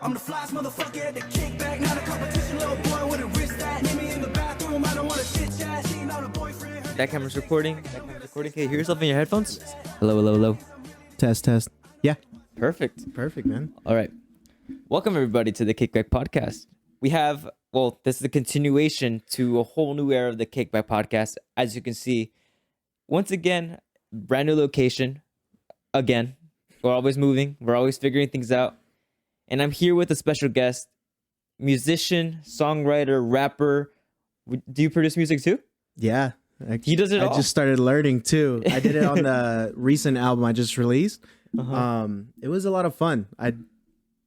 I'm the flyest motherfucker at the kickback, not a competition, little boy with a wrist that. Meet me in the bathroom, I don't want to chit chat. She not a boyfriend. That camera's recording. That camera's recording. Can you hear yourself in your headphones? Hello, hello, hello. Test. Yeah. Perfect, man. All right. Welcome, everybody, to the Kickback Podcast. We have, this is a continuation to a whole new era of the Kickback Podcast. As you can see, once again, brand new location. Again, we're always moving. We're always figuring things out. And I'm here with a special guest, musician, songwriter, rapper. Do you produce music too? Yeah. He does it all. I just started learning too. I did it on the recent album I just released. It was a lot of fun. I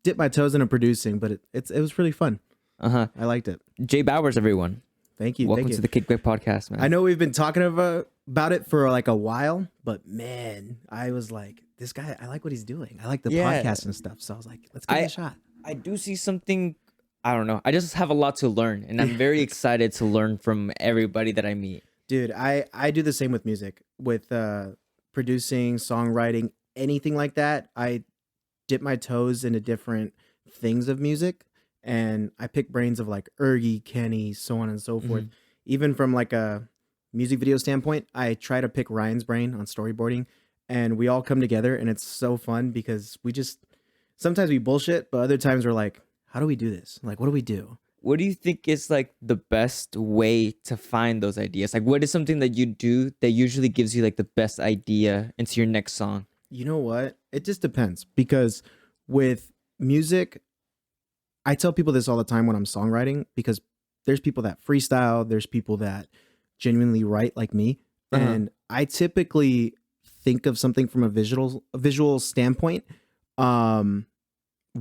dipped my toes into producing, but it was really fun. I liked it. JAYBOWERS, everyone. Thank you. Welcome to the Kickback Podcast, man. I know we've been talking about it for like a while, but man, I was like, this guy, I like what he's doing. I like the podcast and stuff. So I was like, let's give it a shot. I do see something, I don't know. I just have a lot to learn, and I'm very excited to learn from everybody that I meet. Dude, I do the same with music, with producing, songwriting, anything like that. I dip my toes into different things of music, and I pick brains of like Ergy, Kenny, so on and so forth. Even from like a music video standpoint, I try to pick Ryan's brain on storyboarding, and we all come together, and it's so fun because sometimes we bullshit, but other times we're like, how do we do this? Like, what do we do? What do you think is like the best way to find those ideas? Like, what is something that you do that usually gives you like the best idea into your next song? You know what? It just depends, because with music, I tell people this all the time when I'm songwriting, because there's people that freestyle, there's people that genuinely write like me. And I typically think of something from a visual standpoint while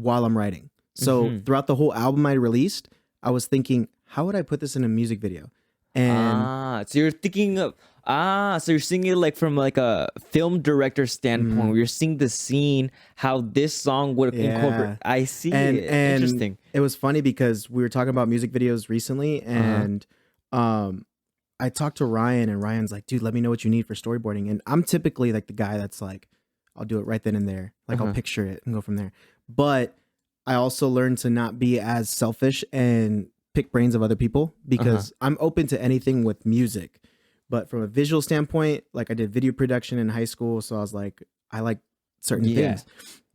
I'm writing. So throughout the whole album I released, I was thinking, how would I put this in a music video? And so you're thinking of so you're seeing it like from like a film director standpoint, where you're seeing the scene, how this song would incorporate. I see. And Interesting. It was funny because we were talking about music videos recently, and I talked to Ryan, and Ryan's like, dude, let me know what you need for storyboarding. And I'm typically like the guy that's like, I'll do it right then and there. Like I'll picture it and go from there. But I also learned to not be as selfish and pick brains of other people, because I'm open to anything with music. But from a visual standpoint, like I did video production in high school, so I was like, I like certain things.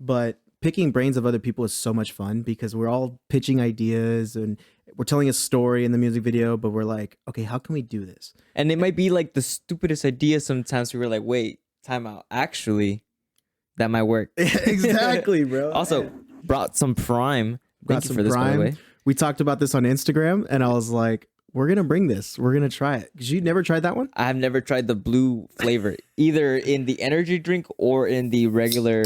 But picking brains of other people is so much fun, because we're all pitching ideas and we're telling a story in the music video, but we're like, okay, how can we do this? And it might be like the stupidest idea sometimes. We were like, wait, time out. Actually, that might work. Exactly, bro. Also, brought some Prime. Thank you for this, by the way. We talked about this on Instagram, and I was like, we're going to bring this. We're going to try it. Because you never tried that one? I have never tried the blue flavor, either in the energy drink or in the regular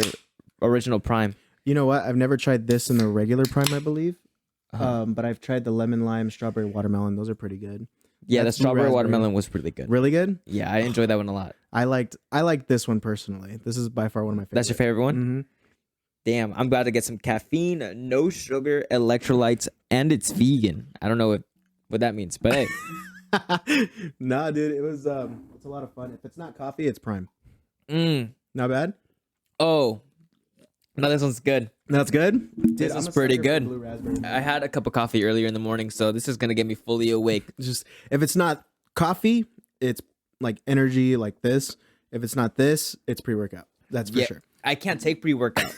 original Prime. You know what? I've never tried this in the regular Prime, I believe. But I've tried the lemon, lime, strawberry, watermelon. Those are pretty good. Yeah, That's the strawberry raspberry. watermelon was really good. Really good? Yeah, I enjoyed that one a lot. I liked this one personally. This is by far one of my favorites. That's your favorite one? Mm-hmm. Damn, I'm about to get some caffeine, no sugar, electrolytes, and it's vegan. I don't know what that means, but hey. Nah, dude, it's a lot of fun. If it's not coffee, it's Prime. Not bad? Oh, no, this one's good. That's good? This is pretty good. I had a cup of coffee earlier in the morning, so this is going to get me fully awake. Just if it's not coffee, it's like energy like this. If it's not this, it's pre-workout. That's for sure. I can't take pre-workout.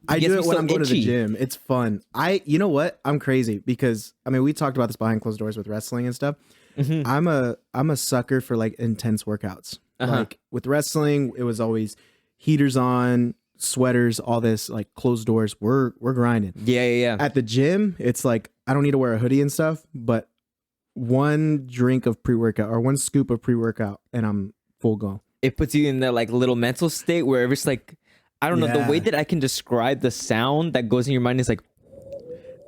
I do it when I'm going to the gym. It's fun. You know what? I'm crazy because we talked about this behind closed doors with wrestling and stuff. I'm a sucker for like intense workouts. Like with wrestling, it was always heaters on, sweaters, all this, like closed doors. We're grinding. Yeah. At the gym, it's like I don't need to wear a hoodie and stuff, but one drink of pre-workout or one scoop of pre-workout and I'm full go. It puts you in that like little mental state where it's like, I don't know, the way that I can describe the sound that goes in your mind is like,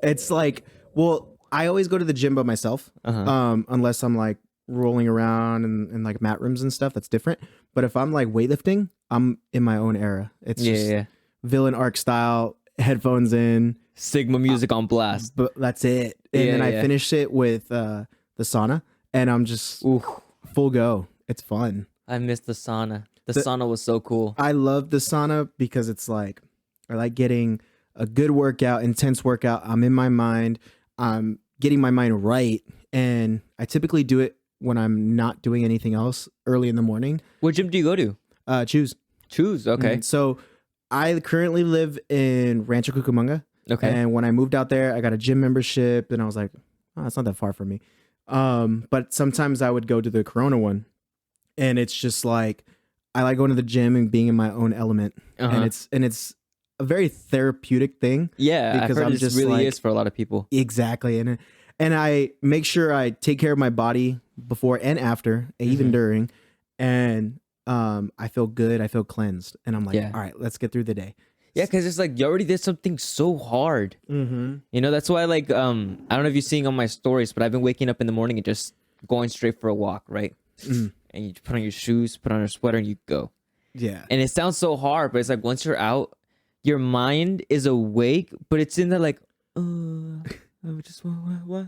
it's like, well, I always go to the gym by myself, unless I'm like rolling around in like mat rooms and stuff. That's different. But if I'm like weightlifting, I'm in my own era. It's just villain arc style, headphones in, Sigma music on blast. But that's it. And then I finish it with the sauna, and I'm just full go. It's fun. I miss the sauna. The sauna was so cool. I love the sauna because it's like, I like getting a good workout, intense workout. I'm in my mind. I'm getting my mind right. And I typically do it when I'm not doing anything else early in the morning. What gym do you go to? Choose. Okay. So I currently live in Rancho Cucamonga. Okay. And when I moved out there, I got a gym membership and I was like, oh, it's not that far from me. But sometimes I would go to the Corona one and it's just like, I like going to the gym and being in my own element. And it's a very therapeutic thing. Yeah. Because I've heard I'm it just really like, is for a lot of people. Exactly. And I make sure I take care of my body before and after, even during. And I feel good. I feel cleansed. And I'm like, all right, let's get through the day. Yeah, because it's like you already did something so hard. You know, that's why like I don't know if you're seeing on my stories, but I've been waking up in the morning and just going straight for a walk, right? And you put on your shoes, put on your sweater, and you go. Yeah. And it sounds so hard, but it's like once you're out, your mind is awake, but it's in the like, I just what?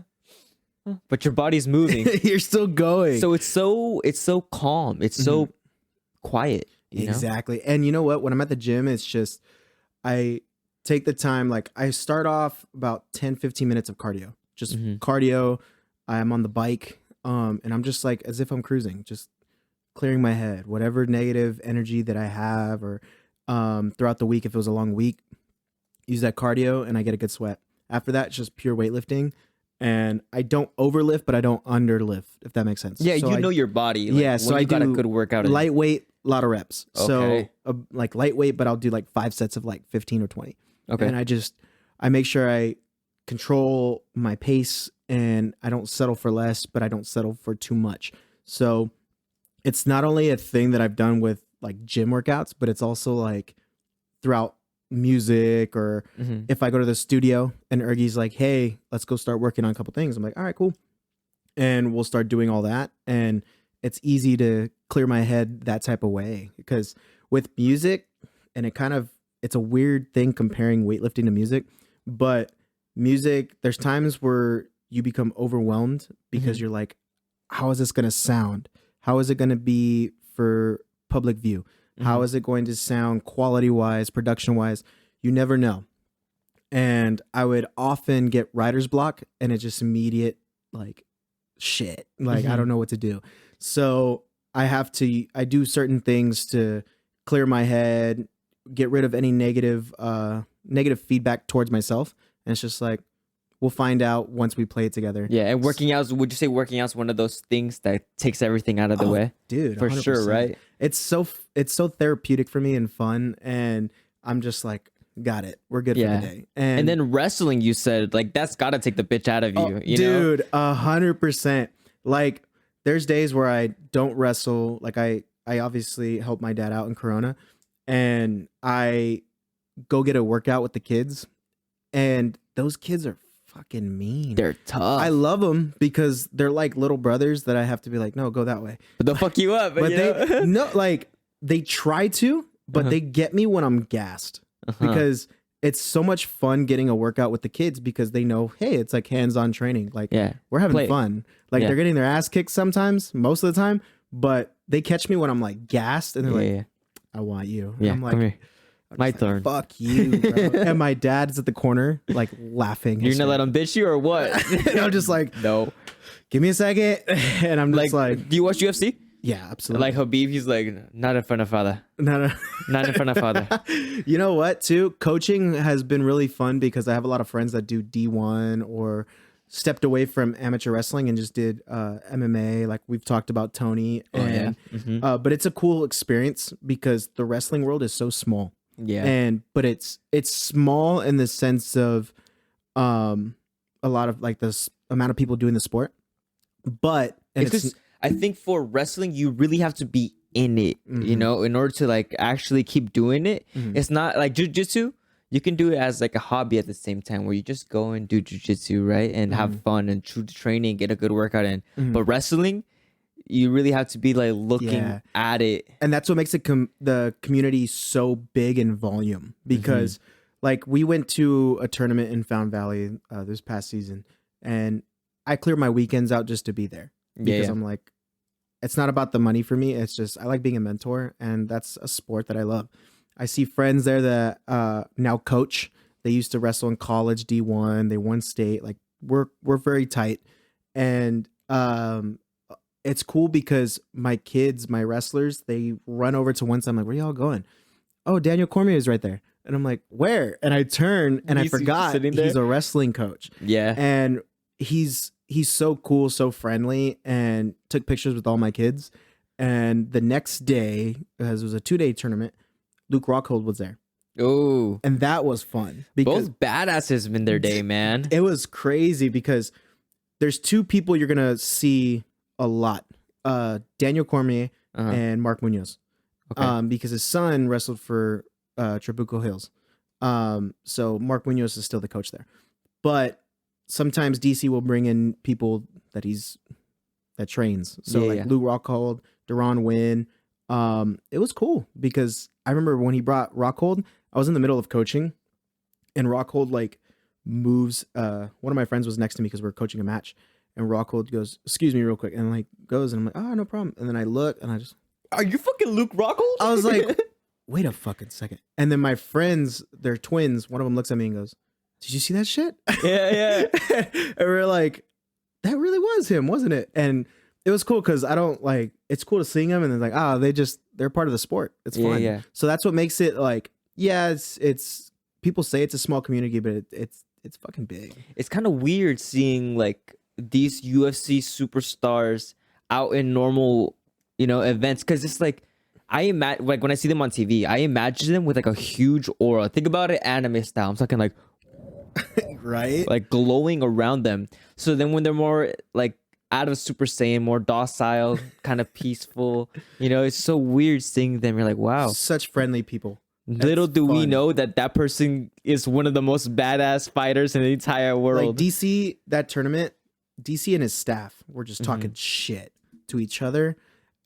But your body's moving. You're still going. So it's so calm. It's so quiet. You know? Exactly. And you know what? When I'm at the gym, it's just I take the time. Like I start off about 10, 15 minutes of cardio. Just cardio. I'm on the bike. And I'm just like as if I'm cruising, just clearing my head, whatever negative energy that I have or throughout the week, if it was a long week, use that cardio and I get a good sweat. After that, it's just pure weightlifting. And I don't overlift, but I don't underlift, if that makes sense. Yeah, so you know your body. Like, yeah, so when I you got a do good workout. lightweight, a lot of reps. Okay. So like lightweight, but I'll do like 5 sets of like 15 or 20. Okay. And I make sure I control my pace and I don't settle for less, but I don't settle for too much. So it's not only a thing that I've done with like gym workouts, but it's also like throughout music or if I go to the studio and Ergy's like, hey, let's go start working on a couple things. I'm like, all right, cool. And we'll start doing all that. And it's easy to clear my head that type of way because with music and it's a weird thing comparing weightlifting to music, but music, there's times where you become overwhelmed because you're like, how is this going to sound? How is it going to be for public view? How is it going to sound quality wise, production wise? You never know. And I would often get writer's block and it's just immediate like shit. Like I don't know what to do. So I do certain things to clear my head, get rid of any negative feedback towards myself. And it's just like, we'll find out once we play it together. Yeah, and working out, would you say working out is one of those things that takes everything out of the way? Dude, for 100%. sure, right? It's so therapeutic for me and fun, and I'm just like, got it. We're good for the day. And then wrestling, you said, like that's got to take the bitch out of you. You know, dude, 100%. Like, there's days where I don't wrestle. Like I obviously help my dad out in Corona, and I go get a workout with the kids, and those kids are fucking mean. They're tough. I love them because they're like little brothers that I have to be like, no, go that way. But they'll fuck you up. But you know? they try to, but they get me when I'm gassed because it's so much fun getting a workout with the kids because they know, hey, it's like hands-on training. Like we're having fun. Like they're getting their ass kicked sometimes, most of the time, but they catch me when I'm like gassed and they're like, I want you. And I'm like, come here. My turn. Fuck you, bro. And my dad's at the corner, like laughing. You're gonna let him bitch you or what? And I'm just like, no. Give me a second. And I'm just like, do you watch UFC? Yeah, absolutely. Like Habib, he's like, not in front of father. No. Not in front of father. You know what, too? Coaching has been really fun because I have a lot of friends that do D1 or stepped away from amateur wrestling and just did MMA. Like we've talked about Tony. But it's a cool experience because the wrestling world is so small. Yeah. But it's small in the sense of a lot of like this amount of people doing the sport. But it's I think for wrestling you really have to be in it, you know, in order to like actually keep doing it. It's not like jiu-jitsu. You can do it as like a hobby at the same time where you just go and do jiu-jitsu, right? And have fun and true training, get a good workout in. But wrestling, you really have to be like looking at it. And that's what makes it the community so big in volume because like we went to a tournament in Found Valley this past season and I clear my weekends out just to be there because I'm like, it's not about the money for me. It's just, I like being a mentor and that's a sport that I love. I see friends there that now coach They used to wrestle in college D1. They won state. Like we're very tight. And it's cool because my kids, my wrestlers, they run over to one side. I'm like, where y'all going? Oh, Daniel Cormier is right there. And I'm like, where? And I turn and I forgot he's a wrestling coach. Yeah. And he's so cool, so friendly, and took pictures with all my kids. And the next day, as it was a 2-day tournament, Luke Rockhold was there. Oh. And that was fun. Because both badasses in their day, man. it was crazy because there's two people you're going to see a lot. Daniel Cormier and Mark Munoz. Okay. Because his son wrestled for Trabuco Hills. So Mark Munoz is still the coach there. But sometimes DC will bring in people that trains. So Lou Rockhold, Deron Wynn. It was cool because I remember when he brought Rockhold, I was in the middle of coaching and Rockhold like moves. One of my friends was next to me because we were coaching a match, and Rockhold goes, "Excuse me real quick," and like goes, and I'm like, "Oh, no problem." And then I look and I just, are you fucking Luke Rockhold? I was like, wait a fucking second. And then my friends, they're twins. One of them looks at me and goes, "Did you see that shit?" Yeah. And we're like, that really was him, wasn't it? And it was cool because I don't like, it's cool to see them and then like, they're part of the sport. It's fun. Yeah. So that's what makes it like, yeah, it's people say it's a small community, but it's fucking big. It's kind of weird seeing like these UFC superstars out in normal, events. Cause it's like, I imagine, like when I see them on TV, I imagine them with like a huge aura. Think about it anime style. I'm talking like, right? Like glowing around them. So then when they're more like out of Super Saiyan, more docile, kind of peaceful, it's so weird seeing them. You're like, wow. Such friendly people. Little do we know that person is one of the most badass fighters in the entire world. Like DC, that tournament, DC and his staff were just talking shit to each other.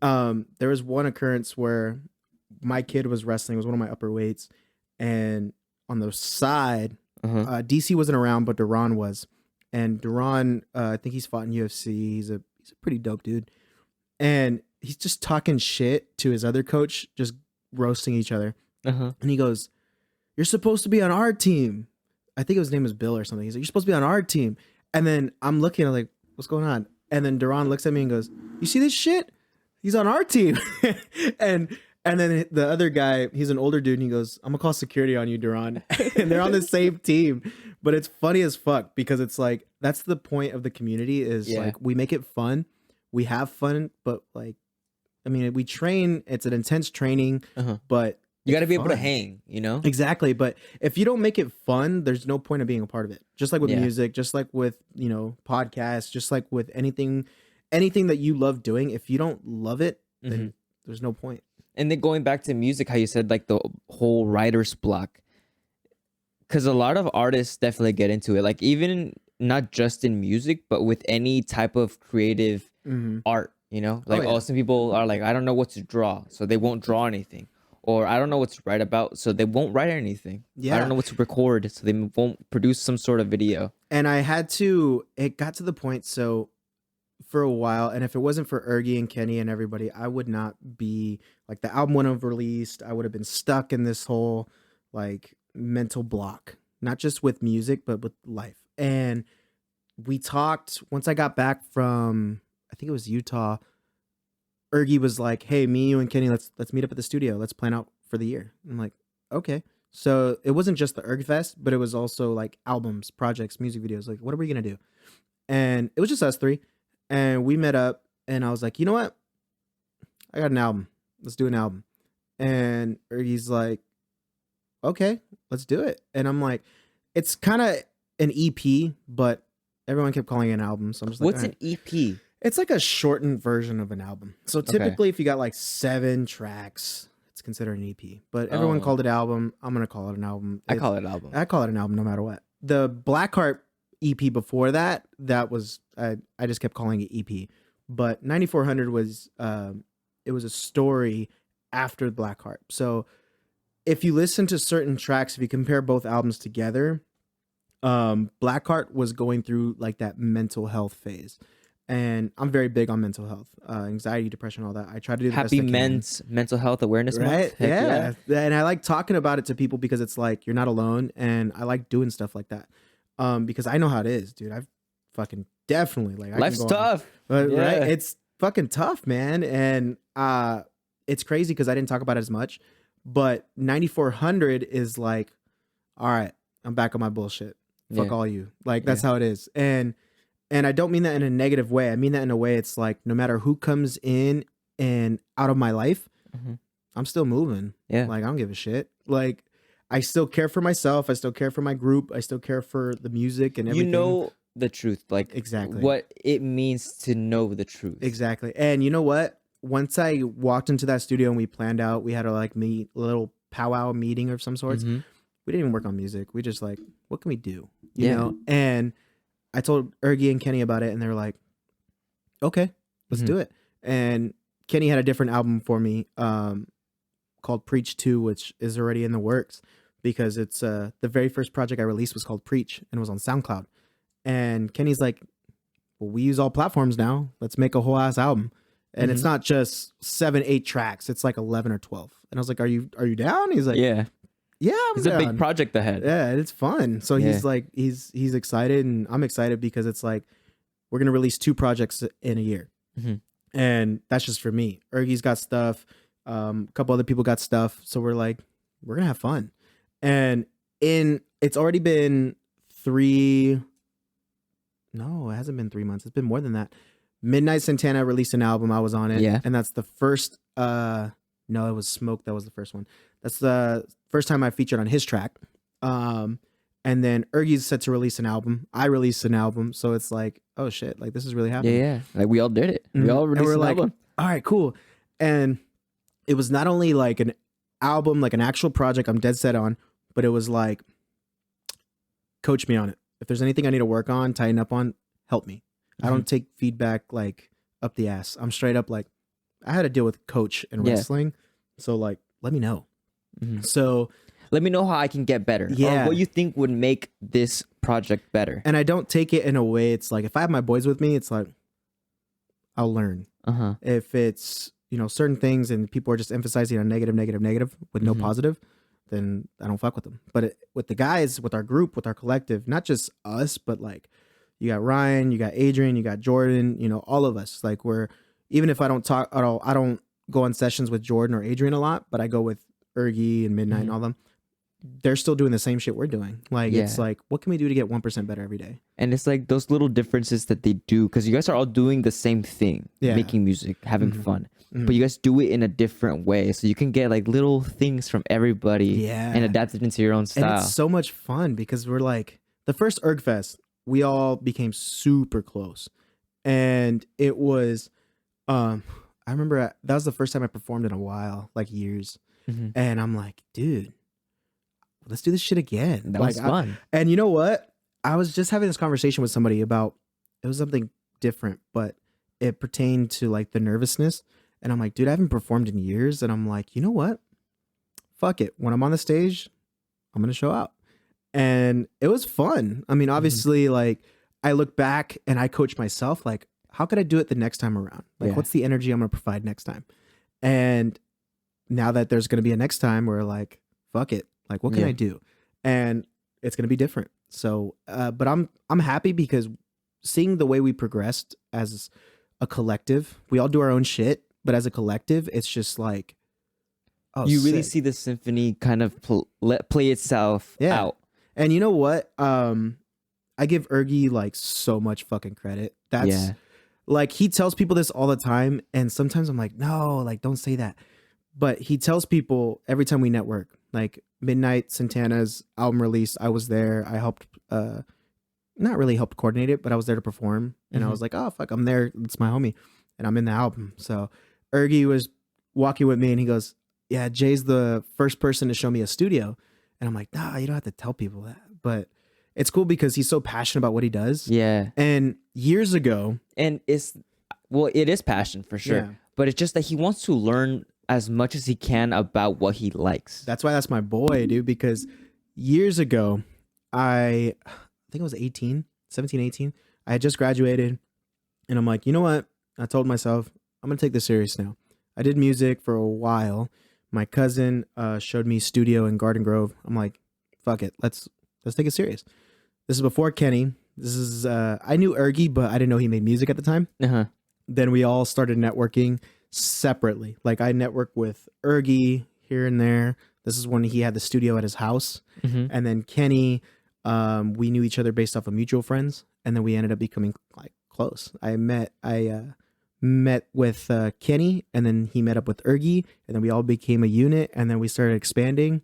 There was one occurrence where my kid was wrestling, it was one of my upper weights, and on the side, DC wasn't around, but Duran was. And Duran, I think he's fought in UFC. He's a pretty dope dude. And he's just talking shit to his other coach, just roasting each other. And he goes, "You're supposed to be on our team." I think his name is Bill or something. He's like, "You're supposed to be on our team." And then I'm looking, I'm like, what's going on? And then Duran looks at me and goes, "You see this shit? He's on our team." and then the other guy, he's an older dude, and he goes, "I'm gonna call security on you, Duran." And they're on the same team. But it's funny as fuck because it's like, that's the point of the community is like, we make it fun. We have fun, but like, I mean, we train, it's an intense training, but you got to be able to hang, Exactly. But if you don't make it fun, there's no point of being a part of it. Just like with music, just like with, podcasts, just like with anything that you love doing. If you don't love it, then there's no point. And then going back to music, how you said like the whole writer's block, because a lot of artists definitely get into it. Like even not just in music, but with any type of creative art, Like some people are like, I don't know what to draw, so they won't draw anything. Or I don't know what to write about, so they won't write anything. Yeah. I don't know what to record, so they won't produce some sort of video. And it got to the point, so for a while, and if it wasn't for Ergie and Kenny and everybody, I would not be, like, the album wouldn't have released. I would have been stuck in this whole, like, mental block. Not just with music, but with life. And we talked, once I got back from, I think it was Utah, Ergie was like, "Hey, me, you, and Kenny, let's meet up at the studio. Let's plan out for the year." I'm like, okay. So it wasn't just the Erg Fest, but it was also like albums, projects, music videos. Like, what are we gonna do? And it was just us three, and we met up. And I was like, you know what? I got an album. Let's do an album. And Ergie's like, okay, let's do it. And I'm like, it's kind of an EP, but everyone kept calling it an album. So I'm just like, what's an EP? It's like a shortened version of an album. So typically, if you got like 7 tracks, it's considered an EP. But everyone called it album. I'm gonna call it an album. I call it album. I call it an album no matter what. The Blackheart EP before that was I just kept calling it EP. But 9400 was it was a story after Blackheart. So if you listen to certain tracks, if you compare both albums together, Blackheart was going through like that mental health phase. And I'm very big on mental health, anxiety, depression, all that. I try to do the best I Happy can. Men's Mental Health Awareness Right? Month. Heck Yeah. And I like talking about it to people because it's like you're not alone, and I like doing stuff like that. Because I know how it is, dude. I've fucking definitely like I Life's can go on. tough. Right? Yeah. It's fucking tough, man. And it's crazy because I didn't talk about it as much. But 9400 is like, all right, I'm back on my bullshit. Fuck Yeah. all you. Like that's how it is. And I don't mean that in a negative way. I mean that in a way it's like no matter who comes in and out of my life, Mhm. I'm still moving. Yeah. Like I don't give a shit. Like I still care for myself. I still care for my group. I still care for the music and everything. You know the truth, like Exactly. what it means to know the truth. Exactly. And you know what? Once I walked into that studio and we planned out, we had a like meet a little powwow meeting of some sorts. Mhm. We didn't even work on music. We just like, what can we do? You Yeah. know? And I told Ergie and Kenny about it, and they were like, okay, let's Mhm. do it. And Kenny had a different album for me called Preach 2, which is already in the works because it's the very first project I released was called Preach and it was on SoundCloud. And Kenny's like, well, we use all platforms now. Let's make a whole ass album. And it's not just 7-8 tracks. It's like 11 or 12. And I was like, are you down? He's like, Yeah. I'm It's a big down. project ahead. Yeah, it's fun. So Yeah. he's like, he's excited, and I'm excited because it's like we're gonna release 2 projects in a year, Mhm. and that's just for me. Ergie's got stuff, a couple other people got stuff, so we're like, we're gonna have fun. And it's already been 3. No, it hasn't been 3 months. It's been more than that. Midnight Santana released an album. I was on it, Yeah. and that's the first. No, it was Smoke. That was the first one. That's the first time I featured on his track. And then Ergie's set to release an album. I released an album. So it's like, oh shit, like this is really Yeah, happening. yeah. Like we all did it. We all And released we're an like, album. all right, cool. And it was not only like an album, like an actual project I'm dead set on, but it was like, coach me on it. If there's anything I need to work on, tighten up on, help me. I don't take feedback like up the ass. I'm straight up like, I had to deal with coach in Yeah. wrestling. So like, let me know. Mhm. So, Let me know how I can get better. Yeah. Or what you think would make this project better. and I don't take it in a way, it's like, if I have my boys with me, it's like, I'll learn. Uh-huh. If it's, certain things and people are just emphasizing on negative with no Mhm. positive, then I don't fuck with them. But with the guys, with our group, with our collective, not just us, but like you got Ryan, you got Adrian, you got Jordan, all of us. Like even if I don't talk at all, I don't go on sessions with Jordan or Adrian a lot, but I go with Ergie and Midnight and all them. They're still doing the same shit we're doing. Like, it's Yeah. like, what can we do to get 1% better every day? And it's like those little differences that they do, because you guys are all doing the same thing, Yeah. making music, having Mhm. fun. Mhm. But you guys do it in a different way. So you can get like little things from everybody Yeah. and adapt it into your own And style. it's so much fun because we're like, the first ErgFest, we all became super close. And it was, I remember that was the first time I performed in a while, like years. Mhm. And I'm like, dude, let's do this shit again. That like, was fun. And you know what? I was just having this conversation with somebody about, it was something different, but it pertained to like the nervousness. And I'm like, dude, I haven't performed in years. And I'm like, you know what? Fuck it. When I'm on the stage, I'm going to show out. And it was fun. I mean, obviously, like I look back and I coach myself, like, how could I do it the next time around? Like, Yeah. what's the energy I'm going to provide next time? And now that there's going to be a next time, we're like, fuck it. Like, what can Yeah. I do? And it's going to be different. So, but I'm happy because seeing the way we progressed as a collective, we all do our own shit, but as a collective, it's just like, oh, You really sick. see the symphony kind of play itself Yeah. out. And you know what? I give Ergie like so much fucking credit. That's Yeah. like, he tells people this all the time. And sometimes I'm like, no, like, don't say that. But he tells people every time we network, like Midnight Santana's album release, I was there. I helped, not really helped coordinate it, but I was there to perform. And I Mhm. was like, oh, fuck, I'm there. It's my homie. And I'm in the album. So Ergie was walking with me and he goes, yeah, Jay's the first person to show me a studio. And I'm like, nah, you don't have to tell people that. But it's cool because he's so passionate about what he does. Yeah. And years ago, And it is passion for sure. Yeah. But it's just that he wants to learn as much as he can about what he likes. that's why that's my boy, dude, because years ago, I think I was 17, 18. I had just graduated And I'm like, you know what? I told myself, I'm going to take this serious now. I did music for a while. My cousin showed me studio in Garden Grove. I'm like, fuck it. Let's take it serious. This is before Kenny. This is I knew Ergy, but I didn't know he made music at the time. Uh-huh. Then we all started networking separately. Like I networked with Ergy here and there. This is when he had the studio at his house. Mm-hmm. And then Kenny, we knew each other based off of mutual friends. And then we ended up becoming like close. I met with Kenny, and then he met up with Ergy, and then we all became a unit, and then we started expanding.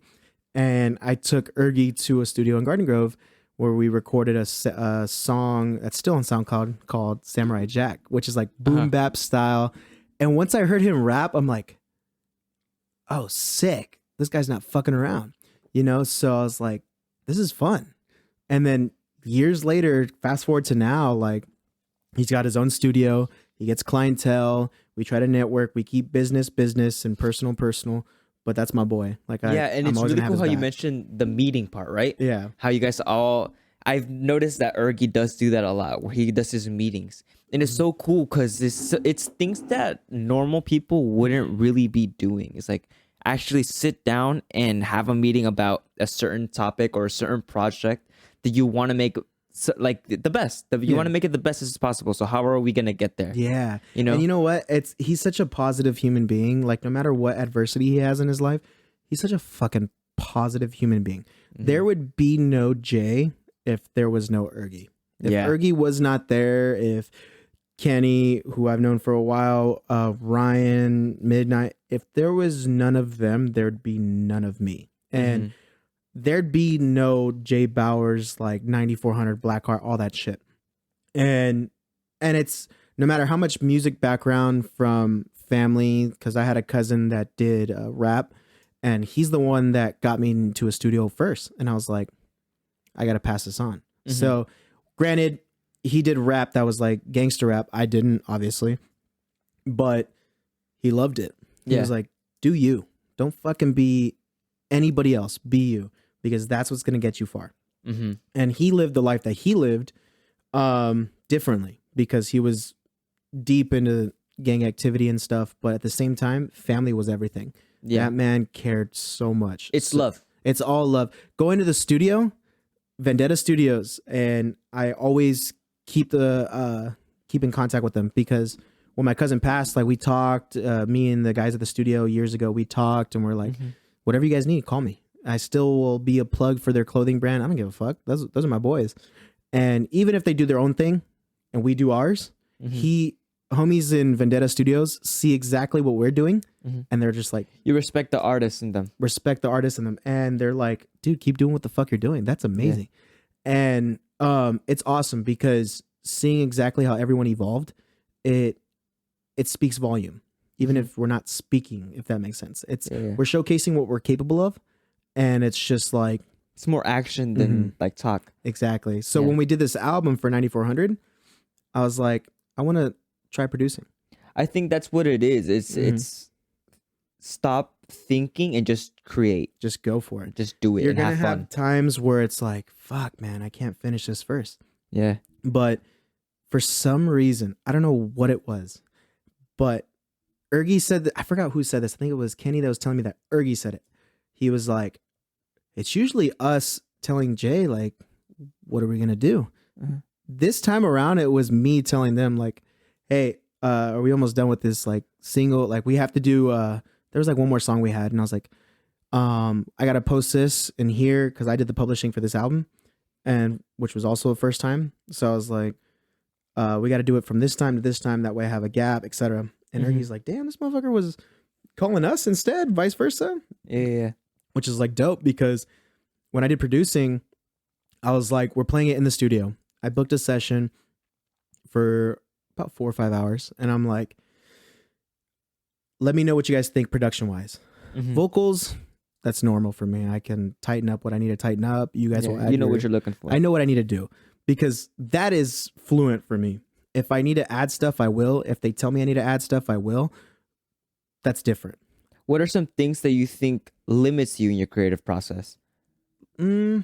And I took Ergy to a studio in Garden Grove where we recorded a song that's still on SoundCloud called Samurai Jack, which is like boom bap style. And once I heard him rap, I'm like, oh, sick. This guy's not fucking around, you know? So I was like, this is fun. And then years later, fast forward to now, like he's got his own studio. He gets clientele. We try to network. We keep business and personal. But that's my boy. Like, and I'm it's always really gonna have cool his how you back. mentioned the meeting part, right? Yeah. How you guys all. I've noticed that Ergy does do that a lot, where he does his meetings, and it's so cool because it's things that normal people wouldn't really be doing. It's like actually sit down and have a meeting about a certain topic or a certain project that you want to make like the best. You want to make it the best as possible. So how are we gonna get there? Yeah. You know? And you know what? He's such a positive human being. Like no matter what adversity he has in his life, he's such a fucking positive human being. Mm-hmm. There would be no Jay if there was no Ergy. If Ergy was not there, if Kenny, who I've known for a while, Ryan, Midnight, if there was none of them, there'd be none of me. And there'd be no JAYBOWERS, like 9400 Blackheart, all that shit. And it's no matter how much music background from family, because I had a cousin that did rap, and he's the one that got me into a studio first. And I was like, I got to pass this on. So granted, he did rap that was like gangster rap. I didn't, obviously, but he loved it. He was like, do you. Don't fucking be anybody else. Be you, because that's what's going to get you far. And he lived the life that he lived differently, because he was deep into gang activity and stuff. But at the same time, family was everything. That man cared so much. It's love. It's all love. Going to the studio, Vendetta Studios, and I always keep in contact with them, because when my cousin passed, like we talked, me and the guys at the studio years ago, we talked and we're like, whatever you guys need, call me. I still will be a plug for their clothing brand. I don't give a fuck. Those are my boys. And even if they do their own thing and we do ours, homies in Vendetta Studios see exactly what we're doing, and they're just like, you respect the artists in them. Respect the artists in them. And they're like, dude, keep doing what the fuck you're doing. That's amazing. And it's awesome, because seeing exactly how everyone evolved, it speaks volume, even if we're not speaking, if that makes sense. We're showcasing what we're capable of, and it's just like, it's more action than like talk. Exactly. So when we did this album for 9400, I was like, I want to try producing. I think that's what it is. It's stop thinking and just create. Just go for it. Just do it. You're and gonna have fun. have times where it's like, fuck, man, I can't finish this first. Yeah. But for some reason, I don't know what it was, but Ergy said that, I forgot who said this. I think it was Kenny that was telling me that. Ergy said it. He was like, it's usually us telling Jay, like, what are we gonna do? This time around, it was me telling them, like, hey, are we almost done with this like single? Like, we have to do there was like one more song we had, and I was like, I gotta post this in here because I did the publishing for this album, and which was also a first time. So I was like, we gotta do it from this time to this time, that way I have a gap, etc. And Ergy's like, damn, this motherfucker was calling us instead, vice versa. Yeah. Which is like dope, because when I did producing, I was like, we're playing it in the studio. I booked a session for about 4 or 5 hours, and I'm like, let me know what you guys think production wise. Vocals, that's normal for me. I can tighten up what I need to tighten up. You guys will add, you know what you're looking for. I know what I need to do, because that is fluent for me. If I need to add stuff, I will. If they tell me I need to add stuff, I will. That's different. What are some things that you think limits you in your creative process? The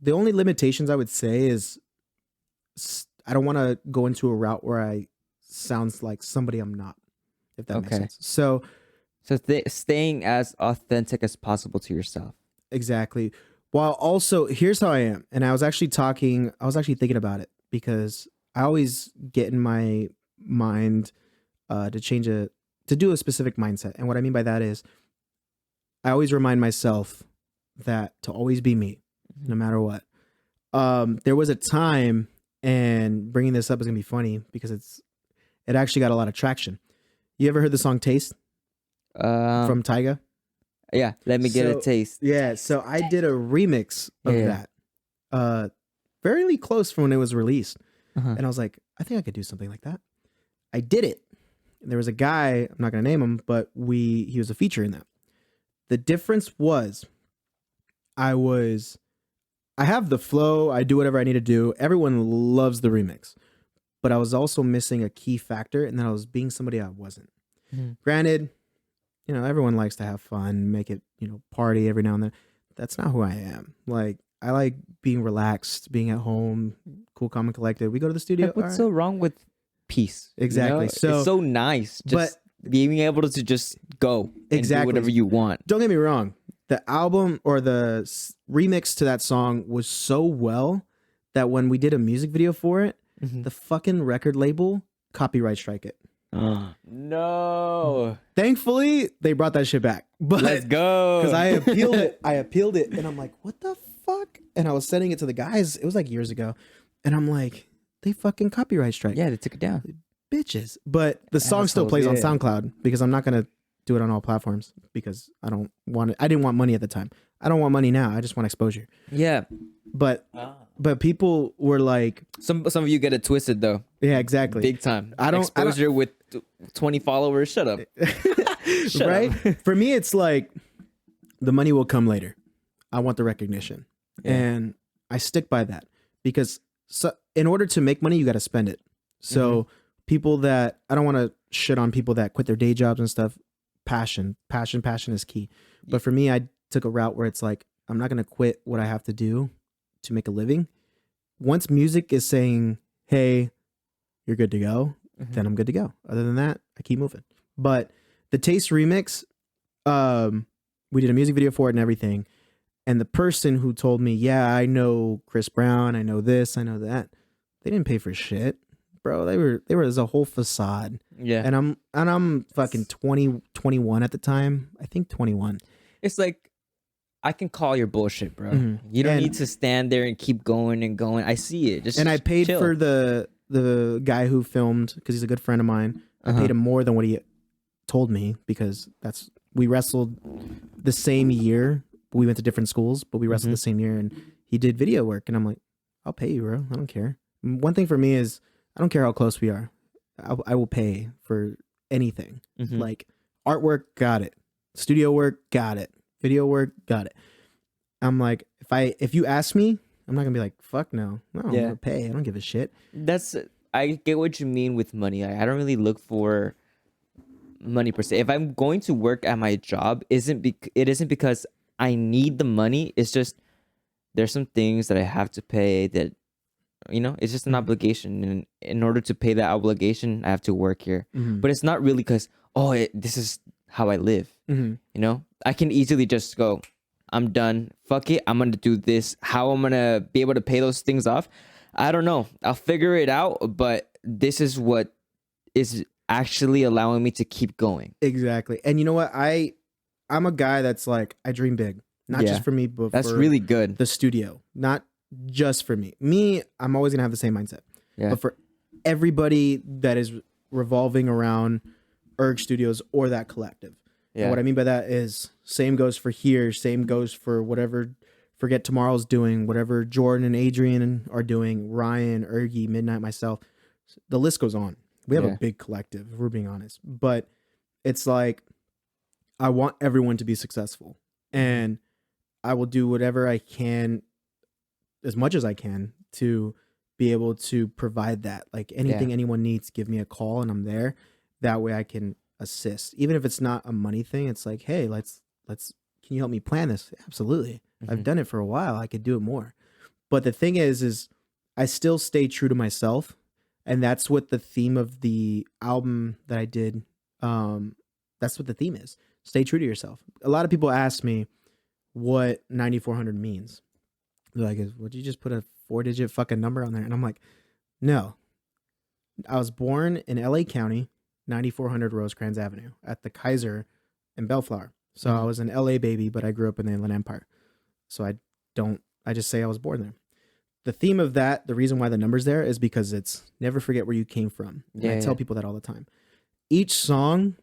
only limitations I would say is I don't want to go into a route where I sounds like somebody I'm not, if that makes Okay. sense. So staying as authentic as possible to yourself. exactly. While also, here's how I am. And I was actually thinking about it because I always get in my mind to do a specific mindset. And what I mean by that is I always remind myself that to always be me, no matter what. There was a time, and bringing this up is going to be funny because it actually got a lot of traction. You ever heard the song Taste from Tyga? Yeah, let me get a So- taste. Yeah, so I did a remix of Yeah. that. Fairly close from when it was released. Uh-huh. And I was like, I think I could do something like that. I did it. And there was a guy, I'm not gonna name him, but he was a feature in that. The difference was I have the flow, I do whatever I need to do. Everyone loves the remix. But I was also missing a key factor, and then I was being somebody I wasn't. Mhm. Granted, everyone likes to have fun, make it, party every now and then. That's not who I am. Like, I like being relaxed, being at home, cool, calm, and collected. We go to the studio. Like, what's all so wrong with peace? Exactly. So- it's so nice just being able to just go and Exactly. do whatever you want. Don't get me wrong. The album or the remix to that song was so well that when we did a music video for it, Mhm. the fucking record label copyright strike it. No. Thankfully, they brought that shit back. But Let's go. because I appealed it, and I'm like, what the fuck? And I was sending it to the guys. It was like years ago, and I'm like, they fucking copyright strike, Yeah, they took it down. bitches. But the song still Assholes, plays on yeah. SoundCloud because I'm not gonna do it on all platforms because I don't want it. I didn't want money at the time. I don't want money now. I just want exposure. Yeah. But people were like, Some of you get it twisted though. yeah, exactly. Big time. I don't- Exposure with 20 followers. Shut up. Shut right? up. For me, it's like the money will come later. I want the recognition. Yeah. And I stick by that because in order to make money, you got to spend it. So Mm-hmm. people that, I don't want to shit on people that quit their day jobs and stuff. Passion is key. But for me, I took a route where it's like, I'm not going to quit what I have to do to make a living. Once music is saying, hey, you're good to go, Mhm. then I'm good to go. Other than that, I keep moving. But the Taste remix, we did a music video for it and everything. And the person who told me, yeah, I know Chris Brown, I know this, I know that, they didn't pay for shit, bro. They were as a whole facade. Yeah. And I'm fucking 21 at the time. I think 21. It's like, I can call your bullshit, bro. Mhm. You don't And- need to stand there and keep going and going. I see it. Just And I paid chill. for the guy who filmed because he's a good friend of mine. I Uh-huh. paid him more than what he told me because we wrestled the same year. We went to different schools, but we wrestled Mhm. the same year, and he did video work. And I'm like, I'll pay you, bro. I don't care. One thing for me is I don't care how close we are. I will pay for anything. Mhm. Like artwork, got it. Studio work, got it. Video work, got it. I'm like, if you ask me, I'm not gonna be like, fuck no. No, I'm Yeah. gonna pay. I don't give a shit. I get what you mean with money. I don't really look for money per se. If I'm going to work at my job, it isn't because I need the money. It's just there's some things that I have to pay that it's just an obligation, and in order to pay that obligation, I have to work here. Mhm. But it's not really because this is how I live. Mhm. I can easily just go, I'm done. Fuck it. I'm going to do this. How I'm going to be able to pay those things off, I don't know. I'll figure it out. But this is what is actually allowing me to keep going. Exactly. And you know what? I'm a guy that's like, I dream big. Not Yeah. just for me, but That's for really good. the studio. Not just for me. I'm always gonna have the same mindset. Yeah. But for everybody that is revolving around Erg Studios or that collective. And Yeah. what I mean by that is same goes for here, same goes for whatever Forget Tomorrow's doing, whatever Jordan and Adrian are doing, Ryan, Ergy, Midnight, myself. The list goes on. We have Yeah. a big collective, if we're being honest. But it's like I want everyone to be successful. And I will do whatever I can, as much as I can, to be able to provide that. Like anything anyone needs, give me a call and I'm there. That way I can assist. Even if it's not a money thing, it's like, hey, let's can you help me plan this? Absolutely. I've Mhm. done it for a while. I could do it more. But the thing is I still stay true to myself. And that's what the theme of the album that I did, that's what the theme is. Stay true to yourself. A lot of people ask me what 9400 means. They're like, would you just put a 4-digit fucking number on there? And I'm like, no. I was born in LA County, 9400 Rosecrans Avenue at the Kaiser in Bellflower. So I was an LA baby, but I grew up in the Inland Empire. So I just say I was born there. The theme of that, the reason why the number's there is because it's never forget where you came from. And I tell people that all the time. Each song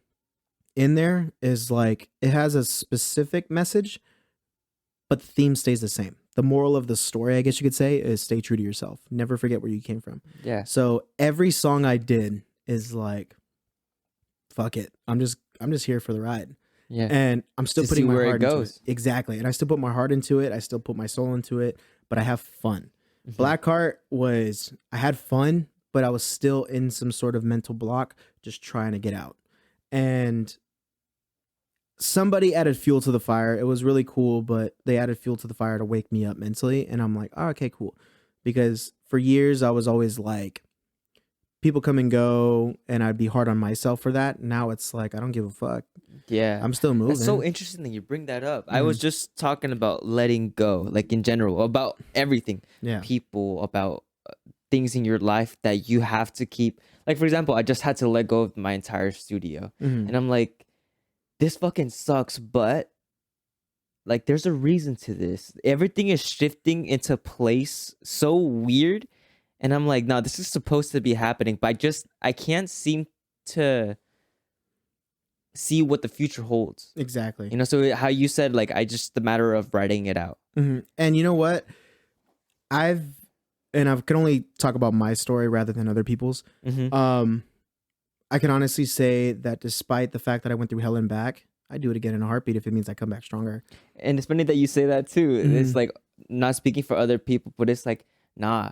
in there is like, it has a specific message, but the theme stays the same. The moral of the story, I guess you could say, is stay true to yourself. Never forget where you came from. Yeah. So every song I did is like, fuck it. I'm just here for the ride. Yeah. And I'm still putting my heart into it. Exactly. And I still put my heart into it. I still put my soul into it, but I have fun. Mm-hmm. Blackheart I had fun, but I was still in some sort of mental block, just trying to get out. And somebody added fuel to the fire. It was really cool, but they added fuel to the fire to wake me up mentally. And I'm like, oh, okay, cool. Because for years, I was always like, people come and go, and I'd be hard on myself for that. Now it's like, I don't give a fuck. Yeah. I'm still moving. That's so interesting that you bring that up. I was just talking about letting go, like in general, about everything. Yeah. People, about things in your life that you have to keep. Like, for example, I just had to let go of my entire studio. Mm-hmm. And I'm like, this fucking sucks, but like, there's a reason to this. Everything is shifting into place so weird. And I'm like, no, this is supposed to be happening, but I can't seem to see what the future holds. Exactly. You know, so how you said, like, the matter of writing it out. Mm-hmm. And you know what? I can only talk about my story rather than other people's. Mm-hmm. I can honestly say that despite the fact that I went through hell and back, I'd do it again in a heartbeat if it means I come back stronger. And it's funny that you say that too. Mm-hmm. It's like, not speaking for other people, but it's like, nah,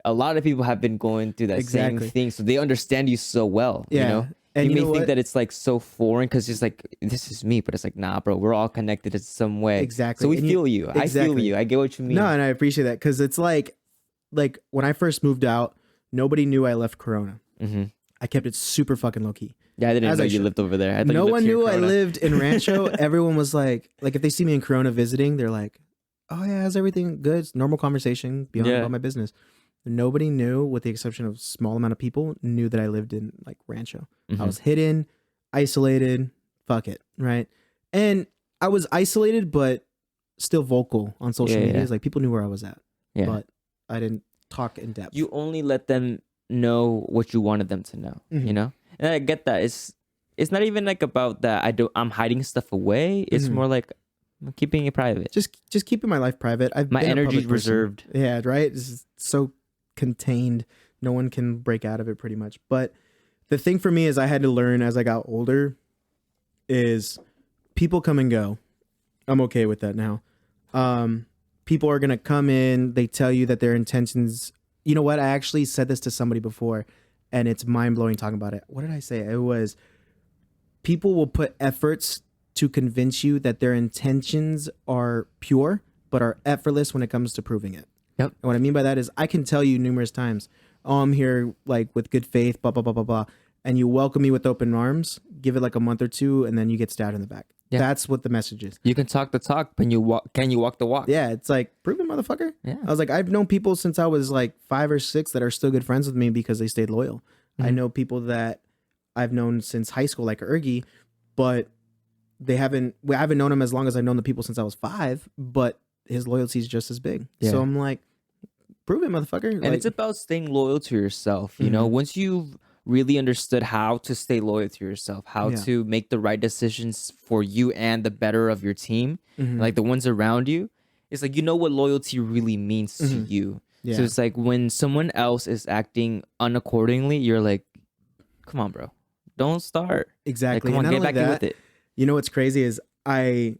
a lot of people have been going through that same thing, so they understand you so well. Yeah. You know, and you may think that it's like so foreign because it's like, this is me, but it's like, nah, bro, we're all connected in some way. Exactly. So we feel you. Exactly. I feel you. I get what you mean. No, and I appreciate that, because it's like when I first moved out, nobody knew I left Corona. Mm-hmm. I kept it super fucking low key. Yeah, I didn't know you lived over there. I thought no one knew I lived in Rancho. Everyone was like if they see me in Corona visiting, they're like, oh yeah, how's everything? Good. It's normal conversation beyond about my business. Nobody knew, with the exception of a small amount of people, knew that I lived in like Rancho. Mm-hmm. I was hidden, isolated, fuck it, right? And I was isolated, but still vocal on social media. Like, people knew where I was at, but I didn't talk in depth. You only let them know what you wanted them to know, mm-hmm. you know? And I get that. It's not even like about that I'm hiding stuff away. It's more like, I'm keeping it private. Just keeping my life private. My energy's reserved. Yeah, right? This is so contained. No one can break out of it pretty much. But the thing for me is, I had to learn as I got older, is people come and go. I'm okay with that now. People are going to come in. They tell you that their intentions. You know what? I actually said this to somebody before, and it's mind blowing talking about it. What did I say? It was, people will put efforts to convince you that their intentions are pure, but are effortless when it comes to proving it. Yep. And what I mean by that is, I can tell you numerous times, oh, I'm here like with good faith, blah, blah, blah, blah, blah. And you welcome me with open arms, give it like a month or two, and then you get stabbed in the back. Yeah. That's what the message is. You can talk the talk, but can you walk the walk? Yeah, it's like, prove it, motherfucker. Yeah. I was like, I've known people since I was like 5 or 6 that are still good friends with me because they stayed loyal. Mm-hmm. I know people that I've known since high school, like Ergie, but I haven't known him as long as I've known the people since I was 5, but his loyalty is just as big. Yeah. So I'm like, prove it, motherfucker. And it's about staying loyal to yourself. You know, once you've really understood how to stay loyal to yourself, how to make the right decisions for you and the better of your team, like the ones around you, it's like, you know what loyalty really means to you. Yeah. So it's like, when someone else is acting unaccordingly, you're like, come on, bro, don't start. Exactly. Like, come on, get back in with it. You know what's crazy is I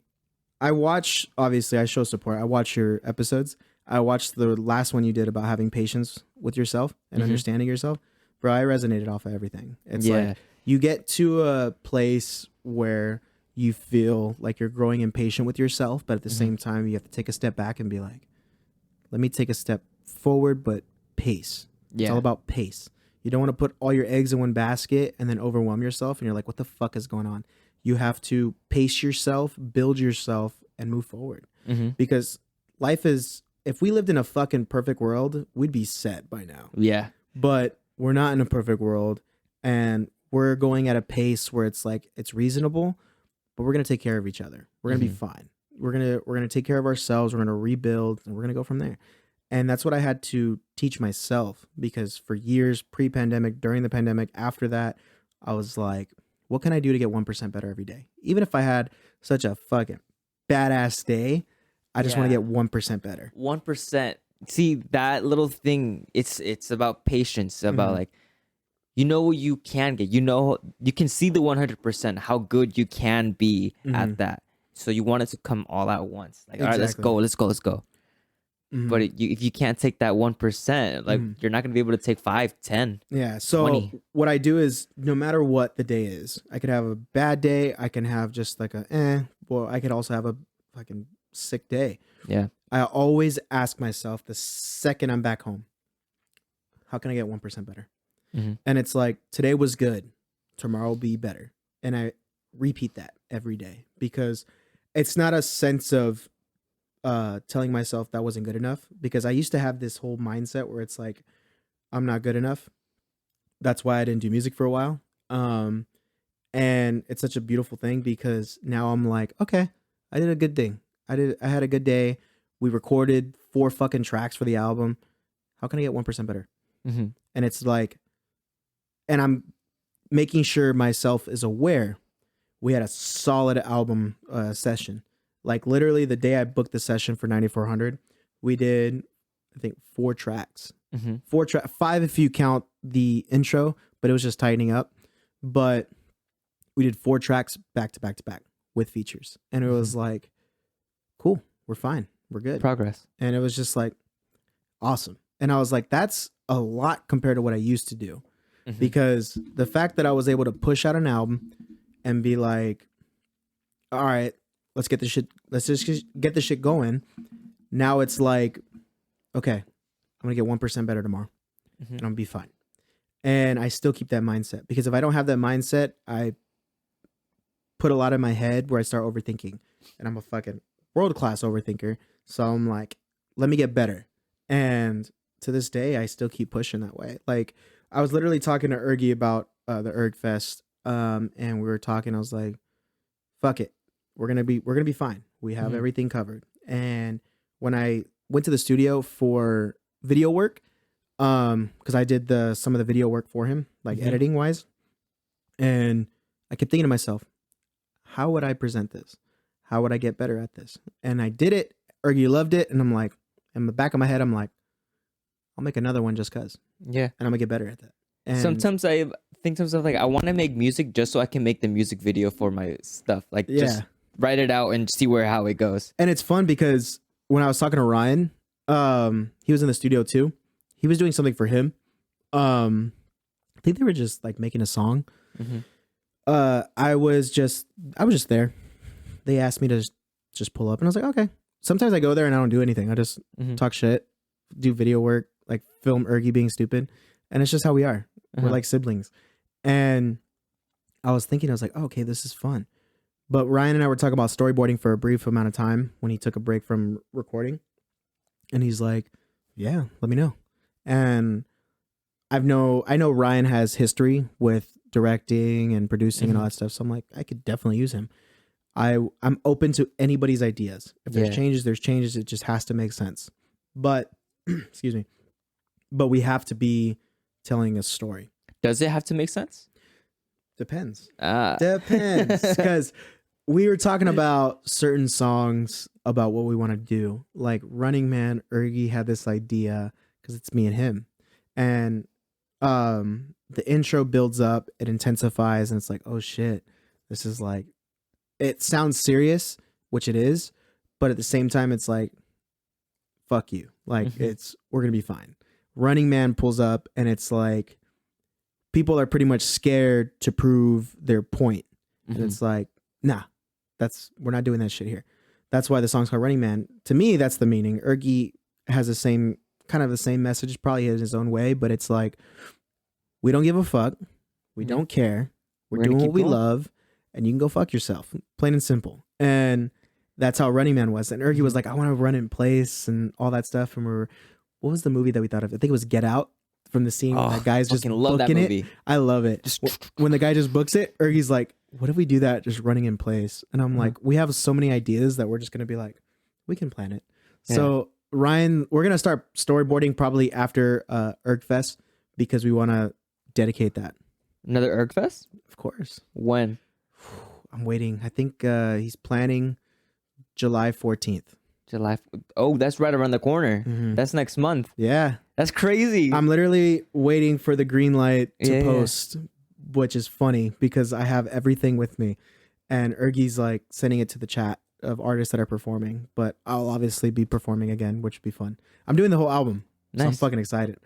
watch, obviously I show support. I watch your episodes. I watched the last one you did about having patience with yourself and understanding yourself. Bro, I resonated off of everything. It's like, you get to a place where you feel like you're growing impatient with yourself, but at the same time, you have to take a step back and be like, let me take a step forward, but pace. Yeah. It's all about pace. You don't want to put all your eggs in one basket and then overwhelm yourself. And you're like, what the fuck is going on? You have to pace yourself, build yourself, and move forward. Mm-hmm. Because life is, if we lived in a fucking perfect world, we'd be set by now. Yeah. But we're not in a perfect world. And we're going at a pace where it's like, it's reasonable, but we're going to take care of each other. We're going to be fine. We're going to take care of ourselves. We're going to rebuild, and we're going to go from there. And that's what I had to teach myself, because for years, pre-pandemic, during the pandemic, after that, I was like, what can I do to get 1% better every day? Even if I had such a fucking badass day, I just want to get 1% better. 1%. See, that little thing, it's about patience, about like, you know what you can get. You know, you can see the 100%, how good you can be at that. So you want it to come all at once. Like, all right, let's go. But if you can't take that 1%, like you're not going to be able to take 5, 10. Yeah. So 20. What I do is, no matter what the day is, I could have a bad day. I can have just like or I could also have a fucking sick day. Yeah. I always ask myself the second I'm back home, how can I get 1% better? And it's like, today was good. Tomorrow will be better. And I repeat that every day, because it's not a sense of telling myself that wasn't good enough, because I used to have this whole mindset where it's like, I'm not good enough. That's why I didn't do music for a while. And it's such a beautiful thing, because now I'm like, okay, I did a good thing. I had a good day. We recorded 4 fucking tracks for the album. How can I get 1% better? And it's like, and I'm making sure myself is aware. We had a solid album session. Like, literally the day I booked the session for 9400, we did, I think, 4 tracks. 5 if you count the intro, but it was just tightening up. But we did 4 tracks back to back to back with features. And it was like, cool, we're fine. We're good. Progress. And it was just like, awesome. And I was like, that's a lot compared to what I used to do. Because the fact that I was able to push out an album and be like, all right, let's just get this shit going. Now it's like, okay, I'm going to get 1% better tomorrow and I'm going to be fine. And I still keep that mindset, because if I don't have that mindset, I put a lot in my head where I start overthinking, and I'm a fucking world-class overthinker. So I'm like, let me get better. And to this day, I still keep pushing that way. Like, I was literally talking to Ergy about the Erg Fest, and we were talking. I was like, fuck it. We're gonna be fine. We have everything covered. And when I went to the studio for video work, because I did some of the video work for him, like editing wise, and I kept thinking to myself, how would I present this? How would I get better at this? And I did it. Ergy loved it, and I'm like, in the back of my head, I'm like, I'll make another one just cause. Yeah. And I'm gonna get better at that. And sometimes I think to myself, like, I want to make music just so I can make the music video for my stuff. Like, just write it out and see how it goes. And it's fun because when I was talking to Ryan, he was in the studio too. He was doing something for him. I think they were just like making a song. I was just there. They asked me to just pull up, and I was like, okay. Sometimes I go there and I don't do anything. I just talk shit, do video work, like film Ergy being stupid. And it's just how we are. We're like siblings. And I was thinking, I was like, oh, okay, this is fun. But Ryan and I were talking about storyboarding for a brief amount of time when he took a break from recording. And he's like, yeah, let me know. And I know Ryan has history with directing and producing and all that stuff. So I'm like, I could definitely use him. I'm open to anybody's ideas. If there's changes, there's changes. It just has to make sense. But, excuse me, but we have to be telling a story. Does it have to make sense? Depends. Depends. Because we were talking about certain songs about what we want to do. Like Running Man, Ergy had this idea, because it's me and him. And the intro builds up, it intensifies, and it's like, oh shit, this is like, it sounds serious, which it is, but at the same time, it's like, fuck you. Like, we're going to be fine. Running Man pulls up, and it's like, people are pretty much scared to prove their point. And it's like, nah, we're not doing that shit here. That's why the song's called Running Man. To me, that's the meaning. Ergy has the same kind of the same message, probably in his own way, but it's like, we don't give a fuck. We don't care. We're gonna doing what keep we going. love, and you can go fuck yourself. Plain and simple. And that's how Running Man was. And Ergy was like, I want to run in place and all that stuff. And what was the movie that we thought of? I think it was Get Out, from the scene where that guy's just fucking love that booking movie. it. I love it. Just When the guy just books it, Ergy's like, what if we do that just running in place? And I'm like, we have so many ideas that we're just going to be like, we can plan it. Yeah. So Ryan, we're going to start storyboarding probably after ErgFest because we want to dedicate that. Another ErgFest? Of course. When? I'm waiting. I think he's planning July 14th. July. Oh, that's right around the corner. Mhm. That's next month. Yeah. That's crazy. I'm literally waiting for the green light to Yeah. post, which is funny because I have everything with me. And Ergy's like sending it to the chat of artists that are performing, but I'll obviously be performing again, which would be fun. I'm doing the whole album. So I'm Nice. fucking excited.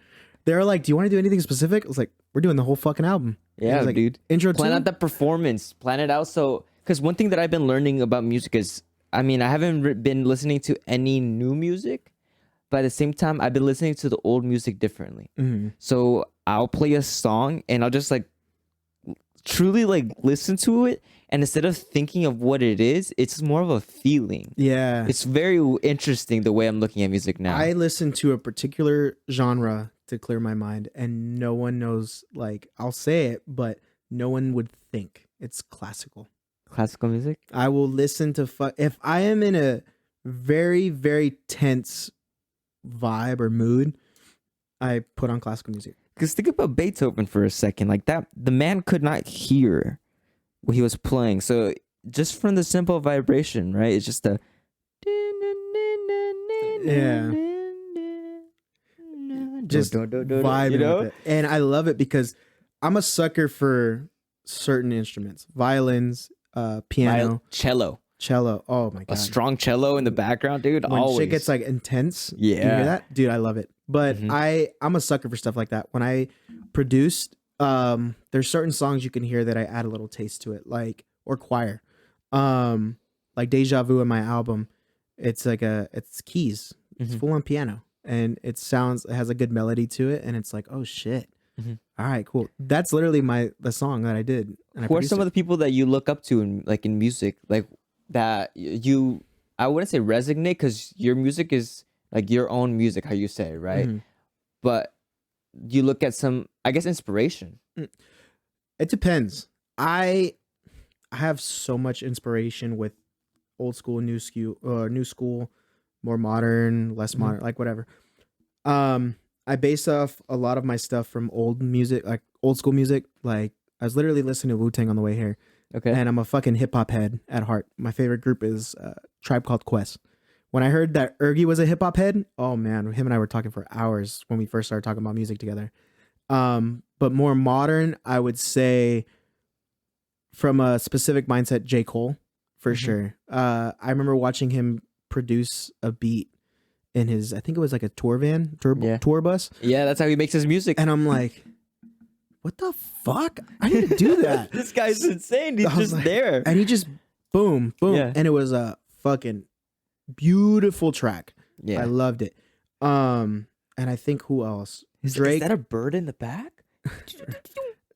They're like, do you want to do anything specific? I was like, we're doing the whole fucking album. And Yeah, I was like, dude. Intro Plan to out that performance. Plan it out. So, because one thing that I've been learning about music is, I mean, I haven't been listening to any new music, but at the same time, I've been listening to the old music differently. Mhm. So I'll play a song and I'll just like truly like listen to it. And instead of thinking of what it is, it's more of a feeling. Yeah. It's very interesting the way I'm looking at music now. I listen to a particular genre to clear my mind, and no one knows, like, I'll say it, but no one would think it's classical. Classical music? I will listen to if I am in a very, very tense vibe or mood, I put on classical music. Because think about Beethoven for a second. Like that, the man could not hear what he was playing. So just from the simple vibration, right? It's just a Just vibing you know? with it. And I love it because I'm a sucker for certain instruments. Violins, piano, cello. cello. Oh my A god. strong cello in the background, dude. When Always. shit gets like intense, you Yeah. hear that? Dude, I love it. But Mhm. I'm a sucker for stuff like that. When I produced, there's certain songs you can hear that I add a little taste to it, like, or choir. Like Deja Vu in my album, it's like it's keys. It's Mhm. full on piano. And it has a good melody to it, and it's like, oh shit. Mhm. All right, cool. That's literally the song that I did. And I Who are produced some it. of the people that you look up to in music, like that you? I wouldn't say resonate because your music is like your own music, how you say, right? Mhm. But you look at some, I guess, inspiration. It depends. I have so much inspiration with old school, new school, more modern, less modern, like whatever. I base off a lot of my stuff from old music, like old school music. Like I was literally listening to Wu-Tang on the way here, Okay. and I'm a fucking hip hop head at heart. My favorite group is Tribe Called Quest. When I heard that Ergy was a hip hop head, oh man, him and I were talking for hours when we first started talking about music together. But more modern, I would say from a specific mindset, J. Cole, for sure. I remember watching him produce a beat in his, I think it was like a tour van, tour bus. Yeah, that's how he makes his music. And I'm like, what the fuck? I need to do that. This guy's insane. He's I was just like- there. And he just, boom, boom. Yeah. And it was a fucking beautiful track. Yeah. I loved it. And I think who else? Is Drake, that a bird in the back?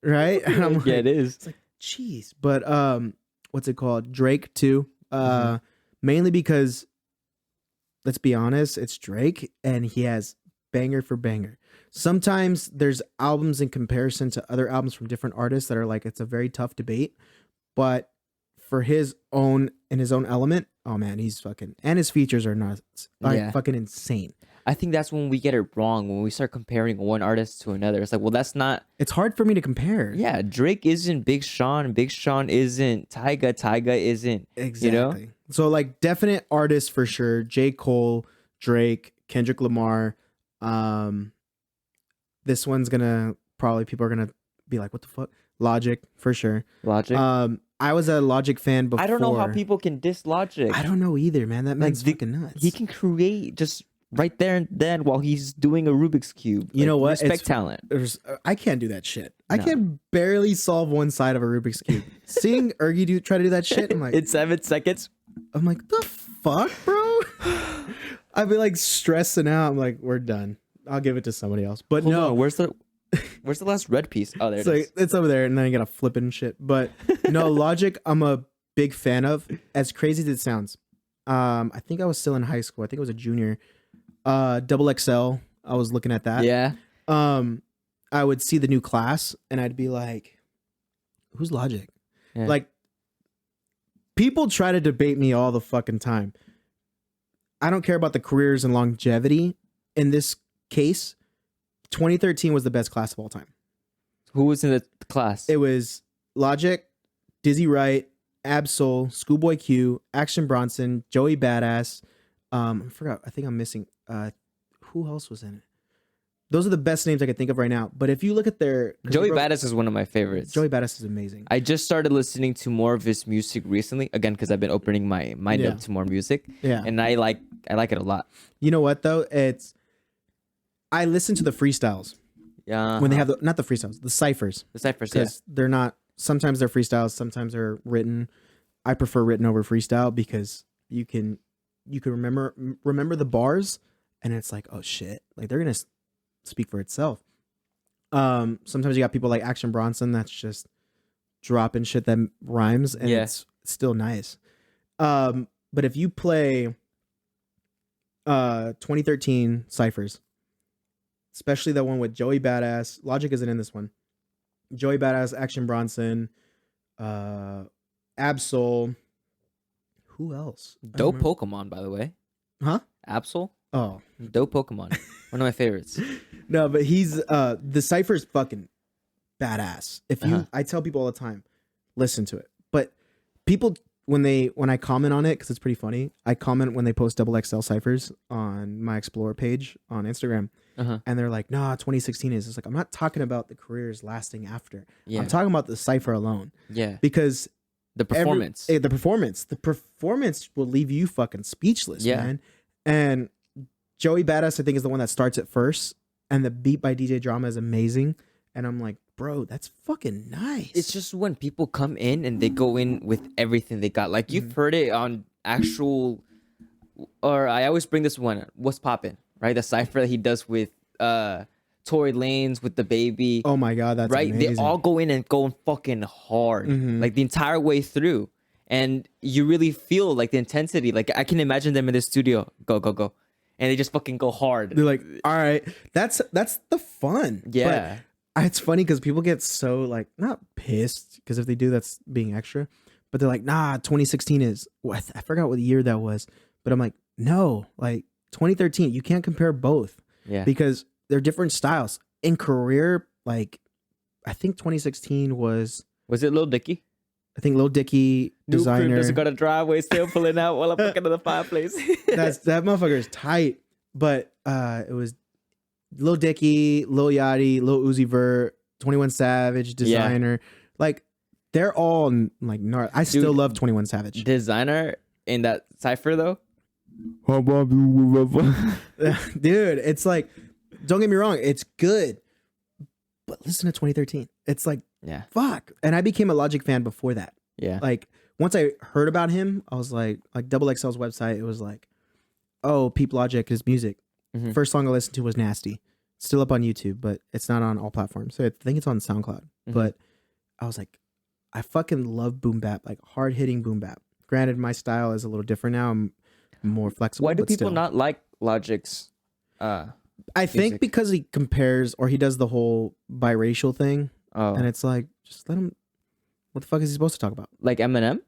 right? And I'm Yeah, like, it is. jeez. But what's it called? Drake too. Mm-hmm. Mainly because, let's be honest, it's Drake and he has banger for banger. Sometimes there's albums in comparison to other albums from different artists that are like, it's a very tough debate. But for his own element, oh man, he's fucking, and his features are nuts. Like Yeah. fucking insane. I think that's when we get it wrong, when we start comparing one artist to another. It's like, well, that's not. It's hard for me to compare. Yeah, Drake isn't Big Sean. Big Sean isn't Tyga. Tyga isn't. Exactly. You know? So like definite artists for sure. J. Cole, Drake, Kendrick Lamar. This one's gonna people are gonna be like, what the fuck? Logic for sure. Logic. I was a Logic fan before. I don't know how people can diss Logic. I don't know either, man. That man's fucking nuts. He can create just right there and then while he's doing a Rubik's Cube. You know what? Respect It's- talent. I can't do that shit. I No. can barely solve one side of a Rubik's cube. Seeing Ergy try to do that shit, I'm like, In 7 seconds. the fuck, bro? I'd be like stressing out. I'm like, we're done. I'll give it to somebody else. But Hold no, on, where's the last red piece? Oh, there it's it like is. it's over there, and then I gotta flip it and shit. But no, Logic, I'm a big fan of. As crazy as it sounds, I think I was still in high school. I think I was a junior. Double XL. I was looking at that. Yeah. I would see the new class, and I'd be like, "Who's Logic?" Yeah. Like, people try to debate me all the fucking time. I don't care about the careers and longevity. In this case, 2013 was the best class of all time. Who was in the class? It was Logic, Dizzy Wright, Absol, Schoolboy Q, Action Bronson, Joey Badass. I forgot. I think I'm missing. Who else was in it? Those are the best names I can think of right now. But if you look at their Joey Badass is one of my favorites. Joey Badass is amazing. I just started listening to more of his music recently, again because I've been opening my mind Yeah. up to more music, Yeah. and I like it a lot. You know what though? I listen to the freestyles Yeah, when they have not the freestyles, the ciphers, the ciphers. Yeah, because they're not. Sometimes they're freestyles, sometimes they're written. I prefer written over freestyle because you can remember the bars, and it's like, oh shit, like they're gonna speak for itself. Sometimes you got people like Action Bronson that's just dropping shit that rhymes, and Yeah. it's still nice. But if you play 2013 ciphers, especially that one with Joey Badass, Logic isn't in this one. Joey Badass, Action Bronson, Absol. Who else? I don't dope remember. Pokemon, by the way. Huh? Absol, Oh dope Pokemon. One of my favorites. no, but he's the cipher's fucking badass. If you, Uh-huh. I tell people all the time, listen to it. But people when I comment on it, because it's pretty funny, I comment when they post double XL ciphers on my Explore page on Instagram. Uh-huh. And they're like, nah, 2016 is. It's like, I'm not talking about the careers lasting after. Yeah, I'm talking about the cipher alone. yeah. Because The performance. the performance will leave you fucking speechless, Yeah. man. And Joey Badass, I think, is the one that starts it first. And the beat by DJ Drama is amazing. And I'm like, bro, that's fucking nice. It's just when people come in and they go in with everything they got. Like you've heard it on actual, or I always bring this one. What's poppin'? Right, the cipher that he does with Tory Lanez with the baby. oh my God, that's right, amazing. they all go in and go fucking hard, Mhm. like the entire way through, and you really feel like the intensity. Like I can imagine them in the studio, go, and they just fucking go hard. They're like, all right, that's the fun. Yeah. But it's funny because people get so like not pissed because if they do, that's being extra. But they're like, nah, 2016 is. I forgot what year that was, but I'm like, no, like 2013. You can't compare both Yeah, because they're different styles in career. Like, I think 2016 was. was it Lil Dicky? I think Lil Dicky New crib designer. doesn't got a driveway, still pulling out while I'm looking at the fireplace. That motherfucker is tight. But it was Lil Dicky, Lil Yachty, Lil Uzi Vert, 21 Savage, Designer. Like they're all like I still love 21 Savage. Designer in that cipher though. Dude, it's like, don't get me wrong, it's good. But listen to 2013. It's like, Yeah, fuck. And I became a Logic fan before that. yeah. Like once I heard about him, I was like Double XL's website, it was like, oh, Peep Logic, his music. Mhm. First song I listened to was Nasty. Still up on YouTube, but it's not on all platforms. So I think it's on SoundCloud. Mhm. But I was like, I fucking love boom bap, like hard hitting boom bap. Granted, my style is a little different now. I'm more flexible. Why do but people still. not like Logic's? I think music? because he compares or he does the whole biracial thing, Oh, and it's like, just let him. What the fuck is he supposed to talk about? like Eminem?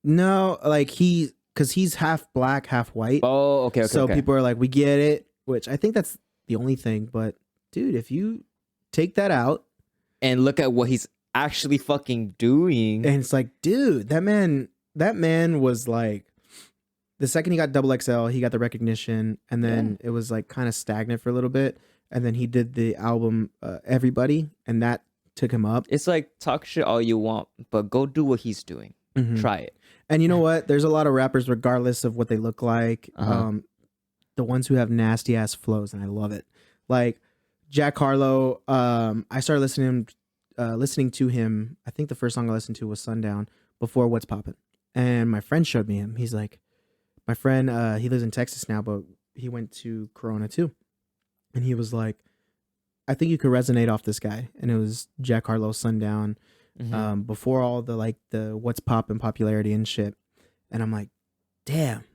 No, like because he's half black, half white. Oh, okay. So okay. people are like, we get it, which I think that's the only thing. But dude, if you take that out, and look at what he's actually fucking doing. and it's like, dude, that man was like, the second he got double XL, he got the recognition, and then it was like kind of stagnant for a little bit, and then he did the album Everybody, and that took him up. It's like talk shit all you want, but go do what he's doing. Mhm. Try it. And you know what? There's a lot of rappers, regardless of what they look like, Uh-huh. the ones who have nasty ass flows, and I love it. Like Jack Harlow, I started listening to him. I think the first song I listened to was Sundown before What's Poppin'. And my friend showed me him. He's like, my friend, he lives in Texas now, but he went to Corona too. and he was like, I think you could resonate off this guy. And it was Jack Harlow's Sundown. Before all the like the what's pop and popularity and shit. And I'm like, damn,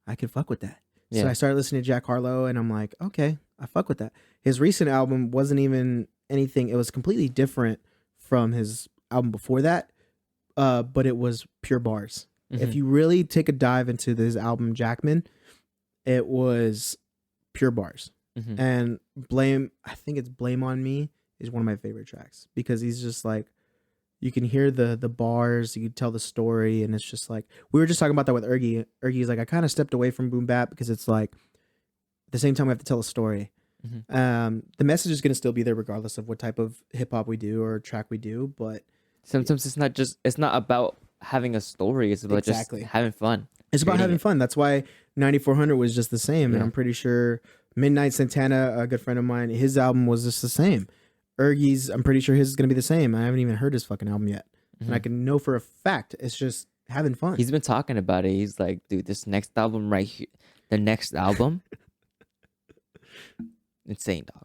I could fuck with that. Yeah. So I started listening to Jack Harlow, and I'm like, okay, I fuck with that. His recent album wasn't even anything. It was completely different from his album before that, but it was pure bars. If you really take a dive into this album, Jackman, it was pure bars. And I think it's Blame on Me is one of my favorite tracks because he's just like, you can hear the bars, you can tell the story, and it's just like, we were just talking about that with Ergy. Ergy's like, I kind of stepped away from boom bap because it's like, at the same time we have to tell a story. The message is going to still be there regardless of what type of hip hop we do or track we do, but sometimes it's not about having a story, it's about just having fun. It's about having fun. That's why 9400 was just the same. And I'm pretty sure Midnight Santana, a good friend of mine, his album was just the same. Ergy's, I'm pretty sure his is going to be the same. I haven't even heard his fucking album yet. And I can know for a fact it's just having fun. He's been talking about it. He's like, dude, this next album right here, the next album, insane, dog.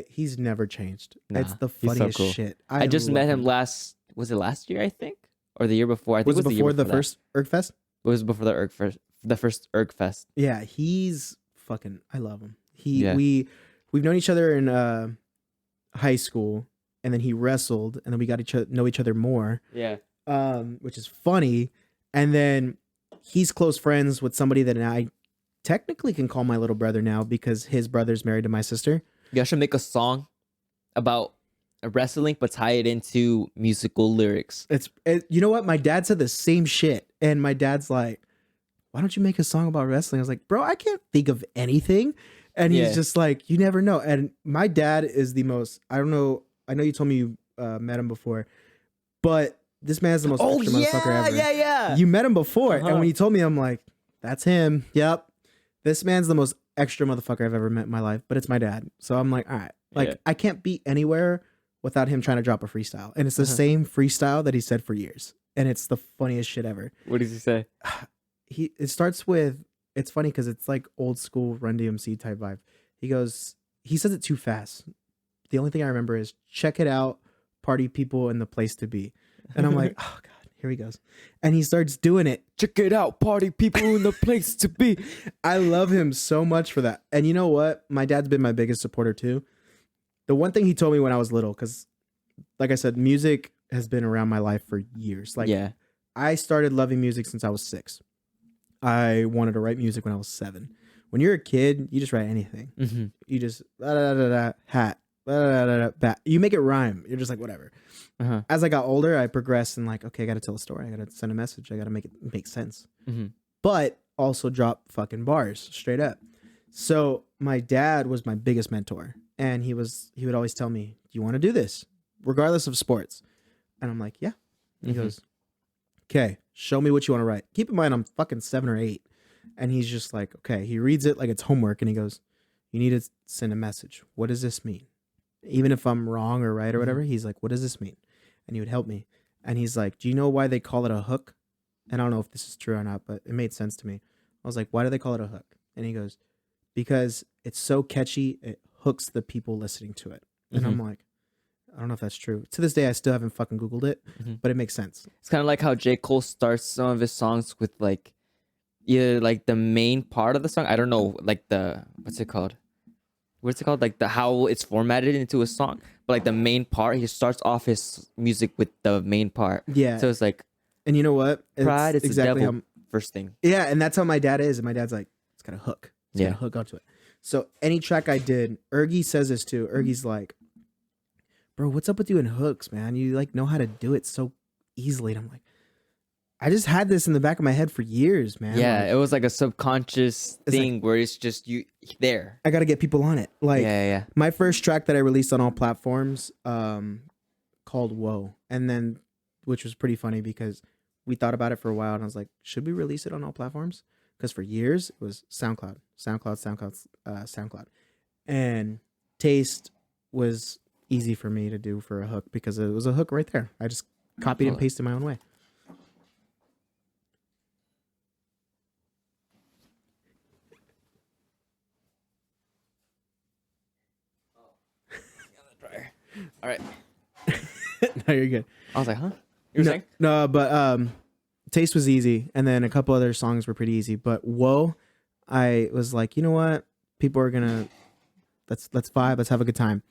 He's never changed. Nah, it's the funniest shit. I just met him was it last year, I think? Or the year before? I think was it before the first Ergfest? It was before the first Ergfest. Yeah, he's fucking, I love him. We've known each other in high school, and then he wrestled, and then we got know each other more. Yeah. Which is funny. And then he's close friends with somebody that I technically can call my little brother now because his brother's married to my sister. You guys should make a song about wrestling, but tie it into musical lyrics. You know what? My dad said the same shit, and my dad's like, why don't you make a song about wrestling? I was like, bro, I can't think of anything. And he's just like, you never know. And my dad is the most, I don't know, I know you told me you met him before, but this man's the most extra motherfucker ever. Yeah. You met him before. And when you told me, I'm like, that's him. Yep. This man's the most extra motherfucker I've ever met in my life, but it's my dad. So I'm like, all right. Like, I can't be anywhere without him trying to drop a freestyle. And it's the same freestyle that he said for years. And it's the funniest shit ever. What does he say? It starts with, it's funny because it's like old school Run DMC type vibe. He says it too fast. The only thing I remember is check it out, party people and the place to be. And I'm like, oh God, here he goes. And he starts doing it. Check it out, party people in the place to be. I love him so much for that. And you know what? My dad's been my biggest supporter too. The one thing he told me when I was little, because like I said, music has been around my life for years. Like I started loving music since I was 6. I wanted to write music when I was 7. When you're a kid, you just write anything. You just hat, bat. You make it rhyme. You're just like whatever. As I got older, I progressed and like, okay, I got to tell a story. I got to send a message. I got to make it make sense. But also drop fucking bars straight up. So my dad was my biggest mentor, and he would always tell me, "Do you want to do this, regardless of sports?" And I'm like, "Yeah." He goes, "Okay, show me what you want to write." Keep in mind, I'm fucking 7 or 8. And he's just like, okay, he reads it like it's homework. And he goes, you need to send a message. What does this mean? Even if I'm wrong or right or whatever, he's like, what does this mean? And he would help me. And he's like, do you know why they call it a hook? And I don't know if this is true or not, but it made sense to me. I was like, why do they call it a hook? And he goes, because it's so catchy, it hooks the people listening to it. And I'm like, I don't know if that's true. To this day, I still haven't fucking Googled it, but it makes sense. It's kind of like how J. Cole starts some of his songs with like, either like the main part of the song. I don't know, like what's it called? Like how it's formatted into a song. But like the main part, he starts off his music with the main part. Yeah. So it's like, and you know what? Pride, it's exactly the devil first thing. Yeah, and that's how my dad is. And my dad's like, it's got a hook. It's got a hook onto it. So any track I did, Ergy says this too. Ergy's like, bro, what's up with you and hooks, man? You like know how to do it so easily. And I'm like, I just had this in the back of my head for years, man. Yeah, like, it was like a subconscious thing like, where it's just you there. I got to get people on it. Like, my first track that I released on all platforms called Whoa. And then, which was pretty funny because we thought about it for a while. And I was like, should we release it on all platforms? Because for years, it was SoundCloud. And Taste was easy for me to do for a hook because it was a hook right there. I just copied and pasted my own way. All right. No, you're good. I was like, huh? You were saying? No, but Taste was easy, and then a couple other songs were pretty easy. But Whoa, I was like, you know what? People are gonna let's vibe, let's have a good time,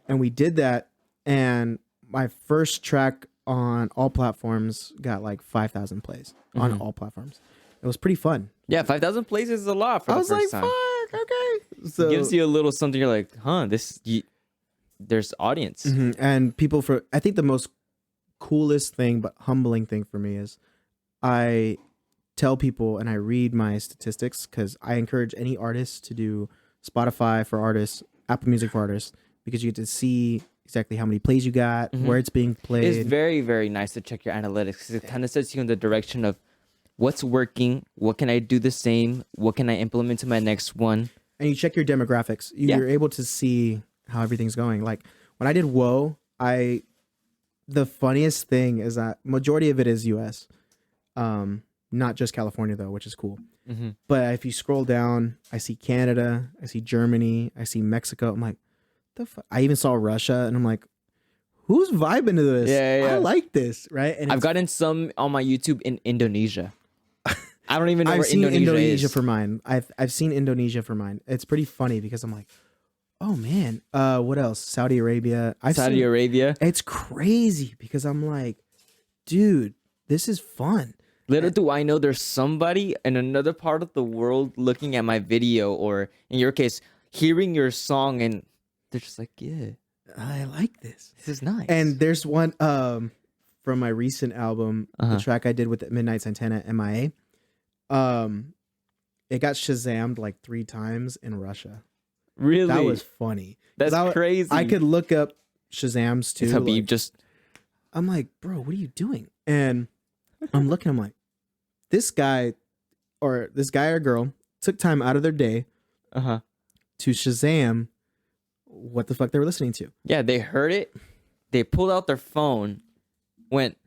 and we did that. And my first track on all platforms got like 5,000 plays on all platforms. It was pretty fun. Yeah, 5,000 plays is a lot for the first time. Fuck, okay. So Gives you a little something. You're like, huh? There's audience. and people I think the most coolest thing but humbling thing for me is I tell people and I read my statistics because I encourage any artist to do Spotify for artists, Apple Music for artists, because you get to see exactly how many plays you got, where it's being played. It's very, very nice to check your analytics because it kind of sets you in the direction of what's working, what can I do the same, what can I implement to my next one. And you check your demographics. You're able to see how everything's going. Like when I did Whoa, the funniest thing is that majority of it is US. Not just California though, which is cool. But if you scroll down, I see Canada, I see Germany, I see Mexico. I'm like, the fuck? I even saw Russia, and I'm like, who's vibing to this? Yeah. I like this, right? And I've gotten some on my YouTube in Indonesia. I don't even know I've where seen Indonesia is. for mine. I've seen Indonesia for mine. It's pretty funny because I'm like, oh man, what else? Saudi Arabia. Saudi Arabia. It's crazy because I'm like, dude, this is fun. Little do I know there's somebody in another part of the world looking at my video, or in your case, hearing your song, and they're just like, yeah, I like this. this is nice. And there's one from my recent album, the track I did with the Midnight Santana, MIA. It got Shazammed like 3 times in Russia. Really? That was funny. That's crazy. I could look up Shazams too. Habib like, just I'm like, bro, what are you doing? And I'm looking, I'm like, this guy or girl took time out of their day to Shazam what the fuck they were listening to. Yeah, they heard it. They pulled out their phone, went,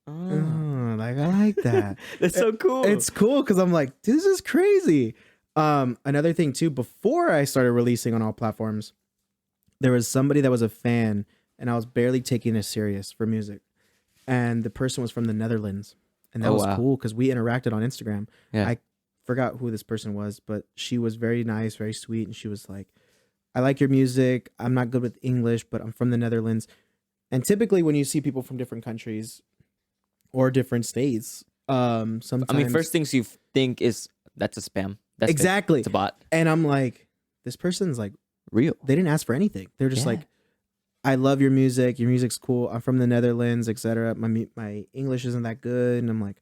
Oh, like I like that. That's so cool. It's cool because I'm like, this is crazy. Another thing too, before I started releasing on all platforms, there was somebody that was a fan, and I was barely taking it serious for music, and the person was from the Netherlands, and that was cool because we interacted on Instagram. Yeah. I forgot who this person was, but she was very nice, very sweet, and she was like, I like your music. I'm not good with English, but I'm from the Netherlands. And typically when you see people from different countries or different states, sometimes, I mean, first things you think is that's a spam. That's exactly. It's a bot. And I'm like, this person's like Real. They didn't ask for anything. They're just like, I love your music. Your music's cool. I'm from the Netherlands, etc. My English isn't that good, and I'm like,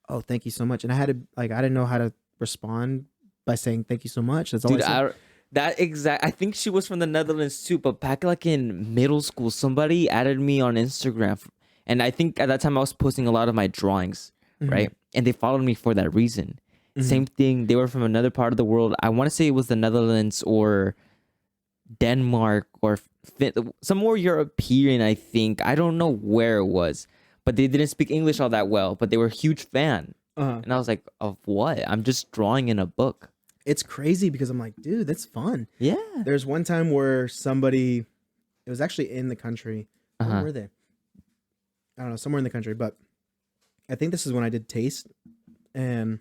oh, thank you so much. And I didn't know how to respond by saying thank you so much. That's all. Dude, I think she was from the Netherlands too. But back like in middle school, somebody added me on Instagram, and I think at that time I was posting a lot of my drawings, right? And they followed me for that reason. Same thing. They were from another part of the world. I want to say it was the Netherlands or Denmark or somewhere European, I think. I don't know where it was, but they didn't speak English all that well, but they were a huge fan. And I was like, of what? I'm just drawing in a book. It's crazy because I'm like, dude, that's fun. Yeah. There's one time where it was actually in the country. Where were they? I don't know, somewhere in the country, but I think this is when I did Taste, and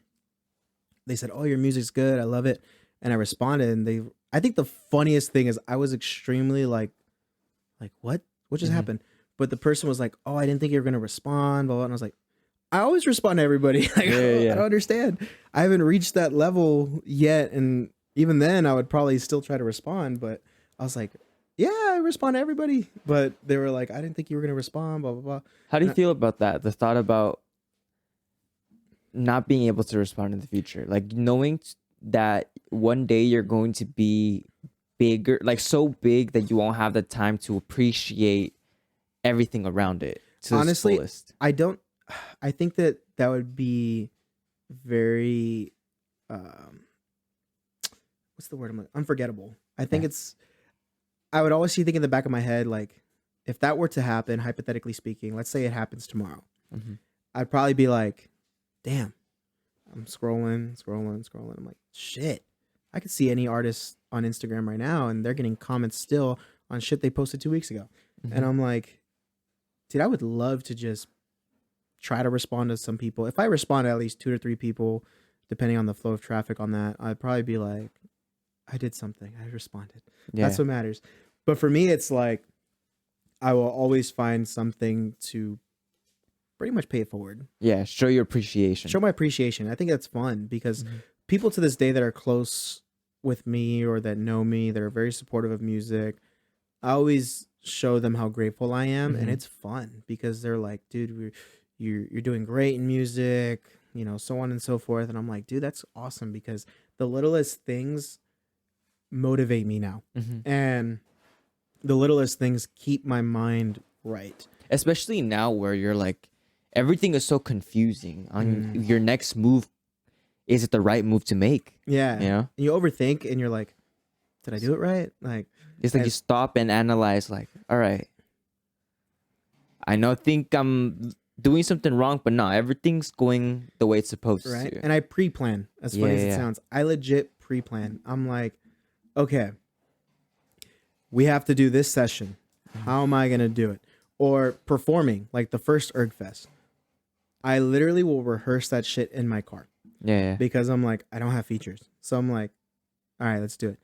they said, oh, your music's good. I love it. And I responded, and I think the funniest thing is I was extremely like what just happened? But the person was like, oh, I didn't think you were going to respond. Blah, blah. And I was like, I always respond to everybody. I don't understand. I haven't reached that level yet. And even then I would probably still try to respond, but I was like, yeah, I respond to everybody. But they were like, I didn't think you were going to respond, blah, blah, blah. How do you feel about that? The thought about not being able to respond in the future, like knowing that one day you're going to be bigger, like so big that you won't have the time to appreciate everything around it. Honestly, I think that would be very, what's the word? I'm like, unforgettable. I think I would always think in the back of my head, like if that were to happen, hypothetically speaking, let's say it happens tomorrow, I'd probably be like, damn, I'm scrolling. I'm like, shit, I could see any artist on Instagram right now, and they're getting comments still on shit they posted 2 weeks ago. Mm-hmm. And I'm like, dude, I would love to just try to respond to some people. If I respond to at least 2 to 3 people, depending on the flow of traffic on that, I'd probably be like, I did something. I responded. Yeah. That's what matters. But for me, it's like, I will always find something to pretty much pay it forward. Yeah. Show your appreciation. Show my appreciation. I think that's fun because Mm-hmm. people to this day that are close with me or that know me, that are very supportive of music, I always show them how grateful I am. And Mhm. it's fun because they're like, dude, you're doing great in music, you know, so on and so forth. And I'm like, dude, that's awesome because the littlest things motivate me now. Mhm. And the littlest things keep my mind right. Especially now where you're like, everything is so confusing on your next move. Is it the right move to make? Yeah. You know, You overthink and you're like, did I do it right? Like, it's like And- you stop and analyze. Like, all right, think I'm doing something wrong, but no, everything's going the way it's supposed right. to. And I pre-plan, as funny as it Yeah. sounds. I legit pre-plan. I'm like, okay, we have to do this session. How am I going to do it? Or performing, like the first ErgFest. I literally will rehearse that shit in my car Yeah. because I'm like, I don't have features. So I'm like, all right, let's do it.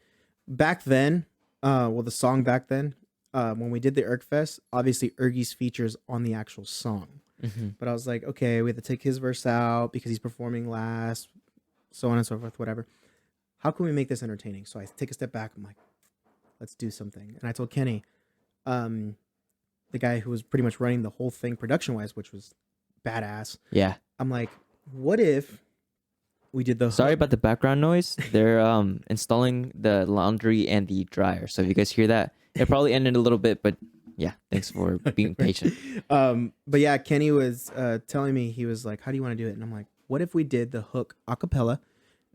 Back then, the song back then, when we did the ErgFest, obviously Ergy's features on the actual song. Mhm. But I was like, okay, we have to take his verse out because he's performing last, so on and so forth, whatever. How can we make this entertaining? So I take a step back. I'm like, let's do something. And I told Kenny, the guy who was pretty much running the whole thing production-wise, which was badass. Yeah. I'm like, what if we did the Sorry about the background noise. They're installing the laundry and the dryer. So if you guys hear that, it probably ended a little bit, but yeah, thanks for being patient. But yeah, Kenny was telling me, he was like, how do you want to do it? And I'm like, what if we did the hook a cappella?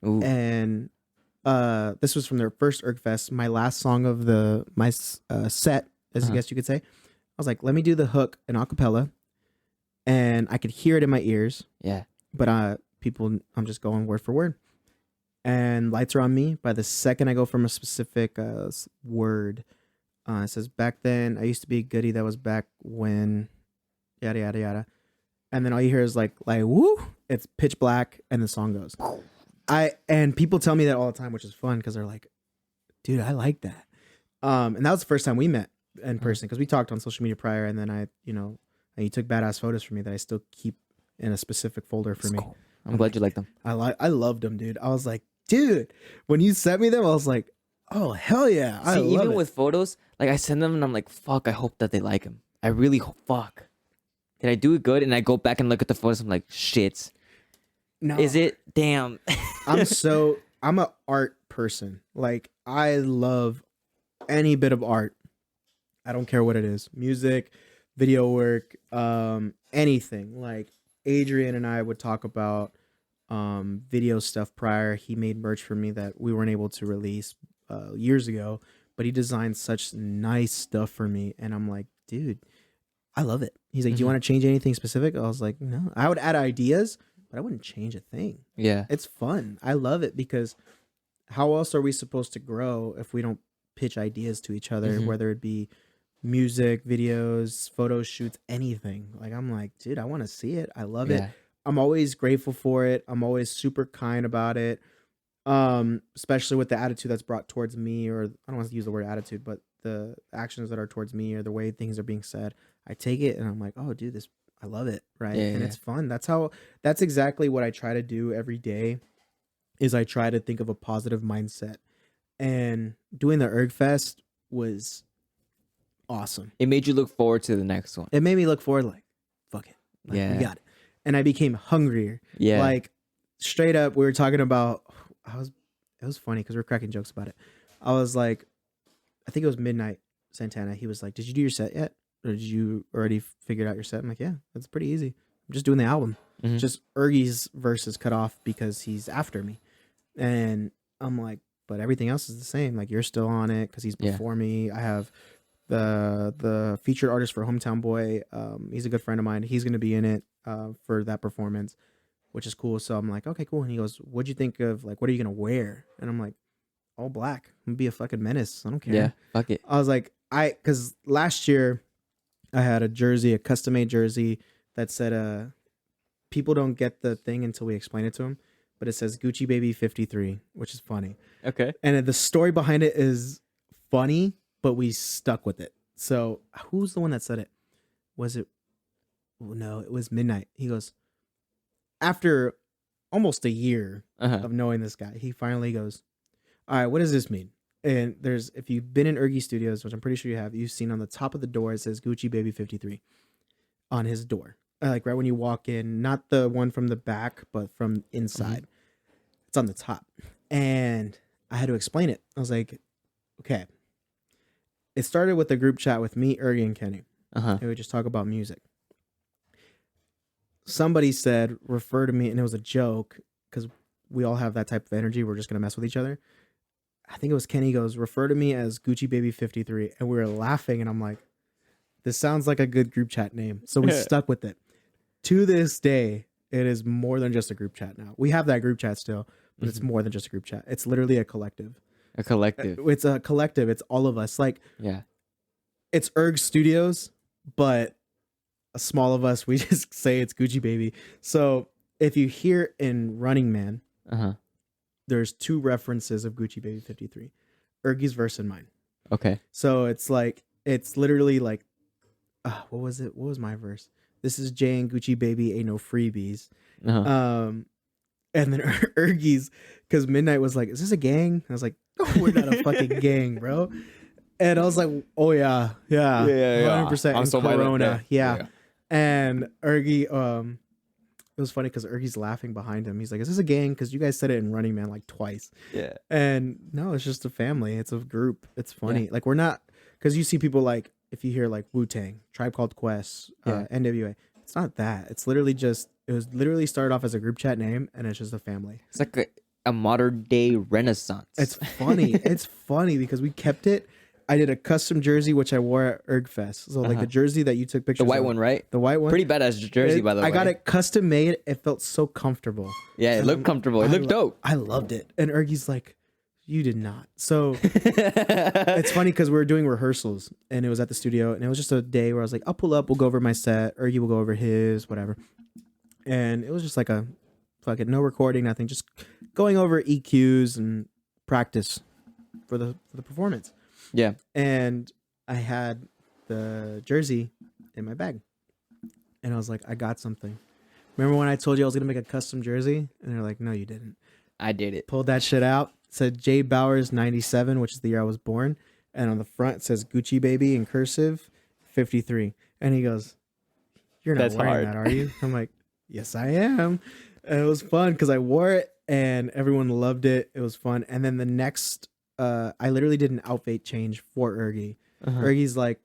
Ooh. And this was from their first ErgFest, my last song of my set, as I guess you could say. I was like, let me do the hook in a cappella, and I could hear it in my ears, Yeah. but I'm just going word for word. And lights are on me. By the second I go from a specific word, it says, back then, I used to be a goodie that was back when, yada, yada, yada. And then all you hear is like, woo, it's pitch black, and the song goes. And people tell me that all the time, which is fun because they're like, dude, I like that. And that was the first time we met in person because we talked on social media prior, and then you took badass photos for me that I still keep in a specific folder for me. Cool. I'm glad you like them. I loved them, dude. I was like, dude, when you sent me them, I was like, oh hell yeah. I See, love even it. with photos, like I send them and I'm like, fuck, I hope that they like them. I really hope, fuck. Did I do it good? And I go back and look at the photos. I'm like, shit. No. Is it? Damn. I'm an art person. Like, I love any bit of art. I don't care what it is. Music, video work, anything. Like, Adrian and I would talk about video stuff prior. He made merch for me that we weren't able to release years ago, but he designed such nice stuff for me. And I'm like, dude, I love it. He's like, do you want to change anything specific? I was like, no. I would add ideas, but I wouldn't change a thing. Yeah. It's fun. I love it because how else are we supposed to grow if we don't pitch ideas to each other, whether it be music, videos, photo shoots, anything. Like, I'm like, dude, I want to see it. I love it. I'm always grateful for it. I'm always super kind about it. Especially with the attitude that's brought towards me, or I don't want to use the word attitude, but the actions that are towards me or the way things are being said. I take it and I'm like, oh, dude, I love it. Right. Yeah, and yeah. it's fun. That's exactly what I try to do every day is I try to think of a positive mindset. And doing the ErgFest was awesome. It made you look forward to the next one. It made me look forward like, fuck it. Like, Yeah. we got it. And I became hungrier. Yeah. Like, straight up, we were talking about, it was funny because we were cracking jokes about it. I was like, I think it was Midnight Santana. He was like, did you do your set yet? Or did you already figured out your set? I'm like, yeah, that's pretty easy. I'm just doing the album. Mhm. Just Ergy's verse is cut off because he's after me. And I'm like, but everything else is the same. Like, you're still on it because he's before me. I have the featured artist for Hometown Boy. He's a good friend of mine. He's going to be in it for that performance, which is cool. So I'm like, okay, cool. And he goes, what'd you think of, like, what are you going to wear? And I'm like, all black. I'm going to be a fucking menace. I don't care. Yeah. Fuck it. I was like, because last year I had a custom made jersey that said, people don't get the thing until we explain it to them, but it says Gucci Baby 53, which is funny. Okay. And the story behind it is funny, but we stuck with it. So who's the one that said it? Was it? No, it was Midnight. He goes, after almost a year of knowing this guy, he finally goes, all right, what does this mean? And if you've been in Ergy Studios, which I'm pretty sure you have, you've seen on the top of the door, it says Gucci Baby 53 on his door. Like right when you walk in, not the one from the back, but from inside. It's on the top. And I had to explain it. I was like, okay. It started with a group chat with me, Ergy, and Kenny. And we just talk about music. Somebody said, refer to me, and it was a joke, because we all have that type of energy. We're just going to mess with each other. I think it was Kenny goes, refer to me as Gucci Baby 53. And we were laughing, and I'm like, this sounds like a good group chat name. So we stuck with it. To this day, it is more than just a group chat now. We have that group chat still, but it's more than just a group chat. It's literally a collective. A collective. It's a collective. It's all of us. Like, it's Erg Studios, but a small of us, we just say it's Gucci Baby. So if you hear in Running Man, there's 2 references of Gucci Baby 53. Ergy's verse and mine. Okay. So it's literally like, what was it? What was my verse? This is Jay and Gucci Baby, ain't no freebies. And then Ergy's, because Midnight was like, is this a gang? I was like, no, we're not a fucking gang, bro. And I was like, oh yeah. 100%. I'm so Corona. Yeah. And Ergy, it was funny because Ergy's laughing behind him. He's like, is this a gang? Because you guys said it in Running Man like twice. Yeah. And no, it's just a family. It's a group. It's funny. Like, we're not, because you see people like, if you hear like Wu-Tang, Tribe Called Quest, NWA, it's not that. It's literally it was literally started off as a group chat name, and it's just a family. It's like a modern day renaissance. It's funny. It's funny because we kept it. I did a custom jersey, which I wore at ErgFest. So like the jersey that you took pictures of. The white one, right? The white one. Pretty badass jersey, by the way. I got it custom made. It felt so comfortable. Yeah, it looked comfortable. It looked dope. I loved it. And Ergy's like, you did not. So it's funny because we were doing rehearsals, and it was at the studio, and it was just a day where I was like, I'll pull up, we'll go over my set, Ergy will go over his, whatever. And it was just like a fucking no recording, nothing, just going over EQs and practice for the performance. Yeah. And I had the jersey in my bag, and I was like, I got something. Remember when I told you I was gonna make a custom jersey? And they're like, no, you didn't. I did it. Pulled that shit out. Said JAYBOWERS 97, which is the year I was born. And on the front it says Gucci Baby in cursive 53. And he goes, you're not wearing that, are you? I'm like, yes, I am. And it was fun because I wore it and everyone loved it. It was fun. And then the next, I literally did an outfit change for Ergy. Ergy's like,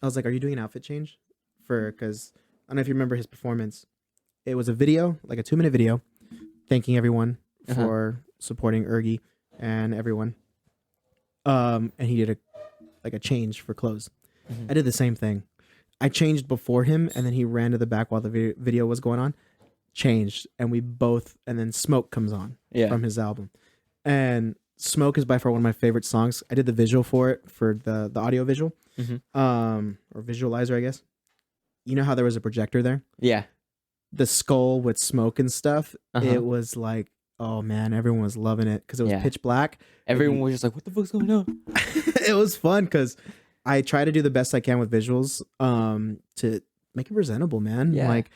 I was like, are you doing an outfit change? Because I don't know if you remember his performance. It was a video, like a 2-minute video, thanking everyone for supporting Ergy and everyone. And he did a change for clothes. I did the same thing. I changed before him, and then he ran to the back while the video was going on, changed, and we both, and then Smoke comes on from his album. And Smoke is by far one of my favorite songs. I did the visual for it, for the audio visual, or visualizer, I guess. You know how there was a projector there? Yeah. The skull with smoke and stuff, it was like, oh man, everyone was loving it because it was pitch black. Everyone was just like, what the fuck's going on? It was fun because I try to do the best I can with visuals to make it presentable, man. Yeah. Like,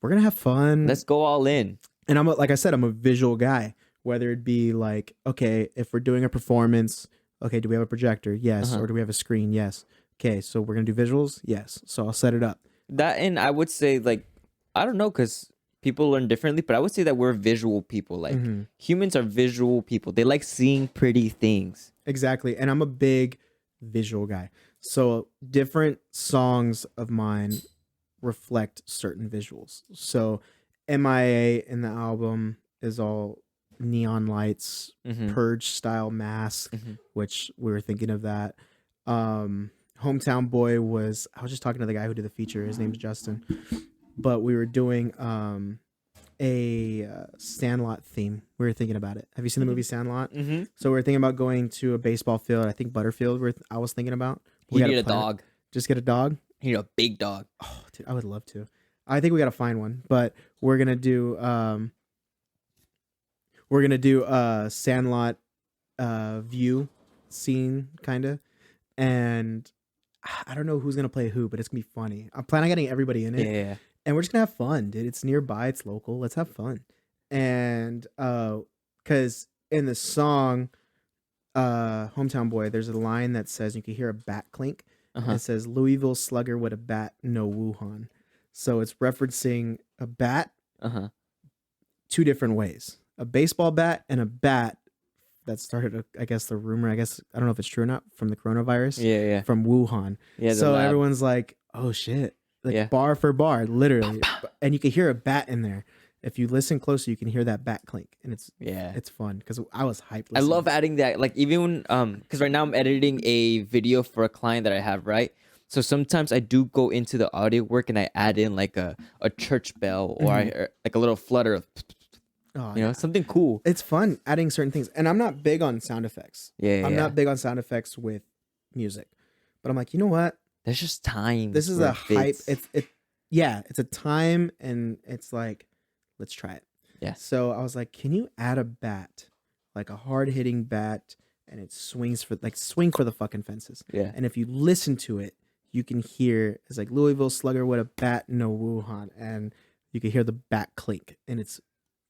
we're going to have fun. Let's go all in. And like I said, I'm a visual guy, whether it be like, okay, if we're doing a performance, okay, do we have a projector? Yes. Or do we have a screen? Yes. Okay, so we're going to do visuals? Yes. So I'll set it up. That, and I would say, like, I don't know, because people learn differently, but I would say that we're visual people. Like, humans are visual people. They like seeing pretty things. Exactly. And I'm a big visual guy. So different songs of mine reflect certain visuals. So MIA in the album is all neon lights, Purge style mask, which we were thinking of that. Hometown Boy I was just talking to the guy who did the feature. His name's Justin. But we were doing a Sandlot theme. We were thinking about it. Have you seen the movie Sandlot? So we were thinking about going to a baseball field. I think Butterfield I was thinking about. You gotta need a plan it. dog. Just get a dog. You need a big dog. Oh, dude, I would love to. I think we gotta find one, but we're gonna do Sandlot view scene kinda, and I don't know who's gonna play who, but it's gonna be funny. I'm planning on getting everybody in it, Yeah. and we're just gonna have fun, dude. It's nearby, it's local. Let's have fun. And because in the song Hometown Boy, there's a line that says you can hear a bat clink. Uh-huh. It says Louisville slugger with a bat, no Wuhan. So it's referencing a bat Uh-huh. two different ways. A baseball bat and a bat that started, I guess, the rumor, I don't know if it's true or not, from the coronavirus, Yeah. from Wuhan. Yeah. So everyone's like, oh shit. Like Yeah. bar for bar, literally. And you can hear a bat in there. If you listen closer, you can hear that bat clink. And it's fun because I was hyped. I love adding that. Like even because right now I'm editing a video for a client that I have, right? So sometimes I do go into the audio work and I add in like a church bell or like a little flutter of, something cool. It's fun adding certain things. And I'm not big on sound effects. I'm not big on sound effects with music. But I'm like, you know what? There's just time. This is a hype. It's a time, and it's like, let's try it. Yeah. So I was like, can you add a bat, like a hard hitting bat, and it swing for the fucking fences. Yeah. And if you listen to it, you can hear it's like Louisville slugger with a bat, no Wuhan, and you can hear the bat clink, and it's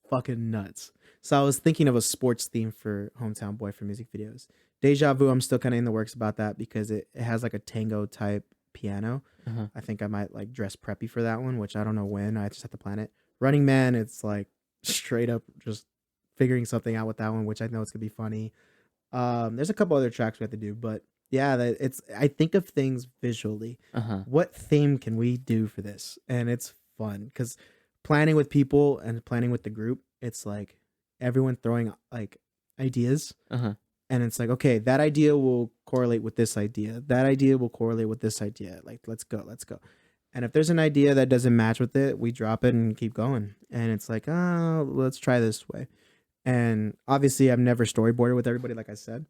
fucking nuts. So I was thinking of a sports theme for Hometown Boy for music videos. Deja Vu, I'm still kind of in the works about that because it has like a tango type piano. Uh-huh. I think I might like dress preppy for that one, which I don't know when. I just have to plan it. Running Man, it's like straight up just figuring something out with that one, which I know it's gonna be funny. There's a couple other tracks we have to do, but yeah, I think of things visually. Uh-huh. What theme can we do for this? And it's fun because planning with people and planning with the group, it's like everyone throwing like ideas. Uh-huh. And it's like, okay, that idea will correlate with this idea. That idea will correlate with this idea. Like, let's go. And if there's an idea that doesn't match with it, we drop it and keep going. And it's like, oh, let's try this way. And obviously, I've never storyboarded with everybody, like I said,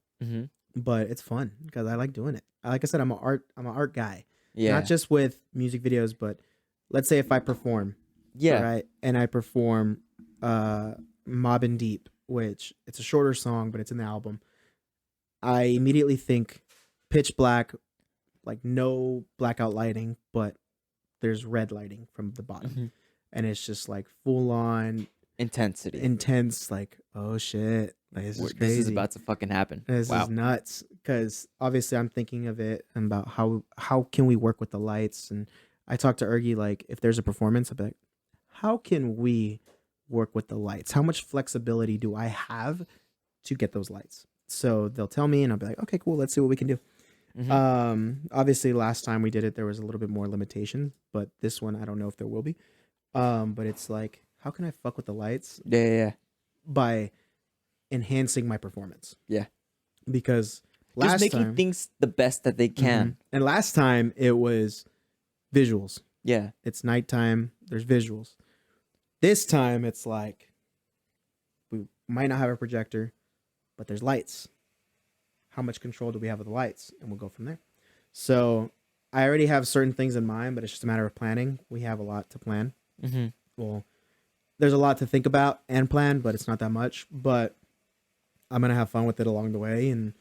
but it's fun because I like doing it. Like I said, I'm an art guy. Yeah. Not just with music videos, but let's say if I perform, right, and I perform Mobbin' Deep, which it's a shorter song, but it's in the album. I immediately think pitch black, like no blackout lighting, but there's red lighting from the bottom. And it's just like full on intense, like, oh shit, like, this is crazy. This is about to fucking happen. This is nuts. Because obviously I'm thinking of it about how can we work with the lights. And I talked to Ergy, like, if there's a performance, I'll be like, how can we work with the lights? How much flexibility do I have to get those lights? So they'll tell me and I'll be like, okay, cool. Let's see what we can do. Obviously last time we did it, there was a little bit more limitation, but this one, I don't know if there will be. But it's like, how can I fuck with the lights? Yeah. By enhancing my performance. Yeah. Because just making things the best that they can. And last time it was visuals. Yeah. It's nighttime. There's visuals. This time it's like, we might not have a projector, but there's lights. How much control do we have with the lights? And we'll go from there. So I already have certain things in mind, but it's just a matter of planning. We have a lot to plan. Well, there's a lot to think about and plan, but it's not that much. But I'm going to have fun with it along the way. And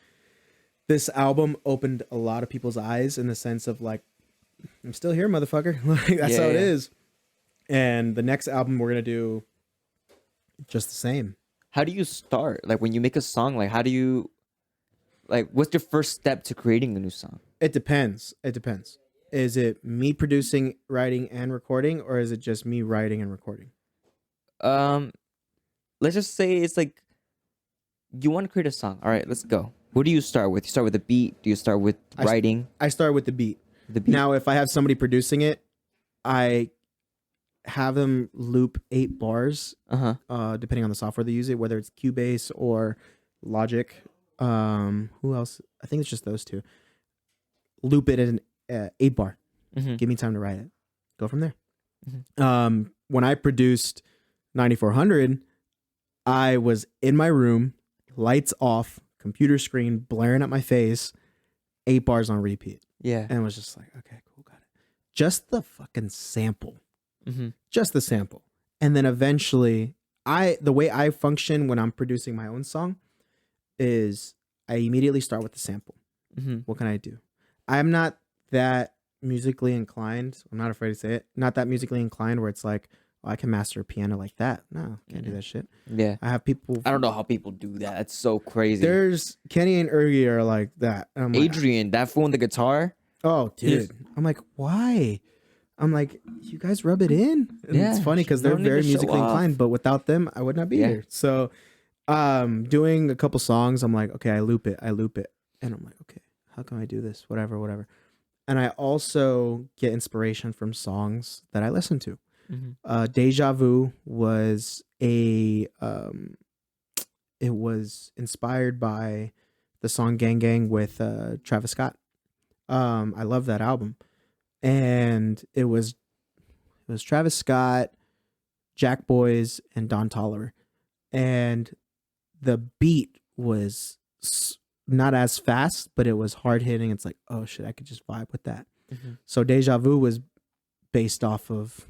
this album opened a lot of people's eyes in the sense of like, I'm still here, motherfucker. Like, that's how it is. And the next album we're going to do just the same. How do you start? Like when you make a song, like how do you, like what's your first step to creating a new song? It depends. Is it me producing, writing, and recording, or is it just me writing and recording? Let's just say it's like you want to create a song. All right, let's go. What do you start with? You start with a beat? Do you start with writing? I start with the beat. The beat. Now, if I have somebody producing it, I have them loop 8 bars, depending on the software they use it, whether it's Cubase or Logic. Who else? I think it's just those two. Loop it in 8 bar. Give me time to write it. Go from there. When I produced 9400, I was in my room, lights off, computer screen blaring at my face, 8 bars on repeat. Yeah. And was just like, okay, cool, got it. Just the fucking sample. Mm-hmm. Just the sample. And then eventually, the way I function when I'm producing my own song is I immediately start with the sample. Mm-hmm. What can I do? I'm not that musically inclined. I'm not afraid to say it. Not that musically inclined where it's like, oh, I can master a piano like that. No, can't do that shit. Yeah. I have people. I don't know how people do that. It's so crazy. There's Kenny and Ergie are like that. And I'm like, Adrian, that fool on the guitar. oh, dude. I'm like, why? I'm like, you guys rub it in. And Yeah, it's funny because you they're don't need very to show musically off. inclined, but without them, I would not be here. So, doing a couple songs, I'm like, okay, I loop it, and I'm like, okay, how can I do this? Whatever. And I also get inspiration from songs that I listen to. Mm-hmm. Deja Vu was it was inspired by the song Gang Gang with Travis Scott. I love that album. And it was Travis Scott, Jack Boys, and Don Toliver. And the beat was not as fast, but it was hard hitting. It's like, oh shit, I could just vibe with that. Mm-hmm. So Deja Vu was based off of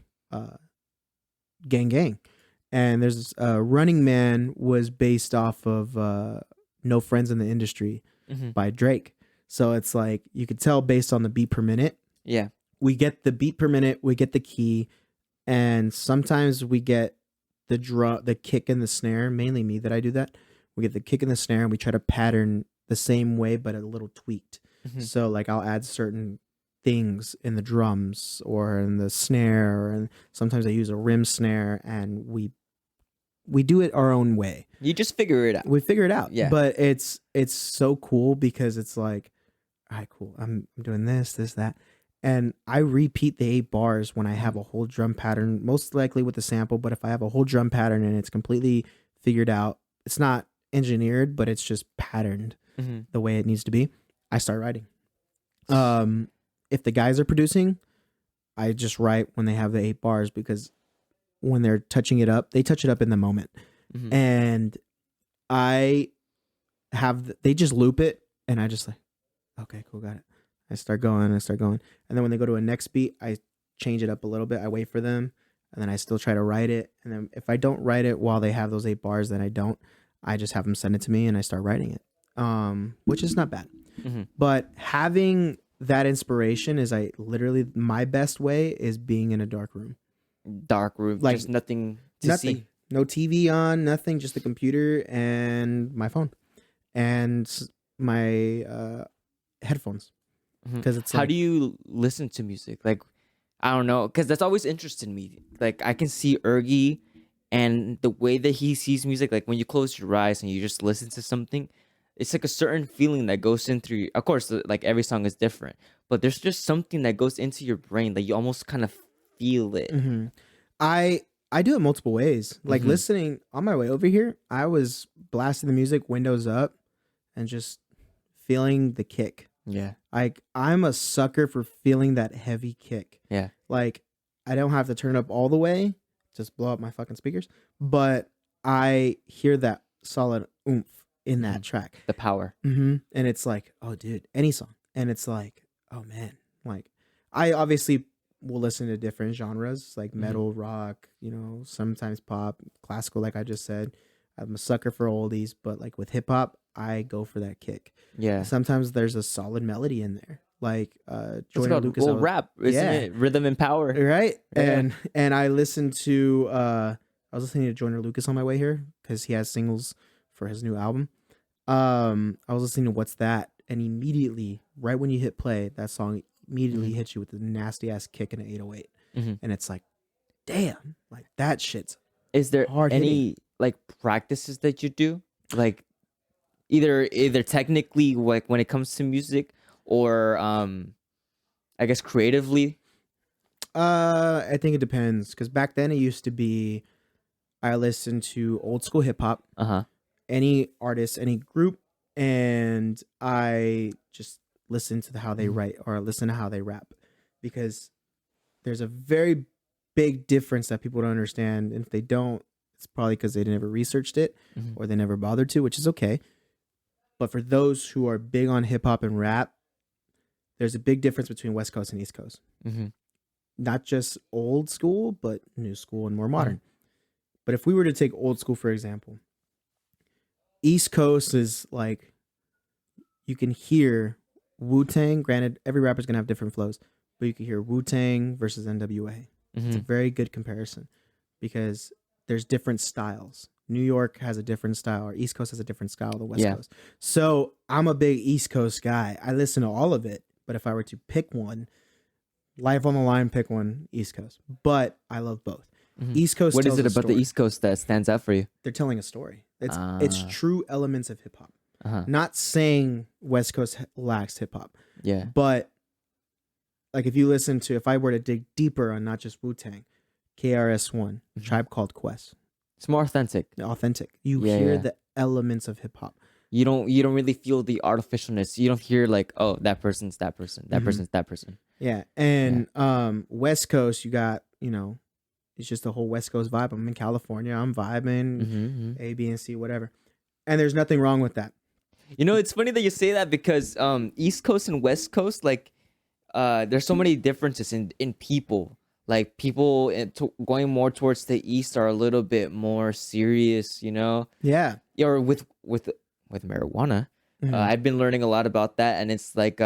Gang Gang. And there's Running Man was based off of No Friends in the Industry Mm-hmm. by Drake. So it's like you could tell based on the beat per minute. Yeah. We get the beat per minute, we get the key, and sometimes we get the kick and the snare. Mainly me that I do that. We get the kick and the snare, and we try to pattern the same way but a little tweaked. Mm-hmm. So like I'll add certain things in the drums or in the snare, and sometimes I use a rim snare, and we do it our own way. You just figure it out. We figure it out. Yeah. But it's so cool because it's like, all right, cool. I'm doing this, that. And I repeat the 8 bars when I have a whole drum pattern, most likely with the sample. But if I have a whole drum pattern and it's completely figured out, it's not engineered, but it's just patterned Mm-hmm. the way it needs to be, I start writing. If the guys are producing, I just write when they have the 8 bars, because when they're touching it up, they touch it up in the moment. Mm-hmm. And they just loop it, and I just like, okay, cool, got it. I start going. And then when they go to a next beat, I change it up a little bit. I wait for them, and then I still try to write it. And then if I don't write it while they have those 8 bars, then I don't. I just have them send it to me, and I start writing it, which is not bad. Mm-hmm. But having that inspiration is my best way is being in a dark room. Dark room, Like, just nothing to see. No TV on, nothing, just the computer and my phone and my headphones. Because it's How like, do you listen to music? Like, I don't know, because that's always interested me. Like, I can see Ergie and the way that he sees music. Like, when you close your eyes and you just listen to something, it's like a certain feeling that goes in through. Of course, like every song is different, but there's just something that goes into your brain that you almost kind of feel it. Mm-hmm. I do it multiple ways. Like listening on my way over here, I was blasting the music, windows up, and just feeling the kick. Yeah. Like I'm a sucker for feeling that heavy kick. Yeah. Like I don't have to turn it up all the way, just blow up my fucking speakers, but I hear that solid oomph in that track. The power. Mm-hmm. And it's like, oh, dude, any song. And it's like, oh, man. Like, I obviously will listen to different genres, like metal, rock, sometimes pop, classical, like I just said. I'm a sucker for oldies, but like with hip hop, I go for that kick. Yeah. Sometimes there's a solid melody in there. Like Joan and Lucas. Rap, isn't it? Rhythm and power. Right. Yeah. And I listened to I was listening to Joyner Lucas on my way here because he has singles for his new album. I was listening to What's That, and immediately, right when you hit play, that song immediately hits you with a nasty ass kick in an 808. And it's like, damn, like that shit's Is there hard any hitting. like practices that you do? Like either technically, like when it comes to music, or I guess creatively? I think it depends, because back then it used to be I listened to old school hip hop, any artist, any group, and I just listen to how they write or listen to how they rap, because there's a very big difference that people don't understand, and if they don't, it's probably because they never researched it or they never bothered to, which is okay. But for those who are big on hip hop and rap, there's a big difference between West Coast and East Coast. Mm-hmm. Not just old school, but new school and more modern. But if we were to take old school, for example, East Coast is like, you can hear Wu-Tang. Granted, every rapper's going to have different flows, but you can hear Wu-Tang versus NWA. It's a very good comparison because there's different styles. New York has a different style, or East Coast has a different style than West Coast. So I'm a big East Coast guy. I listen to all of it, but if I were to pick one, life on the line, pick one, East Coast. But I love both. East Coast. What is tells it a about the story. East Coast that stands out for you? They're telling a story. It's true elements of hip hop. Not saying West Coast lacks hip hop. Yeah. But like if you listen to, if I were to dig deeper on not just Wu-Tang, KRS-One, Tribe Called Quest. It's more authentic. You hear the elements of hip hop. You don't really feel the artificialness. You don't hear like, oh, that person's that person. That person's that person. Yeah. And West Coast, you got, it's just the whole West Coast vibe. I'm in California. I'm vibing, A, B, and C, whatever. And there's nothing wrong with that. It's funny that you say that because East Coast and West Coast, like, there's so many differences in people. Like, people going more towards the East are a little bit more serious, Yeah. Or with marijuana. I've been learning a lot about that, and it's like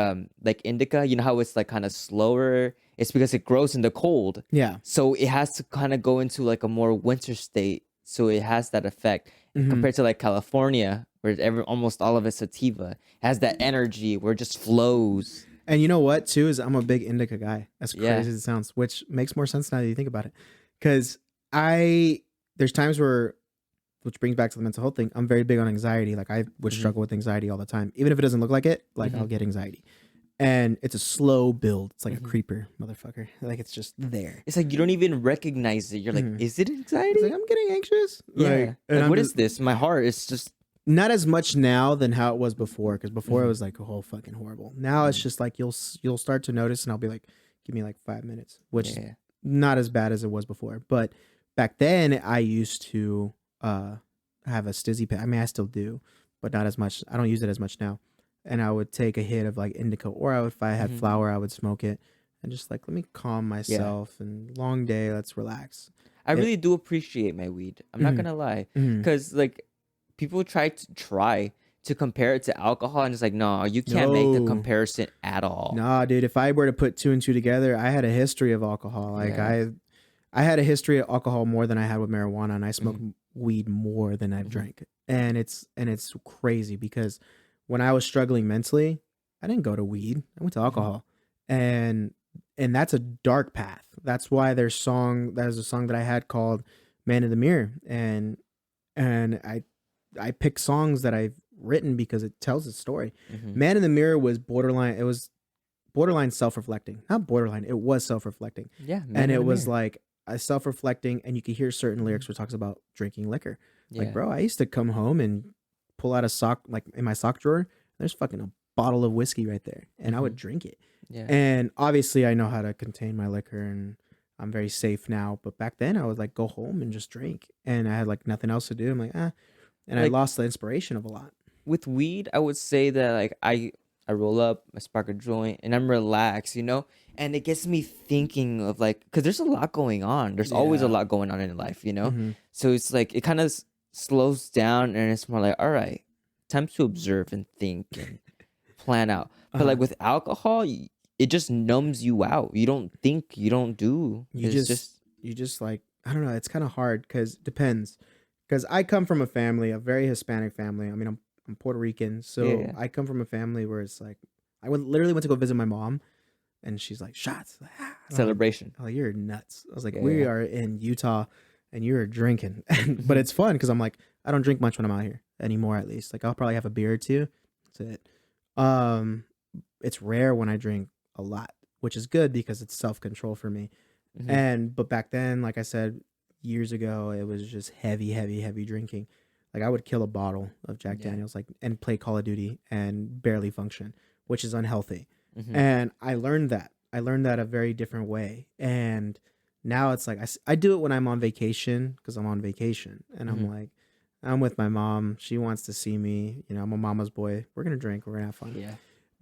indica. You know how it's like kind of slower. It's because it grows in the cold. Yeah. So it has to kind of go into like a more winter state. So it has that effect compared to like California, where almost all of it's sativa. It has that energy where it just flows. And you know what, too, is I'm a big indica guy. As crazy as it sounds, which makes more sense now that you think about it. Because there's times where, which brings back to the mental health thing, I'm very big on anxiety. Like, I would struggle with anxiety all the time. Even if it doesn't look like it, like, I'll get anxiety. And it's a slow build. It's like a creeper, motherfucker. Like, it's just there. It's like you don't even recognize it. You're like, is it anxiety? It's like, I'm getting anxious. Yeah. Like, what is this? My heart is just... Not as much now than how it was before, because before it was like a whole fucking horrible. Now it's just like you'll start to notice, and I'll be like, give me like 5 minutes, which is not as bad as it was before. But back then, I used to have a stizzy pen. I mean, I still do, but not as much. I don't use it as much now. And I would take a hit of like indica, or if I had flour, I would smoke it, and just like, let me calm myself. And long day, let's relax. I really do appreciate my weed. I'm not gonna lie, because like, people try to compare it to alcohol, and it's like, no, you can't make the comparison at all. Nah, dude. If I were to put 2 and 2 together, I had a history of alcohol. Like I had a history of alcohol more than I had with marijuana, and I smoked weed more than I've drank. And it's crazy because when I was struggling mentally, I didn't go to weed. I went to alcohol, and that's a dark path. That's why there's a song that I had called "Man in the Mirror," and I pick songs that I've written because it tells a story. Man in the Mirror was borderline. It was borderline self-reflecting. Not borderline. It was self-reflecting. Yeah. And it was like a self-reflecting, and you could hear certain lyrics where it talks about drinking liquor. Like, bro, I used to come home and pull out a sock, like in my sock drawer, there's fucking a bottle of whiskey right there, and I would drink it. Yeah. And obviously I know how to contain my liquor, and I'm very safe now. But back then I would like go home and just drink, and I had like nothing else to do. I'm like, and like, I lost the inspiration of a lot. With weed, I would say that like I roll up, I spark a joint, and I'm relaxed, and it gets me thinking of like, because there's a lot going on. There's always a lot going on in life, So it's like, it kind of slows down, and it's more like, all right, time to observe and think and plan out. But like with alcohol, it just numbs you out. You don't think, you don't do. You just like, I don't know. It's kind of hard because it depends. Because I come from a very Hispanic family. I mean, I'm Puerto Rican, so I come from a family where it's like, literally went to go visit my mom, and she's like, shots. Celebration. Oh, you're nuts. I was like, we are in Utah, and you're drinking. But it's fun because I'm like, I don't drink much when I'm out here anymore, at least. Like, I'll probably have a beer or two. That's it. It's rare when I drink a lot, which is good because it's self-control for me. But back then, like I said, years ago, it was just heavy drinking. Like, I would kill a bottle of Jack Daniels, like, and play Call of Duty and barely function, which is unhealthy. And I learned that. I learned that a very different way. And now it's like, I do it when I'm on vacation, because I'm on vacation. And I'm like, I'm with my mom. She wants to see me. I'm a mama's boy. We're going to drink. We're going to have fun. Yeah.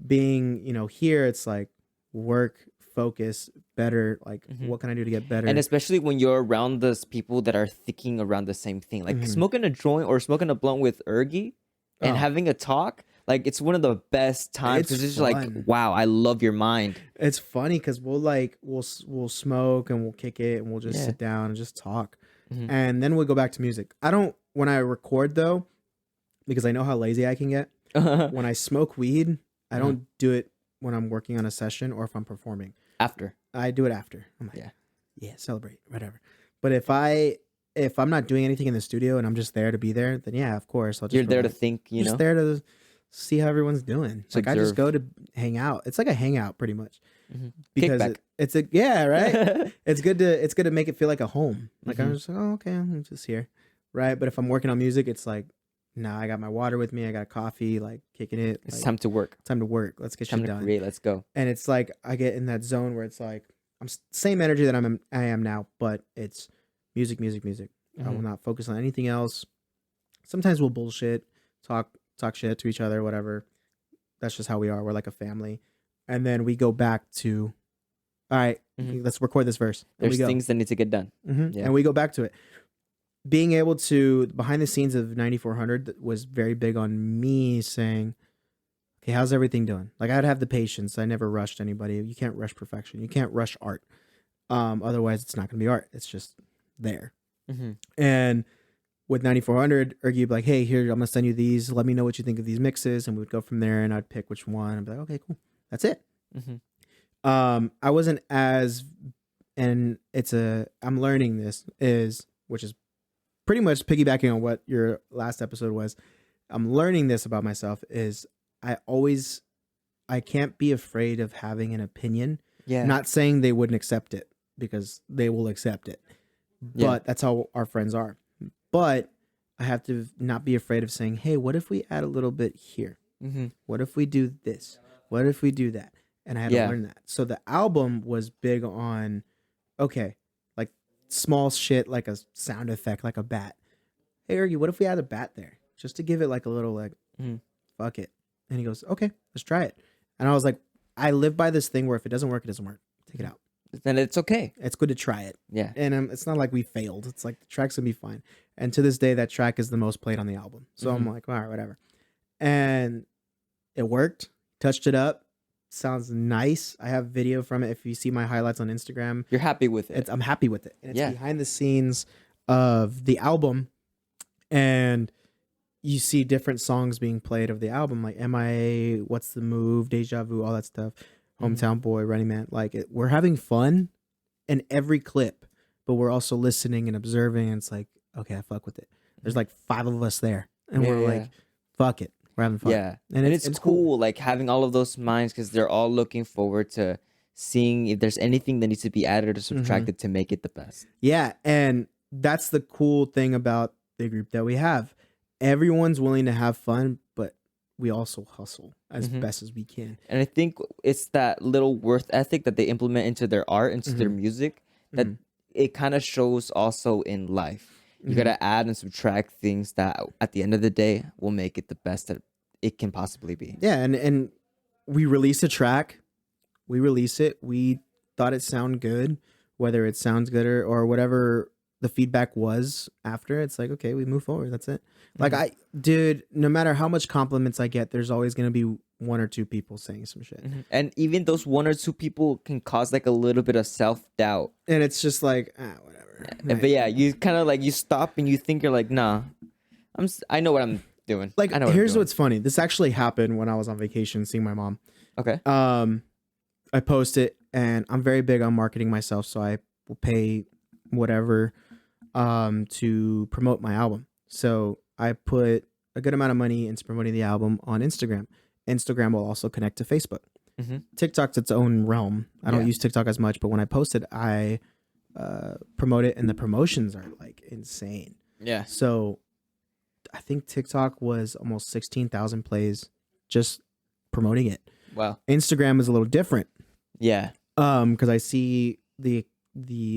being, here it's like work, focus, better. Like, what can I do to get better? And especially when you're around those people that are thinking around the same thing, like smoking a joint or smoking a blunt with Ergy and having a talk, like it's one of the best times because it's just like, wow, I love your mind. It's funny because we'll smoke and we'll kick it and we'll just sit down and just talk, and then we'll go back to music. When I record though, because I know how lazy I can get. When I smoke weed, I don't do it when I'm working on a session or if I'm performing. After. I do it after. I'm like, yeah, celebrate, whatever. But if I'm not doing anything in the studio and I'm just there to be there, then yeah, of course I'll just. You're there to think, just there to see how everyone's doing. Like I just go to hang out. It's like a hangout pretty much. Because it's right. It's good to make it feel like a home. Like I'm just like, oh, okay, I'm just here, right? But if I'm working on music, it's like, nah, I got my water with me. I got coffee, like kicking it. It's like, time to work. Time to work. Let's get shit done. Time to create. Let's go. And it's like I get in that zone where it's like I'm same energy that I am now, but it's music. I will not focus on anything else. Sometimes we'll bullshit, talk shit to each other, whatever. That's just how we are. We're like a family. And then we go back to, all right, let's record this verse. There's things that need to get done. Yeah. And we go back to it. Being able to, behind the scenes of 9400 was very big on me saying, okay, how's everything doing? Like I'd have the patience. I never rushed anybody. You can't rush perfection. You can't rush art. Otherwise it's not going to be art. It's just there. And with 9400, Ergy would be like, hey, here, I'm going to send you these. Let me know what you think of these mixes. And we would go from there and I'd pick which one. I'd be like, okay, cool. That's it. I wasn't as, and I'm learning this which is pretty much piggybacking on what your last episode was. I'm learning this about myself is I can't be afraid of having an opinion. Yeah. Not saying they wouldn't accept it because they will accept it, but that's how our friends are. But I have to not be afraid of saying, hey, what if we add a little bit here? What if we do this? What if we do that? And I had to learn that. So the album was big on, okay, like small shit, like a sound effect, like a bat. Hey, Ergy, what if we add a bat there? Just to give it like a little like, fuck it. And he goes, okay, let's try it. And I was like, I live by this thing where if it doesn't work, it doesn't work. Take it out. Then it's okay. It's good to try it. Yeah. And it's not like we failed. It's like the track's gonna be fine. And to this day, that track is the most played on the album. So I'm like, all right, whatever. And it worked. Touched it up. Sounds nice. I have video from it. If you see my highlights on Instagram, you're happy with it. I'm happy with it. And it's behind the scenes of the album. And you see different songs being played of the album, like MIA, What's the Move, Deja Vu, all that stuff. Hometown Boy, Running Man. Like we're having fun in every clip, but we're also listening and observing. And it's like, okay, I fuck with it. There's like 5 of us there, and we're like, fuck it, we're having fun. Yeah, and it's cool, like having all of those minds because they're all looking forward to seeing if there's anything that needs to be added or subtracted to make it the best. Yeah, and that's the cool thing about the group that we have. Everyone's willing to have fun, but we also hustle as best as we can. And I think it's that little worth ethic that they implement into their art, into their music, that it kind of shows also in life. You got to add and subtract things that at the end of the day will make it the best that it can possibly be. Yeah, and we release a track. We release it. We thought it sounded good, whether it sounds good or whatever the feedback was after. It's like, okay, we move forward. That's it. Like dude, no matter how much compliments I get, there's always going to be 1 or 2 people saying some shit. And even those 1 or 2 people can cause like a little bit of self-doubt. And it's just like, whatever. But yeah, you kind of like, you stop and you think you're like, nah, I know what I'm doing. Like, here's what's funny. This actually happened when I was on vacation seeing my mom. Okay. I post it and I'm very big on marketing myself. So I will pay whatever to promote my album. So I put a good amount of money into promoting the album on Instagram. Instagram will also connect to Facebook. TikTok's its own realm. I don't use TikTok as much, but when I post it, I promote it, and the promotions are like insane. Yeah. So I think TikTok was almost 16,000 plays just promoting it. Wow. Instagram is a little different. Yeah. Because I see the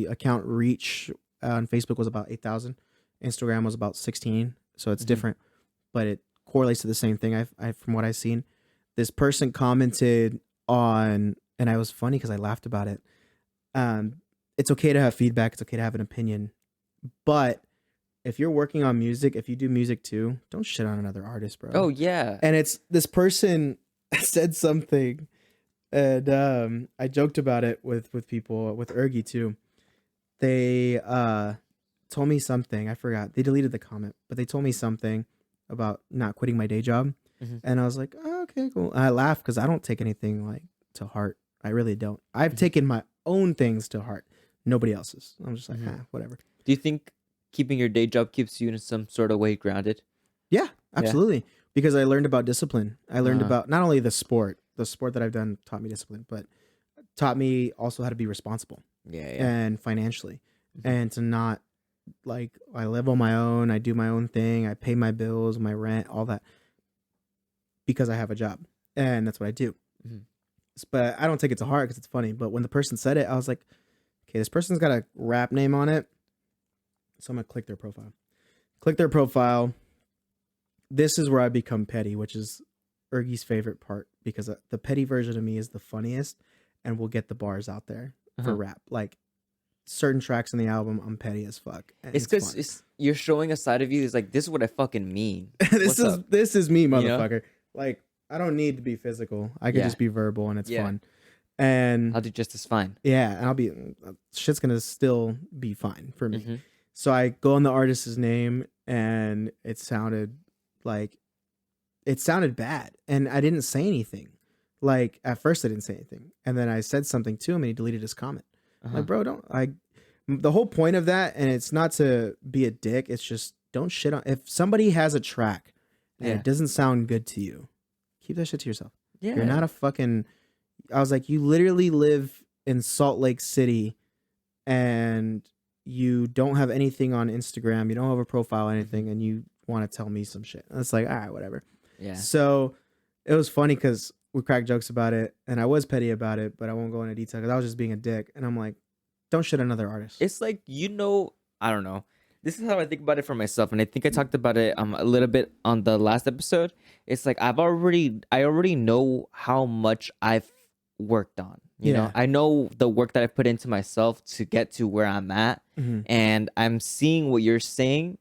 account reach on Facebook was about 8,000. Instagram was about 16. So it's different, but it correlates to the same thing. I from what I've seen. this person commented on, and I was funny because I laughed about it. It's okay to have feedback. It's okay to have an opinion, but if you're working on music, if you do music too, don't shit on another artist, bro. Oh yeah. And it's this person said something, and I joked about it with people, with Ergy too. They told me something. I forgot. They deleted the comment, but they told me something about not quitting my day job. And I was like, oh, okay, cool. And I laughed because I don't take anything like to heart. I really don't. I've taken my own things to heart, nobody else's. I'm just like, whatever. Do you think keeping your day job keeps you in some sort of way grounded? Yeah, absolutely. Because I learned about discipline. I learned about not only the sport that I've done taught me discipline, but taught me also how to be responsible. And financially, and to not like, I live on my own. I do my own thing. I pay my bills, my rent, all that, because I have a job, and that's what I do. But I don't take it to heart because it's funny. But when the person said it, I was like, okay, this person's got a rap name on it. So I'm going to click their profile. Click their profile. This is where I become petty, which is Ergy's favorite part, because the petty version of me is the funniest and will get the bars out there for rap. Like certain tracks in the album, I'm petty as fuck. It's because you're showing a side of you. It's like, this is what I fucking mean. This is me, motherfucker. You know? Like, I don't need to be physical. I can just be verbal, and it's fun. And I'll do just as fine. Yeah, and I'll be, shit's gonna still be fine for me. So I go on the artist's name, and it sounded bad, and I didn't say anything. Like, at first I didn't say anything, and then I said something to him, and he deleted his comment. Like, bro, the whole point of that, and it's not to be a dick, it's just, don't shit on, if somebody has a track and it doesn't sound good to you, keep that shit to yourself. You're not a fucking, I was like, you literally live in Salt Lake City and you don't have anything on Instagram, you don't have a profile or anything, and you want to tell me some shit. And it's like, all right, whatever. So it was funny because we cracked jokes about it, and I was petty about it, but I won't go into detail because I was just being a dick. And I'm like, don't shit on another artist. It's like, I don't know. This is how I think about it for myself, and I think I talked about it a little bit on the last episode. It's like I already know how much I've worked on. You know, I know the work that I put into myself to get to where I'm at, and I'm seeing what you're saying,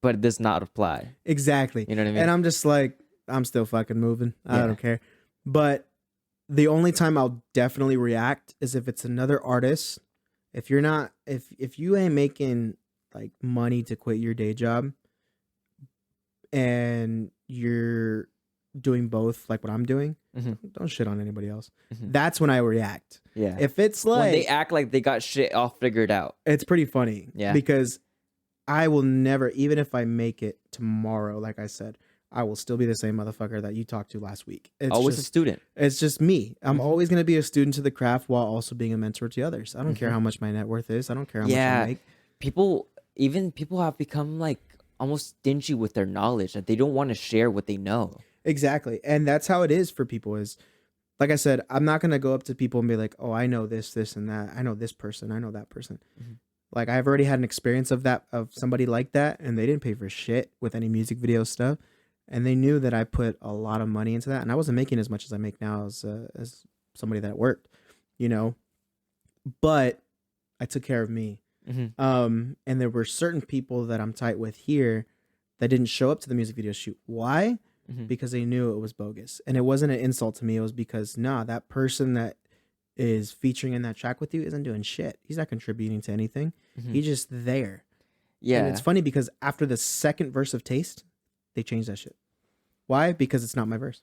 but it does not apply. Exactly. You know what I mean? And I'm just like, I'm still fucking moving. I don't care. But the only time I'll definitely react is if it's another artist. If you're not, if you ain't making like money to quit your day job, and you're doing both, like what I'm doing, don't shit on anybody else. That's when I react. If it's like, when they act like they got shit all figured out, it's pretty funny. Because I will never, even if I make it tomorrow, like I said, I will still be the same motherfucker that you talked to last week. It's always just a student. It's just me. I'm always going to be a student to the craft while also being a mentor to others. I don't care how much my net worth is. I don't care how much I make. People have become like almost stingy with their knowledge, that they don't want to share what they know. Exactly. And that's how it is for people. Is, like I said, I'm not going to go up to people and be like, oh, I know this, this, and that. I know this person. I know that person. Like, I've already had an experience of that, of somebody like that, and they didn't pay for shit with any music video stuff. And they knew that I put a lot of money into that, and I wasn't making as much as I make now as somebody that worked, you know. But I took care of me. And there were certain people that I'm tight with here that didn't show up to the music video shoot. Why? Because they knew it was bogus, and it wasn't an insult to me. It was because that person that is featuring in that track with you isn't doing shit. He's not contributing to anything. He's just there. And it's funny because after the second verse of Taste, they changed that shit. Why? Because it's not my verse.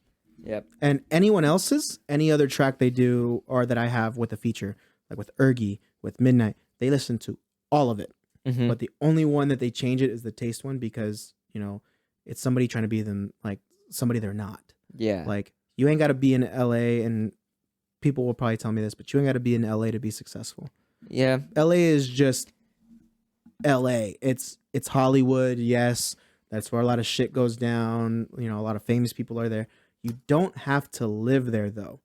And anyone else's, any other track they do or that I have with a feature, like with Ergy, with Midnight, they listen to all of it. But the only one that they change it is the Taste one, because, you know, it's somebody trying to be them, like somebody they're not. Like, you ain't got to be in LA, and people will probably tell me this, but you ain't got to be in LA to be successful. LA is just LA. It's Hollywood. Yes. That's where a lot of shit goes down. You know, a lot of famous people are there. You don't have to live there, though.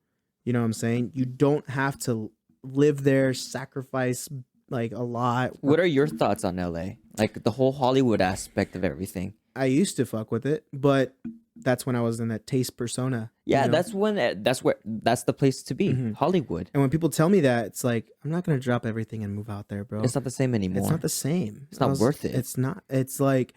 You know what I'm saying? You don't have to live there, sacrifice like a lot. What are your thoughts on LA? Like the whole Hollywood aspect of everything? I used to fuck with it, but that's when I was in that taste persona. Yeah, you know? that's the place to be. Mhm. Hollywood. And when people tell me that, it's like, I'm not gonna drop everything and move out there, bro. It's not the same anymore. It's not the same. It's not worth it. It's not. It's like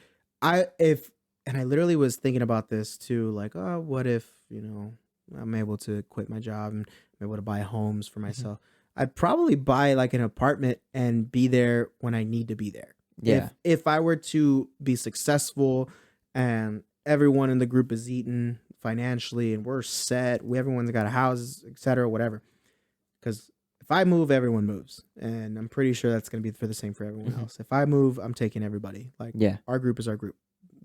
and I literally was thinking about this too. Like, oh, what if I'm able to quit my job and I'm able to buy homes for myself? I'd probably buy like an apartment and be there when I need to be there. Yeah. If I were to be successful and everyone in the group is eating financially and we're set, everyone's got a house, etc., whatever. Because if I move, everyone moves, and I'm pretty sure that's going to be for the same for everyone else. If I move, I'm taking everybody. Like, our group is our group.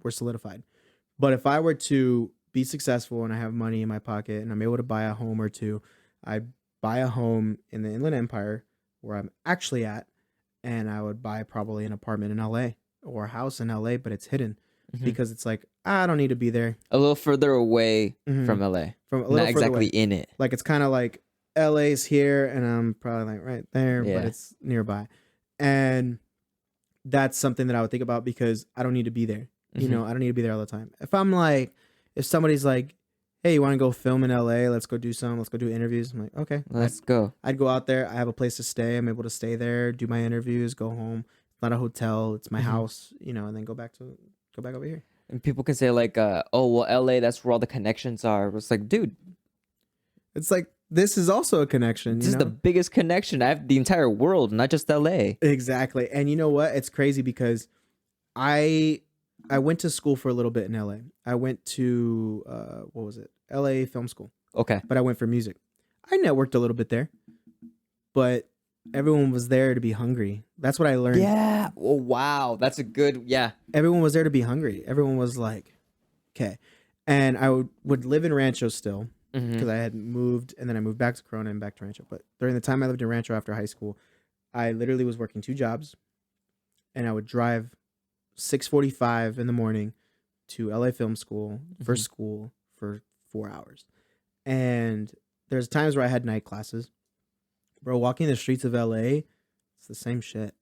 We're solidified. But if I were to be successful and I have money in my pocket and I'm able to buy a home or two, I'd buy a home in the Inland Empire where I'm actually at, and I would buy probably an apartment in LA or a house in LA, but it's hidden because it's like, I don't need to be there. A little further away from LA. From a little Not exactly away. in it. Like, it's kind of like LA's here and I'm probably like right there, but it's nearby. And that's something that I would think about because I don't need to be there. I don't need to be there all the time. If somebody's like, hey, you want to go film in LA? Let's go do let's go do interviews. I'm like, okay, let's go. I'd go out there. I have a place to stay. I'm able to stay there, do my interviews, go home. It's not a hotel. It's my house, and then go back over here. And people can say like, oh, well, LA, that's where all the connections are. It's like, dude. It's like, this is also a connection. This is the biggest connection. I have the entire world, not just LA. Exactly. And you know what? It's crazy because I went to school for a little bit in LA. I went to, LA Film School. Okay. But I went for music. I networked a little bit there, but everyone was there to be hungry. That's what I learned. Yeah. Oh, wow. That's a good, yeah. Everyone was there to be hungry. Everyone was like, okay. And I would live in Rancho still because I had moved, and then I moved back to Corona and back to Rancho. But during the time I lived in Rancho after high school, I literally was working 2 jobs, and I would drive 6:45 in the morning to LA Film School for school for 4 hours. And there's times where I had night classes. Bro, walking the streets of LA, it's the same shit.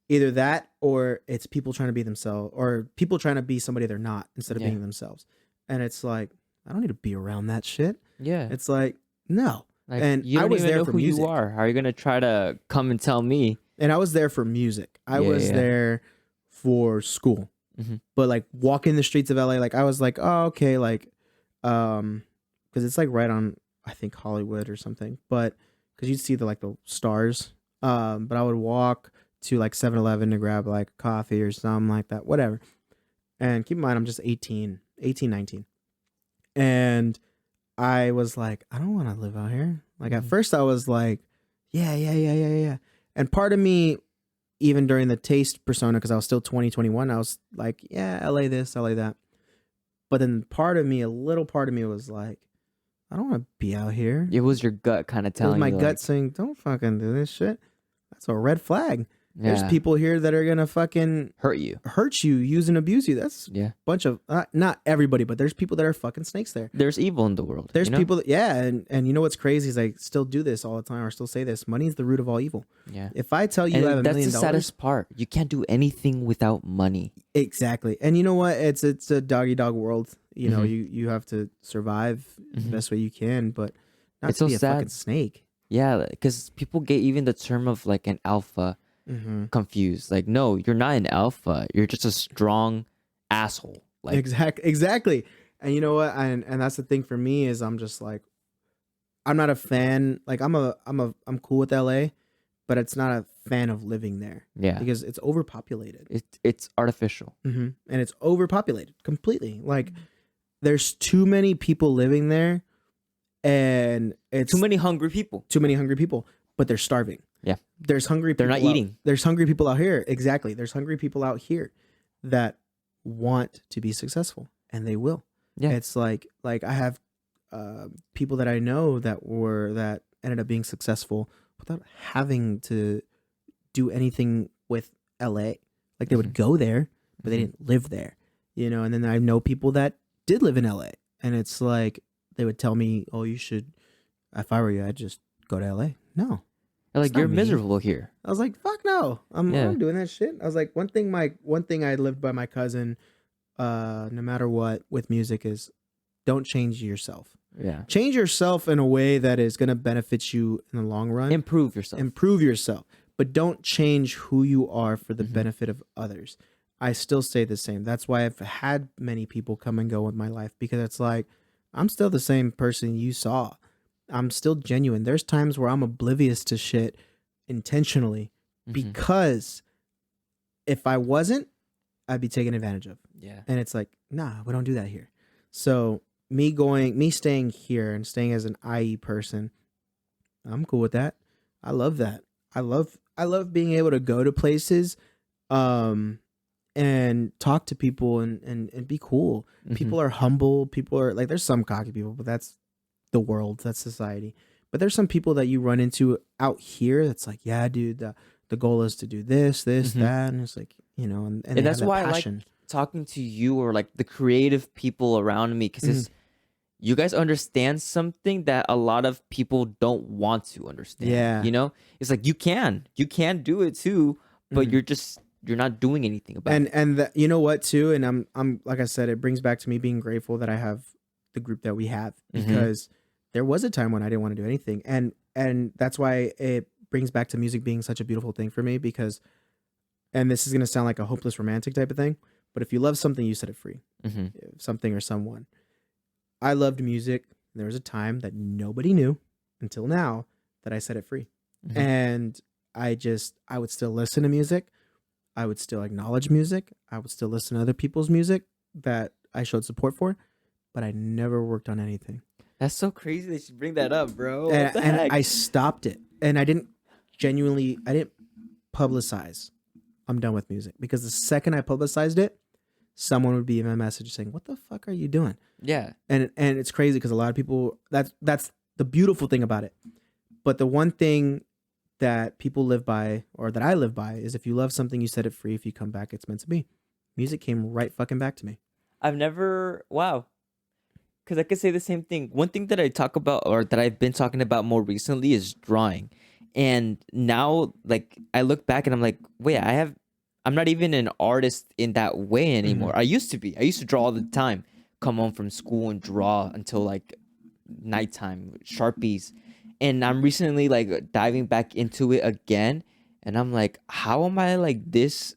Either that or it's people trying to be themselves, or people trying to be somebody they're not instead of being themselves. And it's like, I don't need to be around that shit. Yeah. It's like, no. Like, and you don't I was even there know for who music. you are. How are you going to try to come and tell me? And I was there for music. I was there for school. But like walking the streets of LA, like I was like, oh, okay, like, because it's like right on, I think, Hollywood or something. But because you'd see the stars. But I would walk to like 7-Eleven to grab like coffee or something like that, whatever. And keep in mind, I'm just 18, 19. And I was like, I don't want to live out here. Like at first I was like, yeah. And part of me, even during the taste persona, because I was still 20, 21, I was like, yeah, LA this, LA that. But then a little part of me was like, I don't want to be out here. It was your gut kind of telling you. It was my gut saying, don't fucking do this shit. That's a red flag. Yeah. There's people here that are going to fucking hurt you, use and abuse you. That's a bunch of, not everybody, but there's people that are fucking snakes there. There's evil in the world. There's people that, and you know what's crazy is I still do this all the time, or still say this. Money is the root of all evil. Yeah. If I tell you I have $1 million. That's the saddest part. You can't do anything without money. Exactly. And you know what? It's a dog world. You know, you have to survive the best way you can, but not it's to so be a sad. fucking snake. Yeah, because people get even the term of like an alpha confused. Like, no, you're not an alpha. You're just a strong asshole. Like, exactly. And you know what? And that's the thing for me is I'm just like, I'm not a fan. Like I'm cool with LA, but it's not a fan of living there. Yeah, because it's overpopulated. It's artificial. And it's overpopulated completely. Like there's too many people living there, and it's too many hungry people. But they're starving. Yeah. There's hungry people. They're not eating. There's hungry people out here. Exactly. There's hungry people out here that want to be successful, and they will. Yeah. It's like I have people that I know that ended up being successful without having to do anything with LA. Like they would go there, but they didn't live there. You know, and then I know people that did live in LA, and it's like they would tell me, "Oh, you should, if I were you, I'd just go to LA." No. Like, you're miserable here. I was like, fuck no. I'm not doing that shit. I was like, one thing I lived by my cousin, no matter what, with music is don't change yourself. Yeah. Change yourself in a way that is going to benefit you in the long run. Improve yourself. Improve yourself, but don't change who you are for the Mhm. benefit of others. I still stay the same. That's why I've had many people come and go with my life, because it's like, I'm still the same person you saw. I'm still genuine. There's times where I'm oblivious to shit intentionally, Mhm. because if I wasn't, I'd be taken advantage of. Yeah. And it's like, nah, we don't do that here. So me staying here and staying as an IE person, I'm cool with that. I love that. I love being able to go to places, and talk to people and be cool. Mhm. People are humble. People are like, there's some cocky people, but that's the world, that's society. But there's some people that you run into out here that's like, yeah, dude, the goal is to do this, Mhm. that, and it's like, you know, and they that's have that why I like passion. talking to you or like the creative people around me, because it's you guys understand something that a lot of people don't want to understand. Yeah. You know, it's like you can do it too, but Mhm. you're not doing anything about it. And you know what too, and I'm like I said, it brings back to me being grateful that I have the group that we have, Mhm. because there was a time when I didn't want to do anything, and that's why it brings back to music being such a beautiful thing for me, because, and this is going to sound like a hopeless romantic type of thing, but if you love something, you set it free. Mhm. Something or someone. I loved music. There was a time that nobody knew until now that I set it free. Mhm. And I would still listen to music. I would still acknowledge music. I would still listen to other people's music that I showed support for, but I never worked on anything. That's so crazy that you bring that up, bro. What And, the and heck? I stopped it. And I didn't publicize I'm done with music, because the second I publicized it, someone would be in my message saying, "What the fuck are you doing?" Yeah. And it's crazy because a lot of people, that's the beautiful thing about it. But the one thing that people live by, or that I live by, is if you love something, you set it free. If you come back, it's meant to be. Music came right fucking back to me. I've never wow. Because I could say the same thing. One thing that I talk about, or that I've been talking about more recently, is drawing. And now, like, I look back and I'm like, wait, I'm not even an artist in that way anymore. I used to be. I used to draw all the time. Come home from school and draw until like nighttime, Sharpies. And I'm recently like diving back into it again. And I'm like, how am I like this,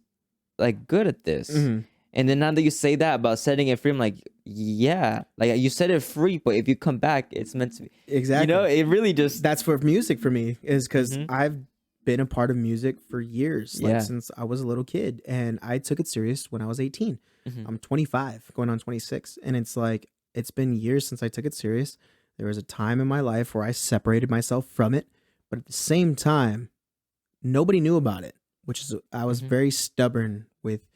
like good at this? Mhm. And then now that you say that about setting it free, I'm like, yeah, like you set it free, but if you come back, it's meant to be. Exactly. You know, it really just That's for music for me, is because Mhm. I've been a part of music for years, like Yeah. since I was a little kid, and I took it serious when I was 18. Mhm. I'm 25, going on 26, and it's like, it's been years since I took it serious. There was a time in my life where I separated myself from it, but at the same time, nobody knew about it, which is, I was Mhm. very stubborn with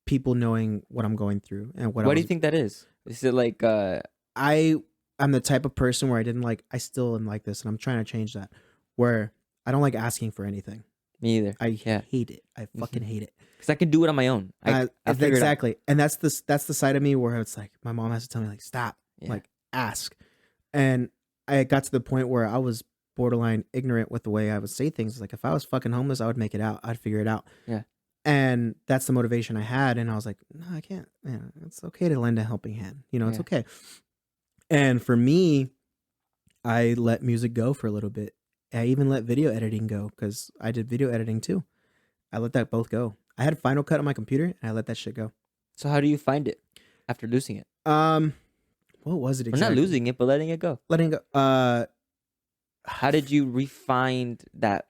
people knowing what I'm going through and what What I do was. you think that is? Is it like I'm the type of person where I still am like this, and I'm trying to change that, where I don't like asking for anything. me either? I Yeah. hate it. I fucking hate it. Because I can do it on my own. I figure it out. Exactly. And that's the side of me where it's like, my mom has to tell me, like, stop, Yeah. like, ask. And I got to the point where I was borderline ignorant with the way I would say things. Like, if I was fucking homeless, I would make it out. I'd figure it out. Yeah. And that's the motivation I had. And I was like, no, I can't. Yeah, it's okay to lend a helping hand. You know, it's Yeah. okay. And for me, I let music go for a little bit. I even let video editing go, because I did video editing too. I let that both go. I had Final Cut on my computer, and I let that shit go. So how do you find it after losing it? What was it We're exactly? not losing it, but letting it go. Letting go. How did you refine that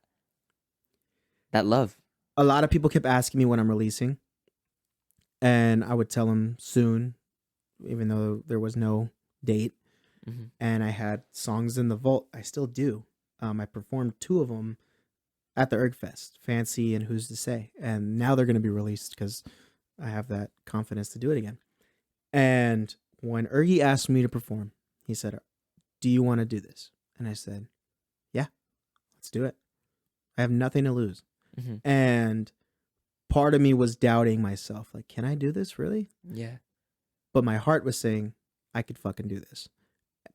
love? A lot of people kept asking me when I'm releasing, and I would tell them soon, even though there was no date. Mhm. And I had songs in the vault. I still do. I performed 2 of them at the ErgFest, Fancy and Who's to Say. And now they're going to be released because I have that confidence to do it again. And when Ergy asked me to perform, he said, "Do you want to do this?" And I said, "Yeah, let's do it. I have nothing to lose." Mhm. And part of me was doubting myself, like, can I do this really? Yeah. But my heart was saying, I could fucking do this.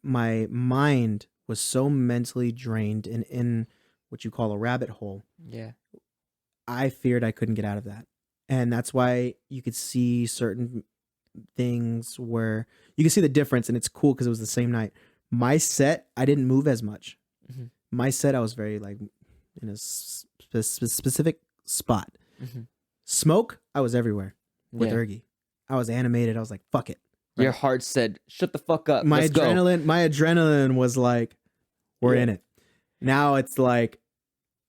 My mind was so mentally drained and in what you call a rabbit hole. Yeah. I feared I couldn't get out of that. And that's why you could see certain things where you can see the difference, and it's cool because it was the same night. My set, I didn't move as much. Mhm. My set, I was very like in a specific spot. Mhm. Smoke, I was everywhere with Yeah. Ergie. I was animated. I was like, fuck it. Your heart said, "Shut the fuck up. My Let's go." adrenaline was like, we're Yeah. in it. Now it's like,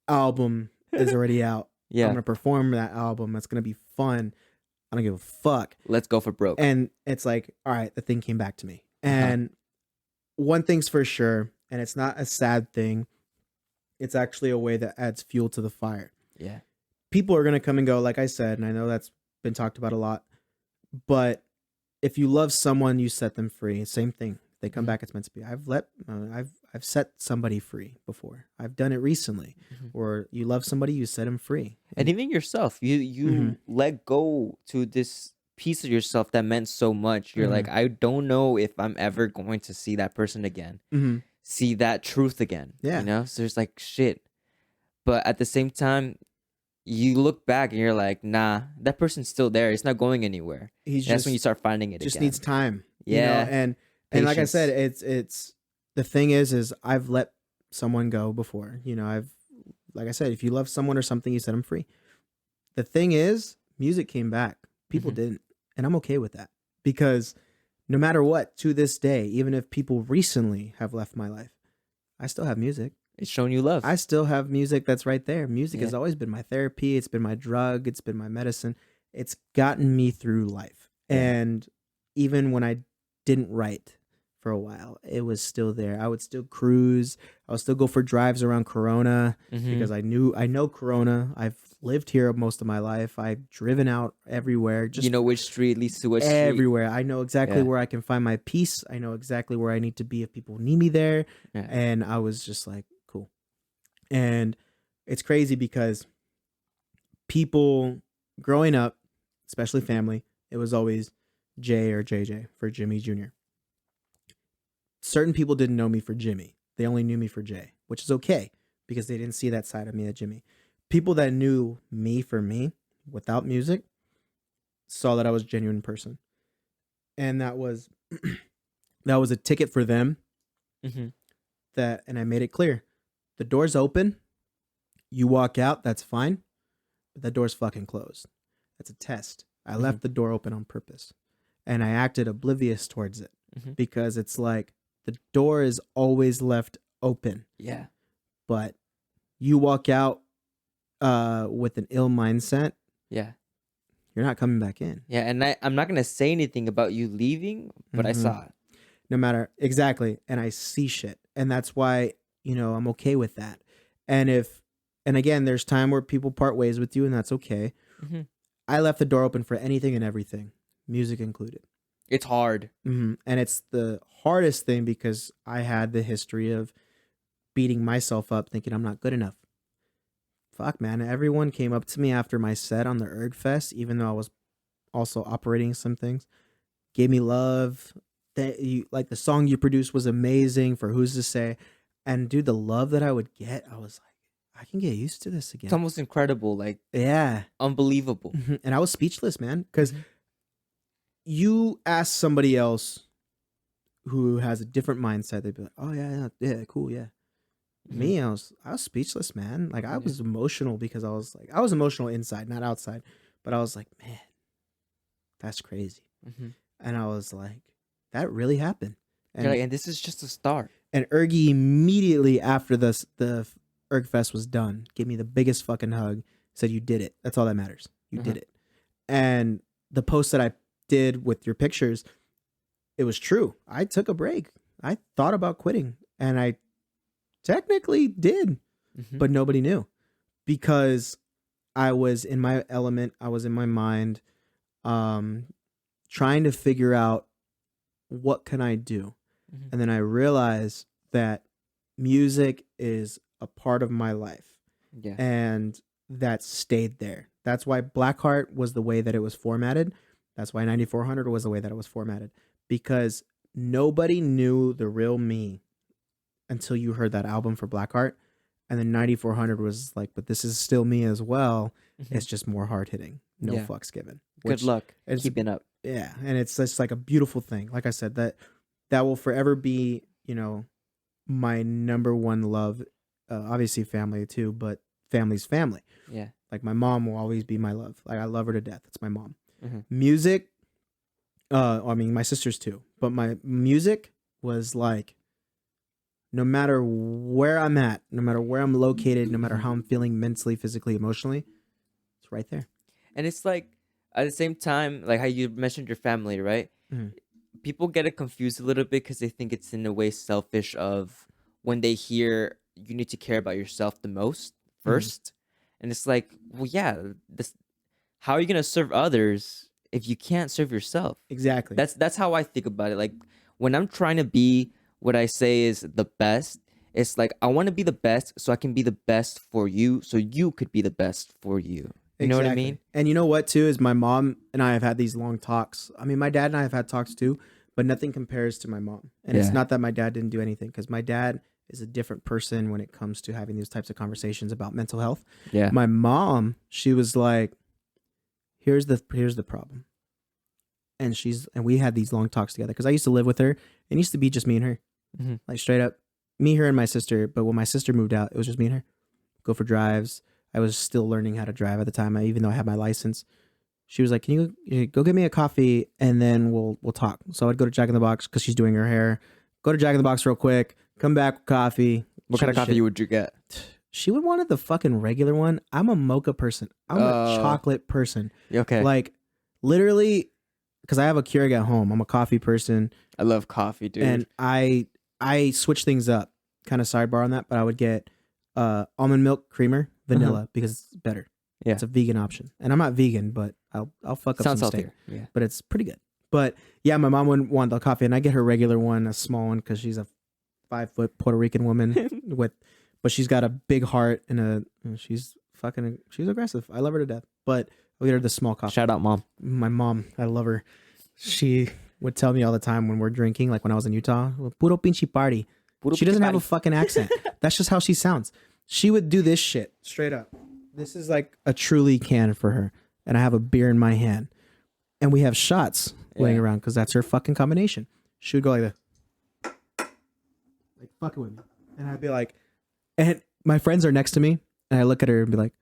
album is already out. Yeah. I'm gonna perform that album. It's gonna be fun. I don't give a fuck. Let's go for broke. And it's like, all right, the thing came back to me. Uh-huh. And one thing's for sure, and it's not a sad thing. It's actually a way that adds fuel to the fire. Yeah. People are gonna come and go, like I said, and I know that's been talked about a lot. But if you love someone, you set them free. Same thing. They come Mhm. back, it's meant to be. I've set somebody free before. I've done it recently. Mhm. Or you love somebody, you set them free. And even yourself, you Mhm. let go to this piece of yourself that meant so much. You're like, Mhm. I don't know if I'm ever going to see that person again, Mm-hmm. see that truth again. Yeah. You know, so there's like shit. But at the same time, you look back and you're like, nah, that person's still there. It's not going anywhere. He's That's just when you start finding it just again. needs time. you Yeah. know? And like I Patience. said, it's the thing is I've let someone go before. You know, like I said, if you love someone or something, you set them free. The thing is, music came back. People Mhm. didn't. And I'm okay with that. Because no matter what, to this day, even if people recently have left my life, I still have music. It's showing you love. I still have music that's right there. Music has Yeah. always been my therapy. It's been my drug. It's been my medicine. It's gotten me through life. Yeah. And even when I didn't write for a while, it was still there. I would still cruise. I would still go for drives around Corona Mhm. because I know Corona. I've lived here most of my life. I've driven out everywhere. Just you know which street leads to which street. everywhere. I know exactly Yeah. where I can find my peace. I know exactly where I need to be if people need me there. Yeah. And I was just like, cool. And it's crazy because people growing up, especially family, it was always Jay or JJ for Jimmy Jr. Certain people didn't know me for Jimmy. They only knew me for Jay, which is okay because they didn't see that side of me at Jimmy. People that knew me for me without music saw that I was a genuine person. And that was a ticket for them Mhm. and I made it clear. The door's open. You walk out, that's fine. But the door's fucking closed. That's a test. I left the door open on purpose. And I acted oblivious towards it Mhm. because it's like the door is always left open. Yeah. But you walk out with an ill mindset, Yeah. you're not coming back in. Yeah. And I'm not gonna say anything about you leaving, but I Mhm. saw it. No matter exactly. And I see shit. And that's why, I'm okay with that. And again, there's time where people part ways with you and that's okay. Mhm. I left the door open for anything and everything, music included. It's hard. And it's the hardest thing because I had the history of beating myself up thinking I'm not good enough. Fuck, man. Everyone came up to me after my set on the Erg Fest, even though I was also operating some things, gave me love. Like the song you produced was amazing for Who's to Say. And dude, the love that I would get, I was like, I can get used to this again. It's almost incredible, like Yeah. unbelievable. And I was speechless, man, because Mhm. you ask somebody else who has a different mindset, they'd be like, "Oh yeah, cool, yeah." Me, I was speechless, man. Like I was emotional because I was emotional inside, not outside, but I was like, man, that's crazy. Mhm. And I was like, that really happened. You're like, and this is just a start. And Ergie immediately after the Erg Fest was done, gave me the biggest fucking hug, said, "You did it. That's all that matters. You did it." And the post that I did with your pictures, it was true. I took a break. I thought about quitting, and I technically did, Mhm. but nobody knew because I was in my element. I was in my mind, trying to figure out what can I do. Mhm. And then I realized that music is a part of my life Yeah. and that stayed there. That's why Blackheart was the way that it was formatted. That's why 9400 was the way that it was formatted, because nobody knew the real me until you heard that album for Blackheart. And then 9400 was like, but this is still me as well. Mhm. It's just more hard hitting. No Yeah. fucks given. Good luck it's- keeping up. Yeah, and it's just like a beautiful thing. Like I said, that will forever be, my number one love. Obviously family too, but family's family. Yeah. Like my mom will always be my love. Like I love her to death. It's my mom. Mm-hmm. Music, I mean my sisters too, but my music was like, no matter where I'm at, no matter where I'm located, no matter how I'm feeling mentally, physically, emotionally, it's right there. And it's like at the same time, like how you mentioned your family, right? Mhm. People get it confused a little bit because they think it's in a way selfish of when they hear you need to care about yourself the most 1st. And it's like, well, yeah, how are you gonna serve others if you can't serve yourself? Exactly. That's how I think about it. Like when I'm trying to be what I say is the best, it's like I want to be the best so I can be the best for you, so you could be the best for you. You know what I mean? And you know what too is my mom and I have had these long talks. I mean, my dad and I have had talks too, but nothing compares to my mom. And it's Yeah. not that my dad didn't do anything, because my dad is a different person when it comes to having these types of conversations about mental health. Yeah. My mom, she was like, here's the problem. And we had these long talks together because I used to live with her. It used to be just me and her. Mhm. Like straight up me, her, and my sister. But when my sister moved out, it was just me and her. Go for drives. I was still learning how to drive at the time, even though I had my license. She was like, "Can you go get me a coffee and then we'll talk?" So I'd go to Jack in the Box because she's doing her hair. Go to Jack in the Box real quick. Come back with coffee. What kind of coffee would you get? She would wanted the fucking regular one. I'm a mocha person. I'm a chocolate person. Okay. Like literally, because I have a Keurig at home. I'm a coffee person. I love coffee, dude. And I switch things up. Kind of sidebar on that, but I would get almond milk creamer vanilla because it's better. Yeah. It's a vegan option, and I'm not vegan, but I'll fuck up Sounds some healthier. steak. Yeah. But it's pretty good. But yeah, my mom would want the coffee, and I get her regular one, a small one, because she's a 5-foot Puerto Rican woman but she's got a big heart and she's aggressive. I love her to death. But we get her the small coffee. Shout out, mom. My mom, I love her. She would tell me all the time when we're drinking, like when I was in Utah, puro pinche party. She doesn't have a fucking accent. That's just how she sounds. She would do this shit straight up. This is like a truly can for her. And I have a beer in my hand. And we have shots laying around because that's her fucking combination. She would go like this. Like fucking with me. And I'd be like, and my friends are next to me. And I look at her and be like,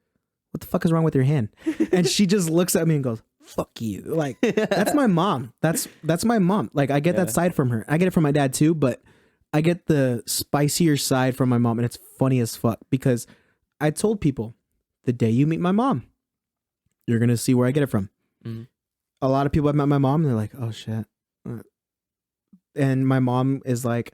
what the fuck is wrong with your hand? And she just looks at me and goes, fuck you. Like, that's my mom. That's my mom. Like, I get that side from her. I get it from my dad too, but I get the spicier side from my mom. And it's funny as fuck because I told people, the day you meet my mom, you're going to see where I get it from. Mm-hmm. A lot of people have met my mom and they're like, oh shit. And my mom is like,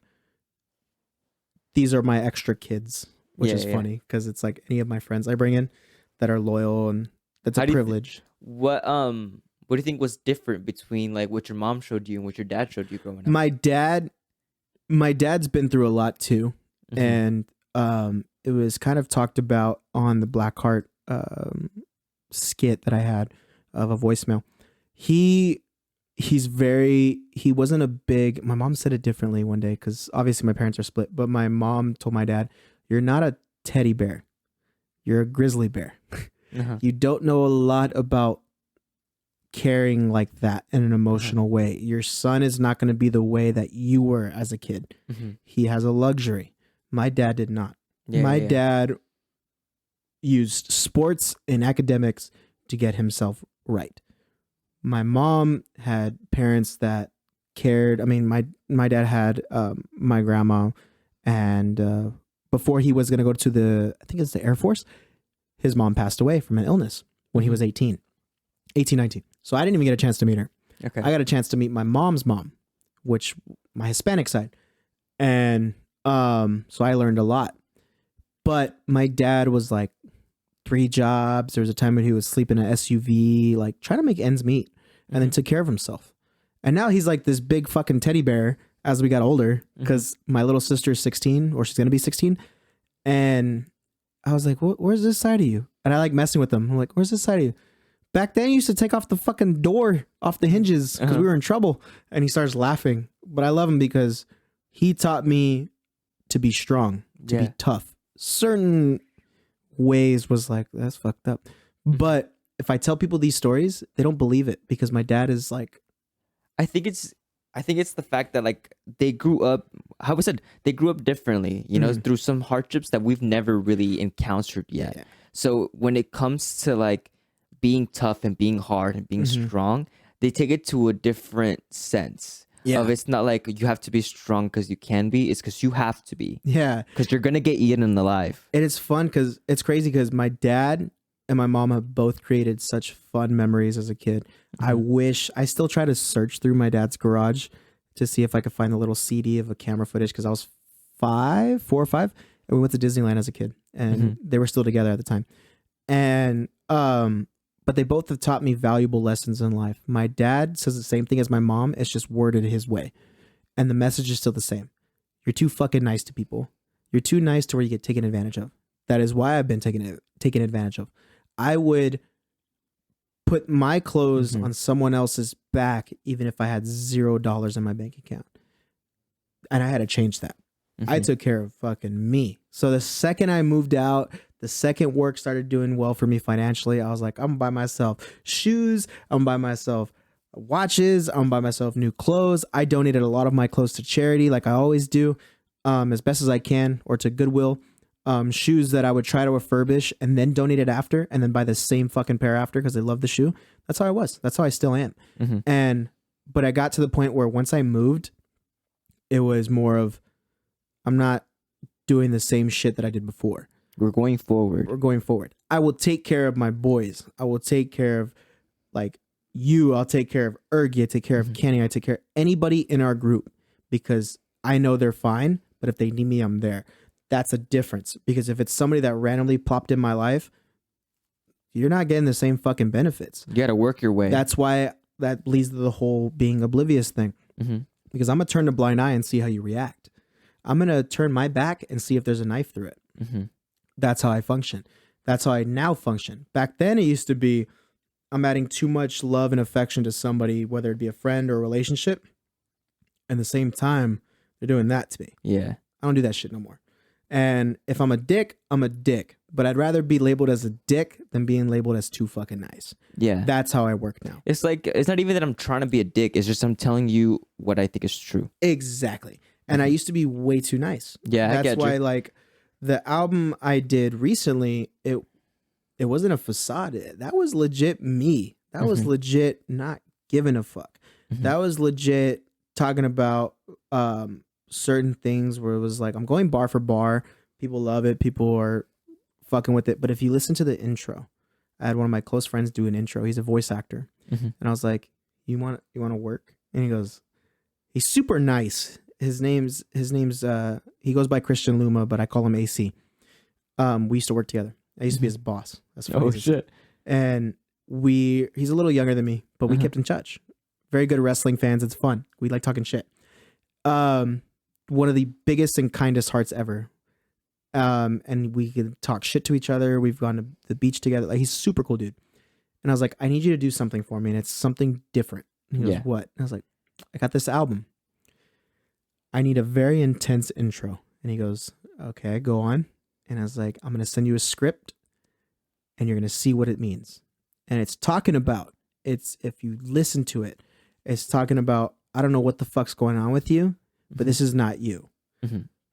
these are my extra kids, which is funny because it's like any of my friends I bring in that are loyal, and that's a privilege. What do you think was different between like what your mom showed you and what your dad showed you growing up? My dad's been through a lot too. Mhm. And it was kind of talked about on the Blackheart skit that I had of a voicemail. He wasn't a big, my mom said it differently one day because obviously my parents are split, but my mom told my dad, you're not a teddy bear, you're a grizzly bear. You don't know a lot about caring like that in an emotional way. Your son is not going to be the way that you were as a kid. He has a luxury. My dad did not. My dad used sports and academics to get himself right. My mom had parents that cared. I mean, my dad had my grandma, and before he was going to go to I think it's the Air Force, his mom passed away from an illness when he was 19. So I didn't even get a chance to meet her. Okay. I got a chance to meet my mom's mom, which my Hispanic side. And so I learned a lot. But my dad was like 3 jobs. There was a time when he was sleeping in an SUV, like trying to make ends meet, and then took care of himself. And now he's like this big fucking teddy bear as we got older, because my little sister is 16, or she's going to be 16. And I was like, where's this side of you? And I like messing with him. I'm like, where's this side of you? Back then, you used to take off the fucking door off the hinges because we were in trouble. And he starts laughing. But I love him because he taught me to be strong, to be tough. Certain ways was like, that's fucked up. But if I tell people these stories, they don't believe it because my dad is like I think it's the fact that like they grew up, how was it? They grew up differently, you know, through some hardships that we've never really encountered yet. Yeah. So when it comes to like being tough and being hard and being strong, they take it to a different sense. Yeah. Of it's not like you have to be strong because you can be, it's because you have to be. Yeah. Because you're gonna get eaten alive. And it's fun because it's crazy because my dad and my mom have both created such fun memories as a kid. I still try to search through my dad's garage to see if I could find a little CD of a camera footage because I was 4 or 5, and we went to Disneyland as a kid, and they were still together at the time. And but they both have taught me valuable lessons in life. My dad says the same thing as my mom. It's just worded his way, and the message is still the same. You're too fucking nice to people. You're too nice to where you get taken advantage of. That is why I've been taken advantage of. I would put my clothes on someone else's back even if I had $0 in my bank account. And I had to change that. I took care of fucking me. So the second I moved out, the second work started doing well for me financially, I was like, I'm gonna buy myself shoes, I'm gonna buy myself watches, I'm gonna buy myself new clothes. I donated a lot of my clothes to charity like I always do, as best as I can, or to Goodwill. Shoes that I would try to refurbish and then donate it after, and then buy the same fucking pair after because I love the shoe. That's how I was. That's how I still am. But I got to the point where once I moved, it was more of, I'm not doing the same shit that I did before. We're going forward. I will take care of my boys. I will take care of like you. I'll take care of Ergie. I take care of Kenny. I take care of anybody in our group because I know they're fine. But if they need me, I'm there. That's a difference, because if it's somebody that randomly plopped in my life, you're not getting the same fucking benefits. You got to work your way. That's why that leads to the whole being oblivious thing. Because I'm going to turn a blind eye and see how you react. I'm going to turn my back and see if there's a knife through it. That's how I function. That's how I now function. Back then it used to be, I'm adding too much love and affection to somebody, whether it be a friend or a relationship. And at the same time, they're doing that to me. Yeah. I don't do that shit no more. And if I'm a dick, I'm a dick. But I'd rather be labeled as a dick than being labeled as too fucking nice. Yeah. That's how I work now. It's like, it's not even that I'm trying to be a dick. It's just I'm telling you what I think is true. Exactly. And I used to be way too nice. Yeah, I That's get why, you. like, the album I did recently, it wasn't a facade. That was legit me. That was legit not giving a fuck. That was legit talking about certain things where it was like, I'm going bar for bar. People love it. People are fucking with it. But if you listen to the intro, I had one of my close friends do an intro. He's a voice actor. And I was like, you want to work? And he goes, he's super nice. His name's he goes by Christian Luma, but I call him AC. We used to work together. I used to be his boss. That's funny. Oh shit. And he's a little younger than me, but we kept in touch. Very good wrestling fans. It's fun. We like talking shit. One of the biggest and kindest hearts ever. And we could talk shit to each other. We've gone to the beach together. Like, he's a super cool dude. And I was like, I need you to do something for me. And it's something different. And he goes, what? And I was like, I got this album. I need a very intense intro. And he goes, okay, go on. And I was like, I'm going to send you a script and you're going to see what it means. And it's talking about, if you listen to it, it's talking about, I don't know what the fuck's going on with you, but this is not you.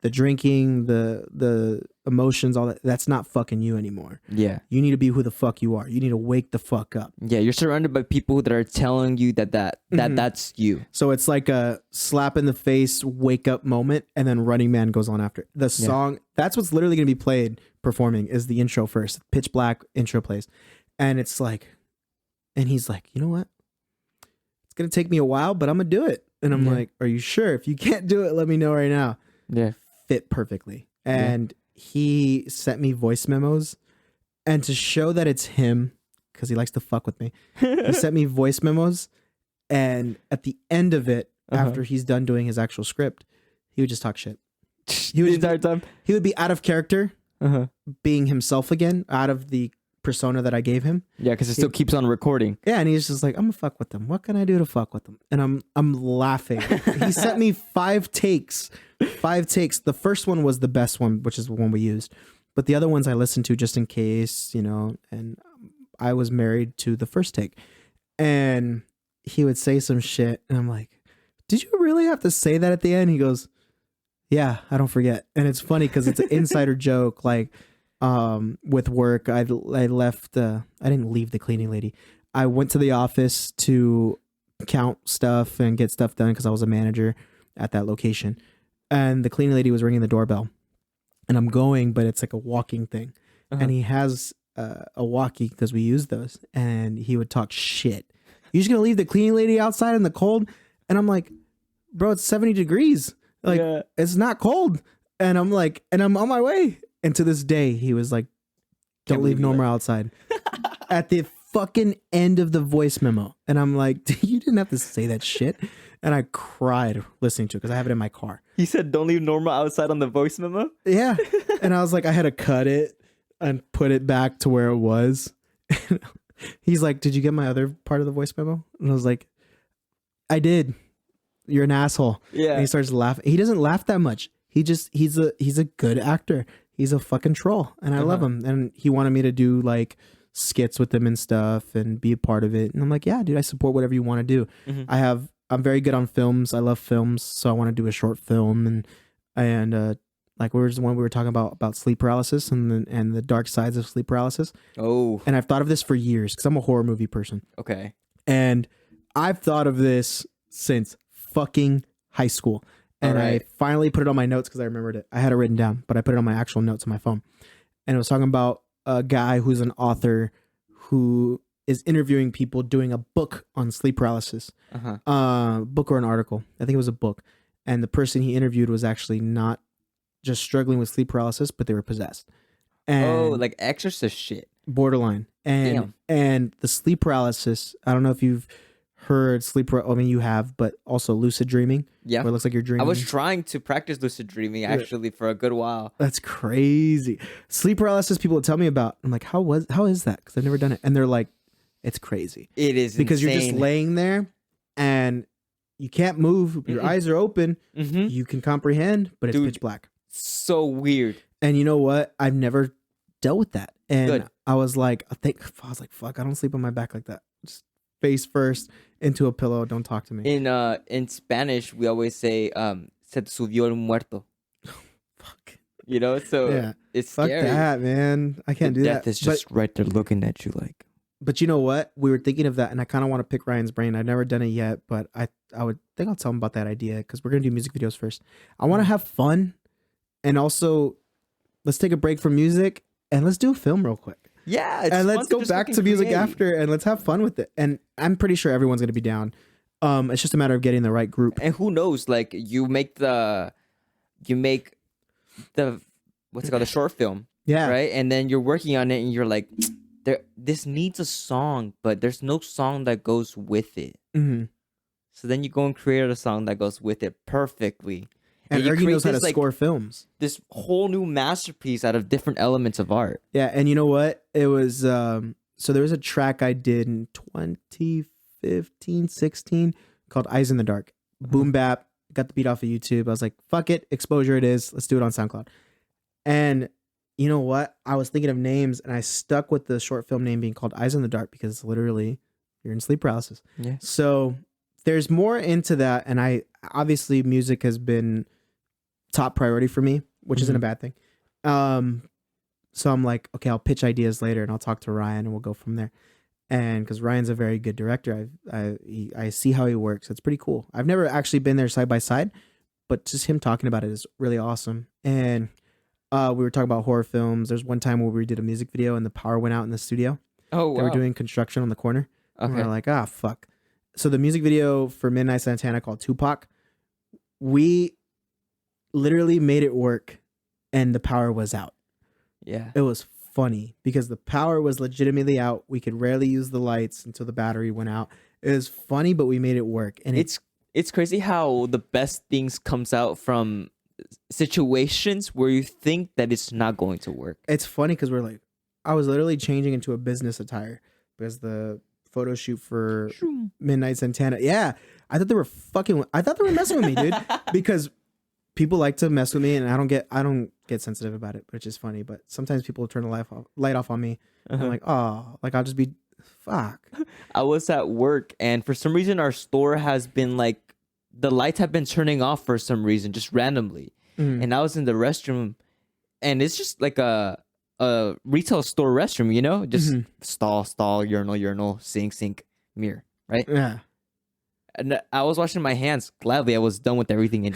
The drinking, the emotions, all that, that's not fucking you anymore. Yeah. You need to be who the fuck you are. You need to wake the fuck up. Yeah, you're surrounded by people that are telling you that's you. So it's like a slap in the face, wake up moment, and then Running Man goes on after. The song, that's what's literally going to be played performing, is the intro first. Pitch black intro plays. And it's like, and he's like, you know what? It's going to take me a while, but I'm going to do it. And I'm like, are you sure? If you can't do it, let me know right now. Yeah. Fit perfectly. And he sent me voice memos, and to show that it's him, because he likes to fuck with me, he sent me voice memos, and at the end of it, after he's done doing his actual script, he would just talk shit. He would, he would be out of character, being himself again, out of the persona that I gave him. Yeah, because it still keeps on recording. Yeah, and he's just like, I'm gonna fuck with them. What can I do to fuck with them? And I'm laughing. He sent me 5 takes. 5 takes. The first one was the best one, which is the one we used. But the other ones I listened to just in case, you know, and I was married to the first take. And he would say some shit, and I'm like, did you really have to say that at the end? He goes, yeah, I don't forget. And it's funny because it's an insider joke. Like, with work, I left. I didn't leave the cleaning lady. I went to the office to count stuff and get stuff done because I was a manager at that location. And the cleaning lady was ringing the doorbell, and I'm going, but it's like a walking thing. And he has a walkie because we use those, and he would talk shit. You're just gonna leave the cleaning lady outside in the cold? And I'm like, bro, it's 70 degrees. Like, it's not cold. And I'm like, and I'm on my way. And to this day, he was like, don't leave Norma outside. At the fucking end of the voice memo. And I'm like, you didn't have to say that shit. And I cried listening to it because I have it in my car. He said, don't leave Norma outside on the voice memo? Yeah. And I was like, I had to cut it and put it back to where it was. He's like, did you get my other part of the voice memo? And I was like, I did. You're an asshole. Yeah. And he starts laughing. He doesn't laugh that much. He's a good actor. He's a fucking troll. And I love him. And he wanted me to do like skits with him and stuff and be a part of it. And I'm like, yeah, dude, I support whatever you want to do. I'm very good on films. I love films. So I want to do a short film. And like we were talking about sleep paralysis and the dark sides of sleep paralysis. Oh. And I've thought of this for years because I'm a horror movie person. Okay. And I've thought of this since fucking high school. And I finally put it on my notes because I remembered it. I had it written down, but I put it on my actual notes on my phone. And it was talking about a guy who's an author who is interviewing people doing a book on sleep paralysis. Book or an article. I think it was a book. And the person he interviewed was actually not just struggling with sleep paralysis, but they were possessed. And like exorcist shit. Borderline. And the sleep paralysis, I don't know if you've heard I mean, you have, but also lucid dreaming. Yeah. Where it looks like you're dreaming. I was trying to practice lucid dreaming actually for a good while. That's crazy. Sleep paralysis people would tell me about. I'm like, how is that? Because I've never done it. And they're like, it's crazy. It is because insane. You're just laying there and you can't move. Your eyes are open. You can comprehend, but it's pitch black. So weird. And you know what? I've never dealt with that. And I was like, fuck, I don't sleep on my back like that. Just face first into a pillow. Don't talk to me. In Spanish, we always say, se te subió el muerto. Fuck. You know, so it's scary. Fuck that, man. I can't do that. Death is just right there looking at you like. But you know what? We were thinking of that, and I kind of want to pick Ryan's brain. I've never done it yet, but I would think I'll tell him about that idea because we're going to do music videos first. I want to have fun, and also let's take a break from music, and let's do a film real quick. Yeah, and let's go back to music after, and let's have fun with it. And I'm pretty sure everyone's going to be down. It's just a matter of getting the right group. And who knows? Like you make the what's it called, the short film. Yeah. Right, and then you're working on it, and you're like, this needs a song, but there's no song that goes with it. So then you go and create a song that goes with it perfectly. And Ergie knows how to score films. This whole new masterpiece out of different elements of art. Yeah, and you know what? It was so there was a track I did in 2015, 16 called Eyes in the Dark. Boom bap. Got the beat off of YouTube. I was like, fuck it, exposure it is. Let's do it on SoundCloud. And you know what? I was thinking of names, and I stuck with the short film name being called Eyes in the Dark because literally you're in sleep paralysis. Yeah. So there's more into that, and I obviously music has been top priority for me, which isn't a bad thing. So I'm like, okay, I'll pitch ideas later, and I'll talk to Ryan, and we'll go from there. And because Ryan's a very good director, I see how he works. It's pretty cool. I've never actually been there side by side, but just him talking about it is really awesome. And we were talking about horror films. There's one time where we did a music video and the power went out in the studio. Oh, wow. They were doing construction on the corner. Okay. And we're like, fuck. So the music video for Midnight Santana called Tupac, we literally made it work and the power was out. Yeah. It was funny because the power was legitimately out. We could rarely use the lights until the battery went out. It was funny, but we made it work. And it's crazy how the best things comes out from situations where you think that it's not going to work. It's funny because I was literally changing into a business attire because the photo shoot for Midnight Santana. Yeah, I thought they were messing with me, dude. Because people like to mess with me, and I don't get sensitive about it, which is funny. But sometimes people turn the light off on me. And I'm like, oh, like I'll just be Fuck. I was at work, and for some reason, our store has been like, the lights have been turning off for some reason, just randomly. And I was in the restroom, and it's just like a retail store restroom, you know, just stall, urinal, sink, mirror, right? Yeah. And I was washing my hands. Gladly, I was done with everything, and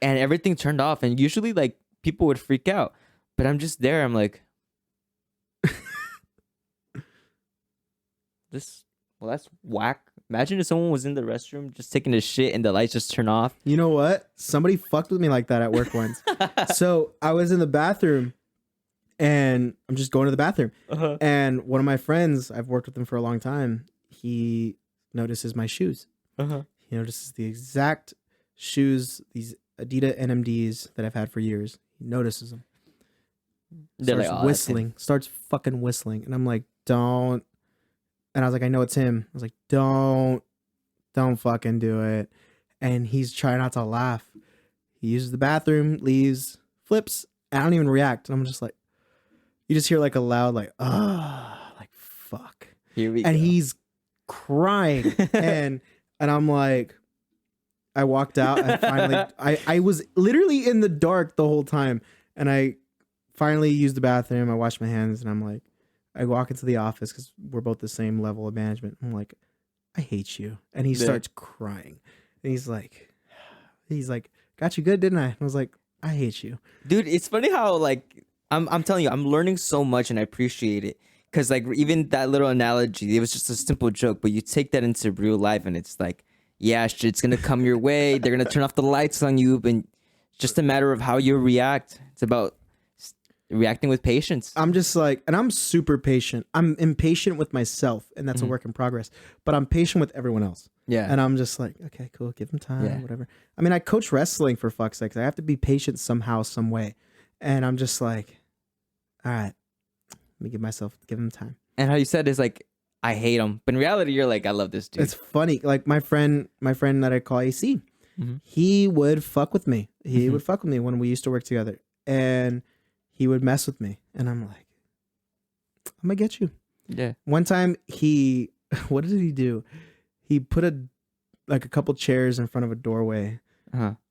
everything turned off. And usually, like, people would freak out, but I'm just there. I'm like, that's whack. Imagine if someone was in the restroom just taking a shit and the lights just turn off. You know what? Somebody fucked with me like that at work once. So I was in the bathroom, and I'm just going to the bathroom. And one of my friends, I've worked with him for a long time, he notices my shoes. He notices the exact shoes, these Adidas NMDs that I've had for years. He notices them. Starts whistling. Starts fucking whistling. And I'm like, don't. And I was like, I know it's him. I was like, don't fucking do it. And he's trying not to laugh. He uses the bathroom, leaves, flips, and I don't even react. And I'm just like, you just hear like a loud, like, like, fuck. Here we go. And he's crying. and I'm like, I walked out and finally, I was literally in the dark the whole time. And I finally used the bathroom. I washed my hands, and I'm like, I walk into the office because we're both the same level of management. I'm like, I hate you. And he starts crying. And he's like, got you good, didn't I? I was like, I hate you. Dude, it's funny how, like, I'm telling you, I'm learning so much, and I appreciate it. Because, like, even that little analogy, it was just a simple joke, but you take that into real life, and it's like, yeah, shit's going to come your way. They're going to turn off the lights on you, but it's just a matter of how you react. It's about reacting with patience. I'm just like, and I'm super patient. I'm impatient with myself, and that's a work in progress. But I'm patient with everyone else. Yeah. And I'm just like, okay, cool, give them time, whatever. I mean, I coach wrestling, for fuck's sake. I have to be patient somehow, some way. And I'm just like, all right, let me give them time. And how you said is like, I hate him, but in reality, you're like, I love this dude. It's funny. Like my friend that I call AC, he would fuck with me. He would fuck with me when we used to work together, and he would mess with me. And I'm like, I'm gonna get you. Yeah. One time what did he do? He put a couple chairs in front of a doorway,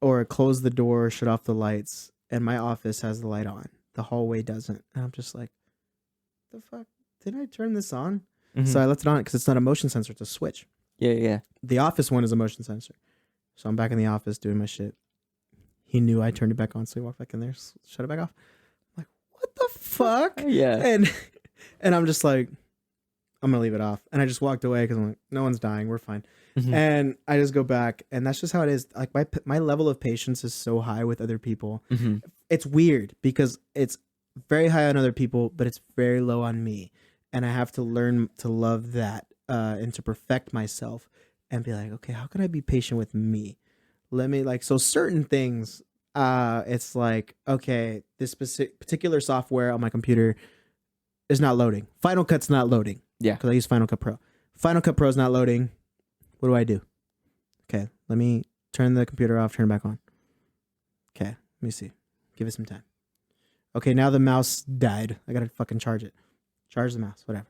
or closed the door, shut off the lights, and my office has the light on. The hallway doesn't. And I'm just like, the fuck? Did I turn this on? So I left it on because it's not a motion sensor, it's a switch. Yeah. The office one is a motion sensor. So I'm back in the office doing my shit. He knew I turned it back on, so he walked back in there, shut it back off. I'm like, what the fuck? Yeah. And I'm just like, I'm gonna leave it off. And I just walked away because I'm like, no one's dying, we're fine. And I just go back, and that's just how it is. Like my level of patience is so high with other people. It's weird because it's very high on other people, but it's very low on me. And I have to learn to love that and to perfect myself and be like, okay, how can I be patient with me? So certain things, it's like, okay, this particular software on my computer is not loading. Final Cut's not loading. Yeah. Because I use Final Cut Pro. Final Cut Pro is not loading. What do? Okay, let me turn the computer off, turn it back on. Okay, let me see. Give it some time. Okay, now the mouse died. I gotta fucking charge it. Charge the mouse, whatever.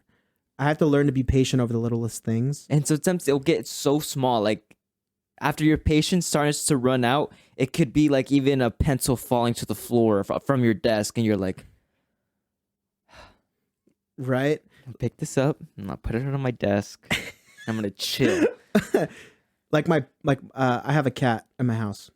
I have to learn to be patient over the littlest things. And sometimes it'll get so small. Like, after your patience starts to run out, it could be like even a pencil falling to the floor from your desk, and you're like, right? I'll pick this up and I'll put it on my desk. I'm gonna chill. I have a cat in my house.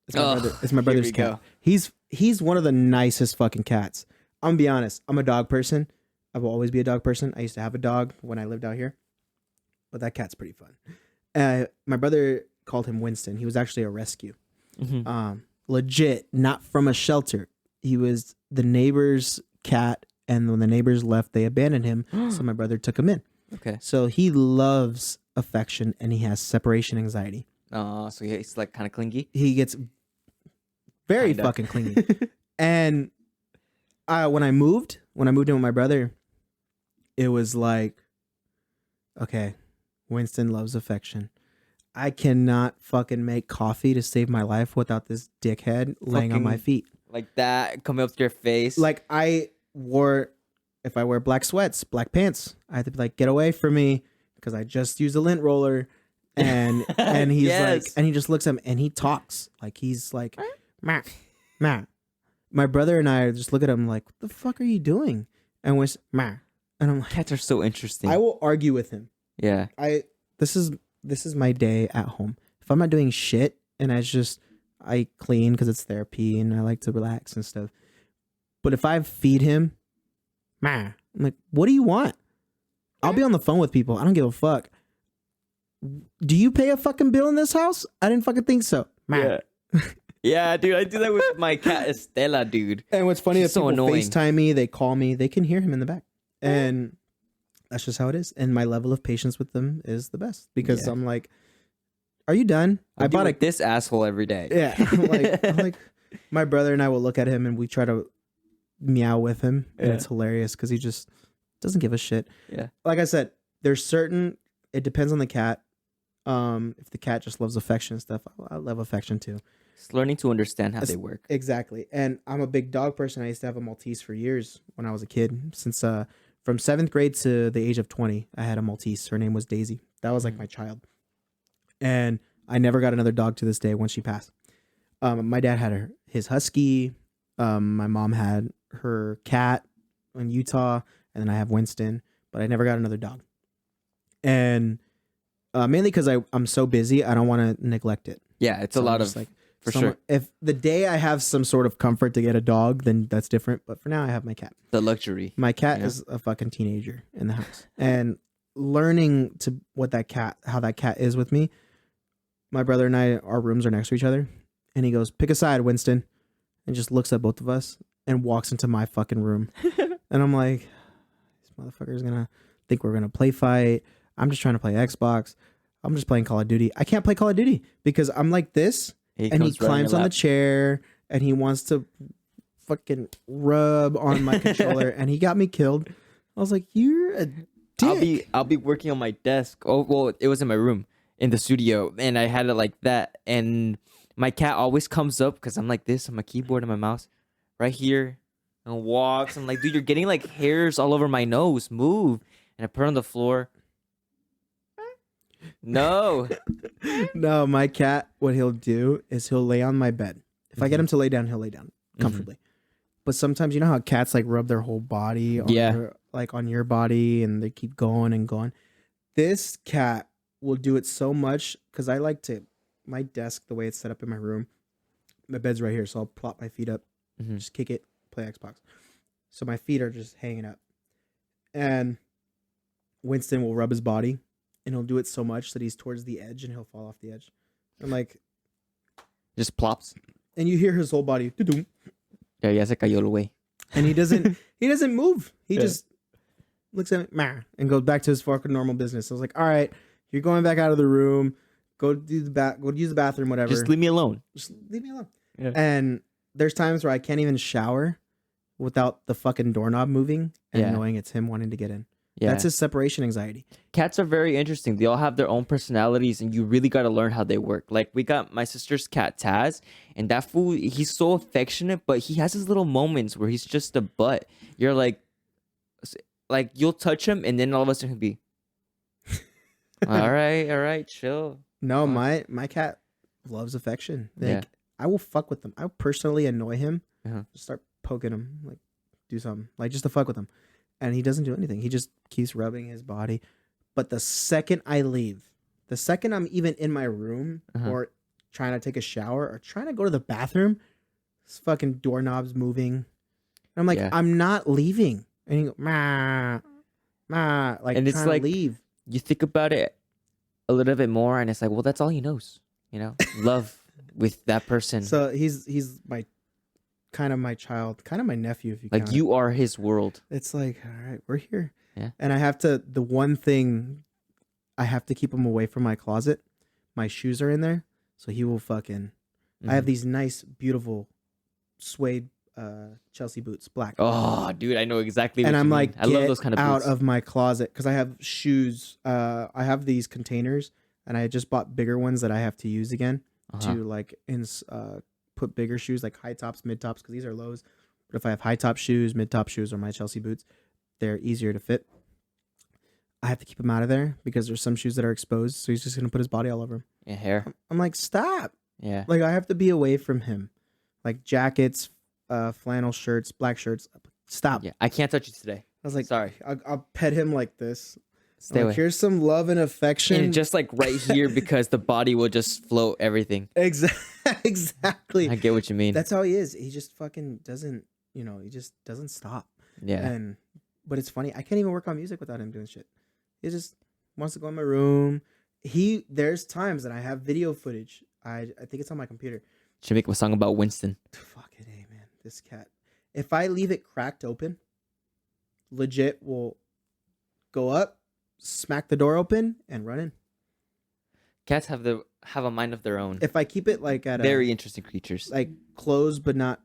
It's my brother's cat. Go. He's one of the nicest fucking cats. I'm gonna be honest. I'm a dog person. I will always be a dog person. I used to have a dog when I lived out here, but that cat's pretty fun. My brother called him Winston. He was actually a rescue. Legit, not from a shelter. He was the neighbor's cat, and when the neighbors left, they abandoned him. So my brother took him in. Okay. So he loves affection, and he has separation anxiety. Oh, so he's like kind of clingy. He gets very Kinda. fucking clingy. And when I moved in with my brother, it was like, okay, Winston loves affection. I cannot fucking make coffee to save my life without this dickhead laying on my feet. Like that, coming up to your face. Like I wore if I wear black sweats, black pants, I have to be like, get away from me because I just used a lint roller. And he's Yes. like, and he just looks at me and he talks like he's like, ma, ma. My brother and I just look at him like, what the fuck are you doing? And we're ma. And I'm like, Cats are so interesting. I will argue with him. Yeah. This is my day at home. If I'm not doing shit and I clean because it's therapy and I like to relax and stuff. But if I feed him, I'm like, what do you want? I'll be on the phone with people. I don't give a fuck. Do you pay a fucking bill in this house? I didn't fucking think so. Yeah. Yeah, dude, I do that with my cat Estella, dude. And what's funny She's is so people annoying. FaceTime me, they call me, they can hear him in the back. And that's just how it is. And my level of patience with them is the best because I'm like, are you done? I bought this asshole every day. Yeah. I'm like, my brother and I will look at him and we try to meow with him. And it's hilarious because he just doesn't give a shit. Yeah. Like I said, it depends on the cat. If the cat just loves affection and stuff, I love affection too. Just learning to understand how they work. Exactly. And I'm a big dog person. I used to have a Maltese for years when I was a kid. Since from 7th grade to the age of 20, I had a Maltese. Her name was Daisy. That was like my child. And I never got another dog to this day once she passed. My dad had his husky. My mom had her cat in Utah. And then I have Winston. But I never got another dog. And mainly because I'm so busy, I don't want to neglect it. Yeah, it's So a I'm lot just of, like, for sure. If the day I have some sort of comfort to get a dog, then that's different. But for now, I have my cat. The luxury. My cat is a fucking teenager in the house, and learning to how that cat is with me. My brother and I, our rooms are next to each other, and he goes, "Pick a side, Winston," and just looks at both of us and walks into my fucking room, and I'm like, "This motherfucker's gonna think we're gonna play fight." I'm just trying to play Xbox. I'm just playing Call of Duty. I can't play Call of Duty because I'm like this, and he climbs on the chair, and he wants to fucking rub on my controller, and he got me killed. I was like, "You're a dick." I'll be working on my desk. Oh well, it was in my room in the studio, and I had it like that. And my cat always comes up because I'm like this on my keyboard and my mouse, right here, and walks. I'm like, dude, you're getting like hairs all over my nose. Move. And I put it on the floor. No. No, my cat, what he'll do is he'll lay on my bed. If I get him to lay down, he'll lay down comfortably. But sometimes, you know how cats like rub their whole body on on your body and they keep going and going. This cat will do it so much because I like to, my desk, the way it's set up in my room, my bed's right here. So I'll plop my feet up, just kick it, play Xbox. So my feet are just hanging up. And Winston will rub his body. And he'll do it so much that he's towards the edge and he'll fall off the edge. I'm like, just plops. And you hear his whole body. Doo-doo. Ya se cayó el güey. And he doesn't move. He just looks at me and goes back to his fucking normal business. I was like, all right, you're going back out of the room. Go use the bathroom, whatever. Just leave me alone. Just leave me alone. Yeah. And there's times where I can't even shower without the fucking doorknob moving and knowing it's him wanting to get in. Yeah. That's his separation anxiety. Cats are very interesting. They all have their own personalities, and you really got to learn how they work. Like, we got my sister's cat, Taz, and that fool, he's so affectionate, but he has his little moments where he's just a butt. You're like you'll touch him, and then all of a sudden he'll be, all right, chill. No, my cat loves affection. Like, I will fuck with them. I will personally annoy him. Just start poking him, like, do something, like, just to fuck with him. And he doesn't do anything. He just keeps rubbing his body. But the second I leave, the second I'm even in my room or trying to take a shower or trying to go to the bathroom, this fucking doorknob's moving. And I'm like, I'm not leaving. And he goes, ma, like, and it's like, to leave. You think about it a little bit more, and it's like, well, that's all he knows. You know, love with that person. So he's my kind of my child, kind of my nephew, if you like, you are his world. It's like, all right, we're here. Yeah. And I have to, the one thing, I have to keep him away from my closet. My shoes are in there. So he will fucking, I have these nice, beautiful suede Chelsea boots, black. Oh, dude, I know exactly what and you I'm mean. like, I love those kind of out boots. of my closet because I have shoes. I have these containers and I just bought bigger ones that I have to use again to like put bigger shoes, like high tops, mid tops, because these are lows. But if I have high top shoes, mid top shoes, or my Chelsea boots, they're easier to fit. I have to keep him out of there because there's some shoes that are exposed, so he's just gonna put his body all over him. Yeah, hair. I'm like, stop. Yeah. Like, I have to be away from him. Like jackets, flannel shirts, black shirts. Stop. Yeah. I can't touch you today. I was like, Sorry. I'll pet him like this. Stay I'm away. like, here's some love and affection. And just like right here because the body will just float everything. Exactly. I get what you mean. That's how he is. He just fucking doesn't, he just doesn't stop. Yeah. But it's funny. I can't even work on music without him doing shit. He just wants to go in my room. There's times that I have video footage. I think it's on my computer. Should make a song about Winston. Fuck it, hey man. This cat. If I leave it cracked open, legit will go up, smack the door open, and run in. Cats have a mind of their own. If I keep it like at Very interesting creatures. like closed but not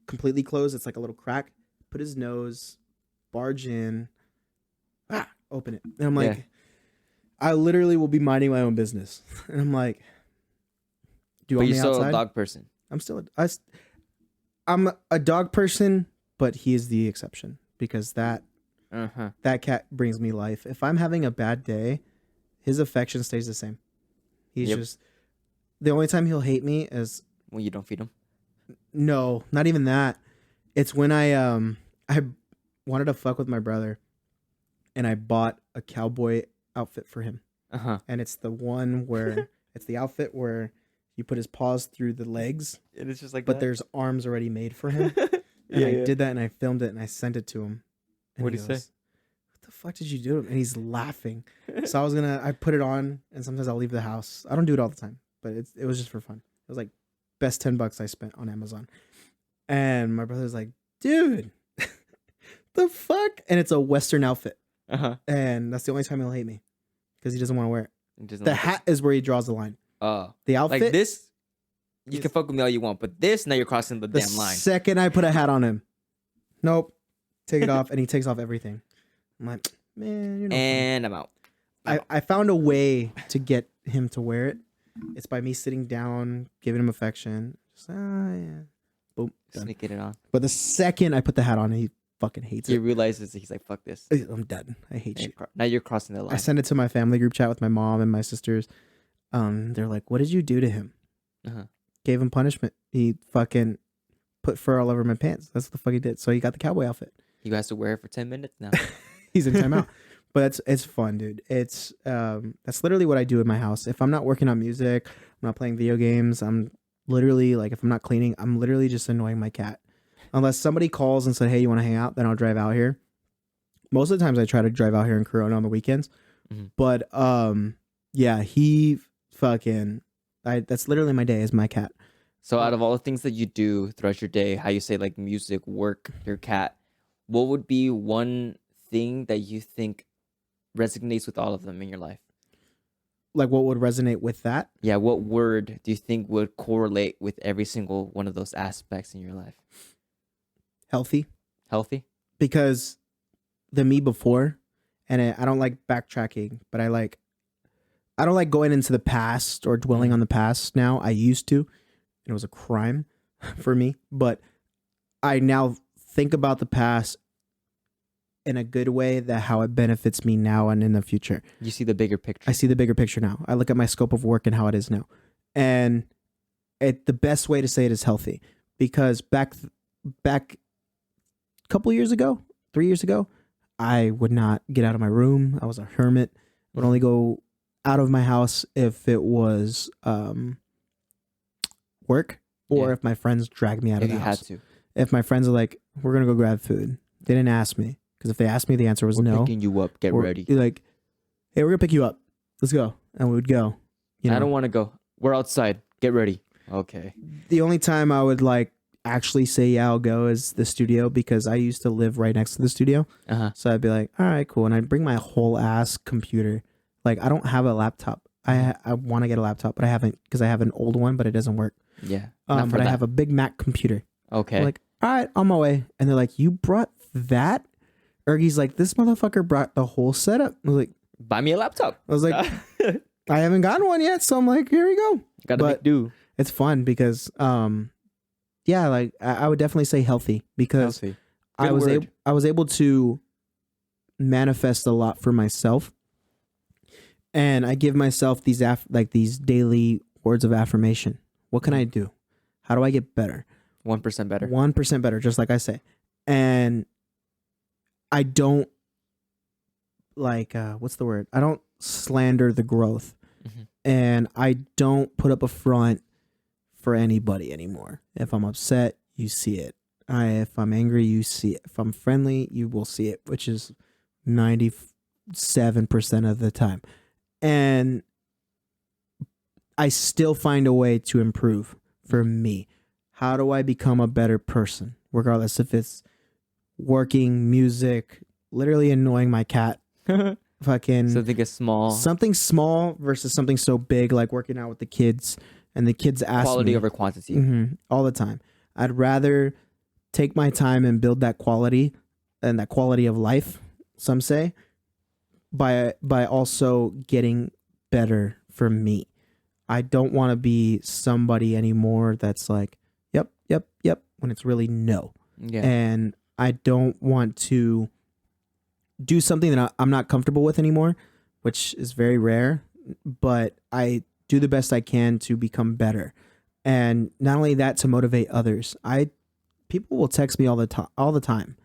completely closed, it's like a little crack. Put his nose, barge in, open it. And I'm like, Yeah. I literally will be minding my own business. And I'm like, do you But want you're me still outside? a dog person. I'm a dog person, but he is the exception because that cat brings me life. If I'm having a bad day, his affection stays the same. He's just, the only time he'll hate me is When you don't feed him. no, not even that. It's when I wanted to fuck with my brother, and I bought a cowboy outfit for him. And it's the one where it's the outfit where you put his paws through the legs, And it's just like but there's arms already made for him. And I did that, and I filmed it, and I sent it to him. And What'd he say? What the fuck did you do? And he's laughing. So I put it on, and sometimes I'll leave the house. I don't do it all the time, but it was just for fun. It was like best $10 I spent on Amazon. And my brother's like, dude, the fuck? And it's a Western outfit. And that's the only time he'll hate me because he doesn't want to wear it. The hat is where he draws the line. The outfit. Like this, you can fuck with me all you want, but this, now you're crossing the damn line. Second I put a hat on him, nope, take it off, and he takes off everything. I'm like, man, you're not And I'm out. I found a way to get him to wear it. It's by me sitting down, giving him affection. Just, yeah. Boom. Done. Sneaking it on. But the second I put the hat on, he fucking hates He it. realizes he's like, fuck this. I'm done. I hate you. Now you're crossing the I line. sent it to my family group chat with my mom and my sisters. They're like, what did you do to him? Gave him punishment. He fucking put fur all over my pants. That's what the fuck he did. So he got the cowboy outfit. He has to wear it for 10 minutes now. He's in timeout. But it's fun, dude. It's that's literally what I do in my house. If I'm not working on music, I'm not playing video games, I'm literally like, if I'm not cleaning, I'm literally just annoying my cat. Unless somebody calls and said, hey, you want to hang out? Then I'll drive out here. Most of the times I try to drive out here in Corona on the weekends. But yeah, he fucking that's literally my day is my cat. So out of all the things that you do throughout your day, how you say like music, work, your cat, what would be one thing that you think resonates with all of them in your life? Like what would resonate with that? Yeah, what word do you think would correlate with every single one of those aspects in your life? Healthy. Healthy? Because the me before, and I don't like backtracking, but I don't like going into the past or dwelling on the past now. I used to. It was a crime for me. But I now think about the past in a good way, that how it benefits me now and in the future. You see the bigger picture. I see the bigger picture now. I look at my scope of work and how it is now. And the best way to say it is healthy. Because back a couple years ago, 3 years ago, I would not get out of my room. I was a hermit. I would only go out of my house if it was work or if my friends dragged me out of the house. If you had to. If my friends are like, we're going to go grab food. They didn't ask me. Because if they asked me, the answer was We're no. picking you up. Get ready. Like, hey, we're going to pick you up. Let's go. And we would go. You know? I don't want to go. We're outside. Get ready. Okay. The only time I would like actually say, yeah, I'll go is the studio, because I used to live right next to the studio. So I'd be like, all right, cool. And I'd bring my whole ass computer. Like, I don't have a laptop. I want to get a laptop, but I haven't, because I have an old one, but it doesn't work. Yeah. But I have a big Mac computer. Okay. I'm like, all right, on my way. And they're like, you brought that? Ergie's like, this motherfucker brought the whole setup. I was like, buy me a laptop. I was like, I haven't gotten one yet. So I'm like, here we go. Gotta make do. It's fun because, yeah, like I would definitely say healthy, because Healthy. I was able to manifest a lot for myself. And I give myself these these daily words of affirmation. What can I do? How do I get better? 1% better. 1% better, just like I say. And I don't what's the word? I don't slander the growth. And I don't put up a front for anybody anymore. If I'm upset, you see it. If I'm angry, you see it. If I'm friendly, you will see it, which is 97% of the time. And I still find a way to improve for me. How do I become a better person? Regardless if it's working, music, literally annoying my cat. Fucking something small versus something so big, like working out with the kids, and the kids ask quality me, over quantity. all the time. I'd rather take my time and build that quality and that quality of life, some say, by also getting better for me. I don't want to be somebody anymore that's like, yep, when it's really no. Yeah. And I don't want to do something that I'm not comfortable with anymore, which is very rare, but I do the best I can to become better. And not only that, to motivate others. People will text me all the time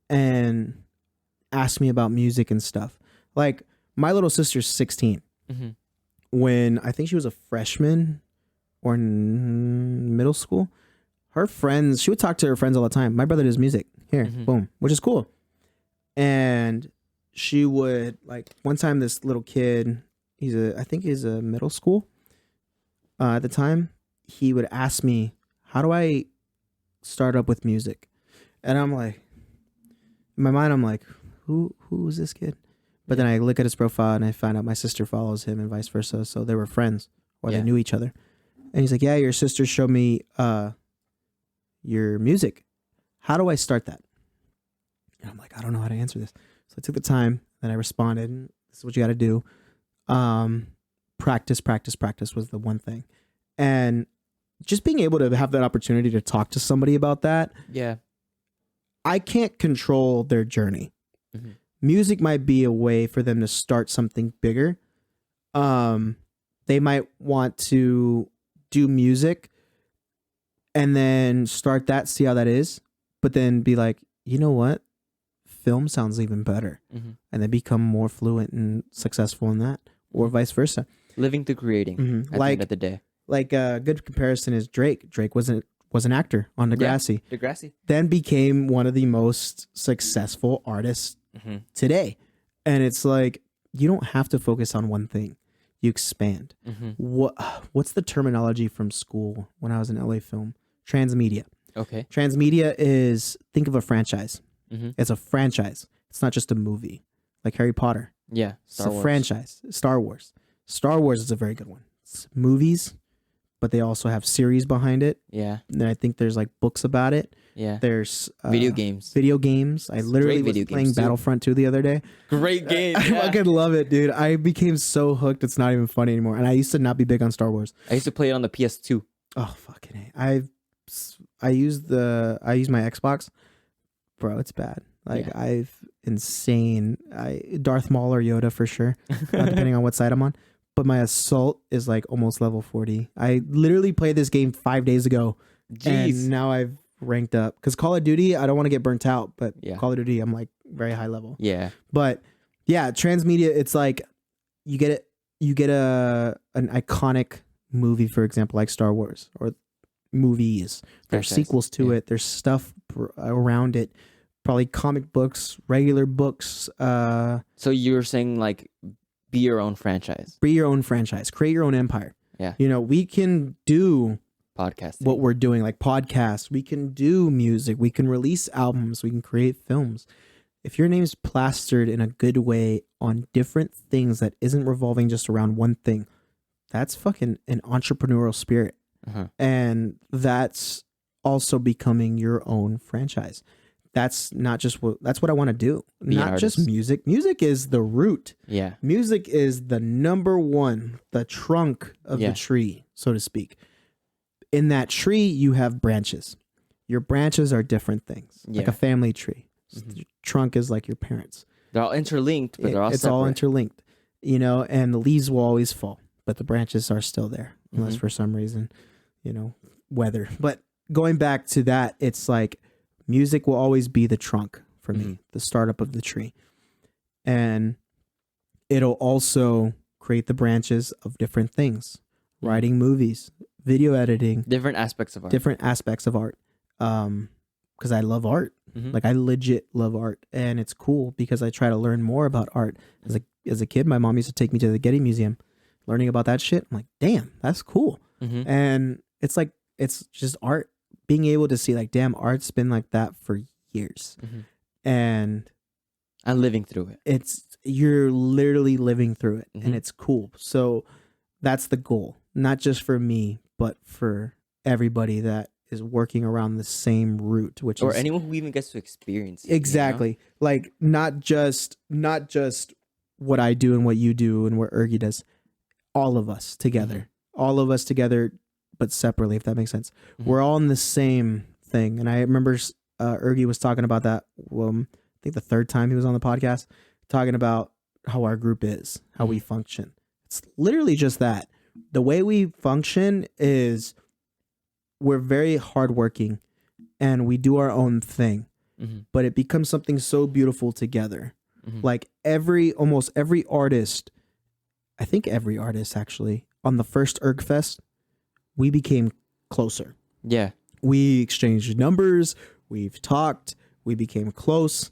and ask me about music and stuff. Like, my little sister's 16. When I think she was a freshman or in middle school, her friends, she would talk to her friends all the time. My brother does music here, boom, which is cool. And she would, like, one time this little kid, I think he's a middle school at the time, he would ask me, how do I start up with music? And I'm like, in my mind, I'm like, who is this kid? But then I look at his profile and I find out my sister follows him and vice versa. So they were friends, or they knew each other. And he's like, yeah, your sister showed me your music. How do I start that? And I'm like, I don't know how to answer this. So I took the time and I responded, and this is what you got to do. Practice was the one thing. And just being able to have that opportunity to talk to somebody about that. Yeah. I can't control their journey. Music might be a way for them to start something bigger. They might want to do music and then start that, see how that is, but then be like, you know what? Film sounds even better. And they become more fluent and successful in that, or vice versa. Living to creating at the end of the day. Like a good comparison is Drake. Drake was an actor on Degrassi. Yeah, Degrassi. Then became one of the most successful artists today. And it's like, you don't have to focus on one thing. You expand. What's the terminology from school when I was in LA film? Transmedia. Okay. Transmedia is, think of a franchise. It's a franchise. It's not just a movie. Like Harry Potter. Yeah. It's a franchise. Star Wars. Star Wars is a very good one. It's movies, but they also have series behind it. Yeah. And I think there's like books about it. Yeah. There's video games. I literally was playing Battlefront 2 the other day. Great game. I fucking love it, dude. I became so hooked. It's not even funny anymore. And I used to not be big on Star Wars. I used to play it on the PS2. Oh, fucking A. I use my Xbox. Bro, it's bad. Like, Darth Maul or Yoda for sure, depending on what side I'm on. But my assault is like almost level 40. I literally played this game 5 days ago. Jeez. And now I've ranked up. Because Call of Duty, I don't want to get burnt out. But Call of Duty, I'm like very high level. Yeah. But yeah, transmedia, it's like you get an iconic movie, for example, like Star Wars or movies. There's sequels to it. There's stuff around it. Probably comic books, regular books. So you're saying like be your own franchise. Be your own franchise. Create your own empire. Yeah. You know, we can do podcasting. What we're doing, like podcasts. We can do music. We can release albums. We can create films. If your name's plastered in a good way on different things that isn't revolving just around one thing, that's fucking an entrepreneurial spirit. And that's also becoming your own franchise. That's not just that's what I want to do. Not just music. Music is the root. Yeah. Music is the number one, the trunk of the tree, so to speak. In that tree, you have branches. Your branches are different things, like a family tree. The trunk is like your parents. They're all interlinked, but they're all it's separate. all interlinked, you know, and the leaves will always fall, but the branches are still there, unless Mm-hmm. for some reason, you know, weather. But going back to that, it's like music will always be the trunk for me, Mm-hmm. the startup of the tree. And it'll also create the branches of different things, writing movies, video editing, Different aspects of art. different aspects of art. Because I love art. Mhm. Like I legit love art, and it's cool because I try to learn more about art. As a kid, my mom used to take me to the Getty Museum, learning about that shit. I'm like, damn, that's cool. Mhm. And it's like it's just art. Being able to see like, damn, art's been like that for years, Mhm. and I'm living through it. you're literally living through it, Mhm. and it's cool. So that's the goal, not just for me, but for everybody that is working around the same route, which Or is anyone who even gets to experience it. exactly like not just what I do and what you do and what Ergi does. All of us together, but separately, if that makes sense. Mhm. We're all in the same thing. And I remember Ergi was talking about that. I think the third time he was on the podcast, talking about how our group is, how we function. It's literally just that. The way we function is we're very hardworking and we do our own thing, Mhm. but it becomes something so beautiful together. Mhm. Like almost every artist, I think every artist actually, on the first Erg Fest, we became closer. Yeah. We exchanged numbers, we've talked, we became close,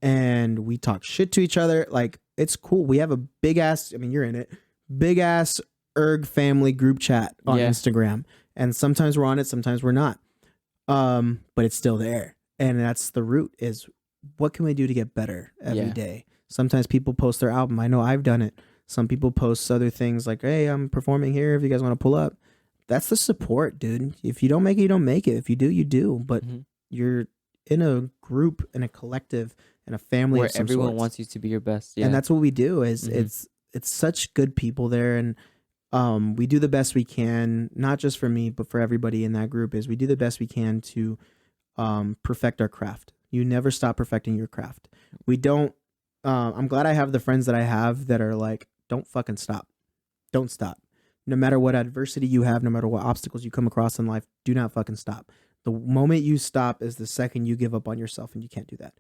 and we talk shit to each other. Like, it's cool. We have a big ass, I mean, you're in it, big ass Erg family group chat on Yeah. Instagram. And sometimes we're on it, sometimes we're not. But it's still there. And that's the root, is what can we do to get better every Yeah. day? Sometimes people post their album. I know I've done it. Some people post other things like, hey, I'm performing here if you guys want to pull up. That's the support, dude. If you don't make it, you don't make it. If you do, you do. But Mhm. you're in a group, in a collective, in a family Where of some everyone sorts. wants you to be your best. Yeah. And that's what we do. Is Mhm. it's such good people there, and we do the best we can, not just for me, but for everybody in that group. Is we do the best we can to perfect our craft. You never stop perfecting your craft. We don't. I'm glad I have the friends that I have that are like, don't fucking stop. Don't stop. No matter what adversity you have, no matter what obstacles you come across in life, do not fucking stop. The moment you stop is the second you give up on yourself, and you can't do that.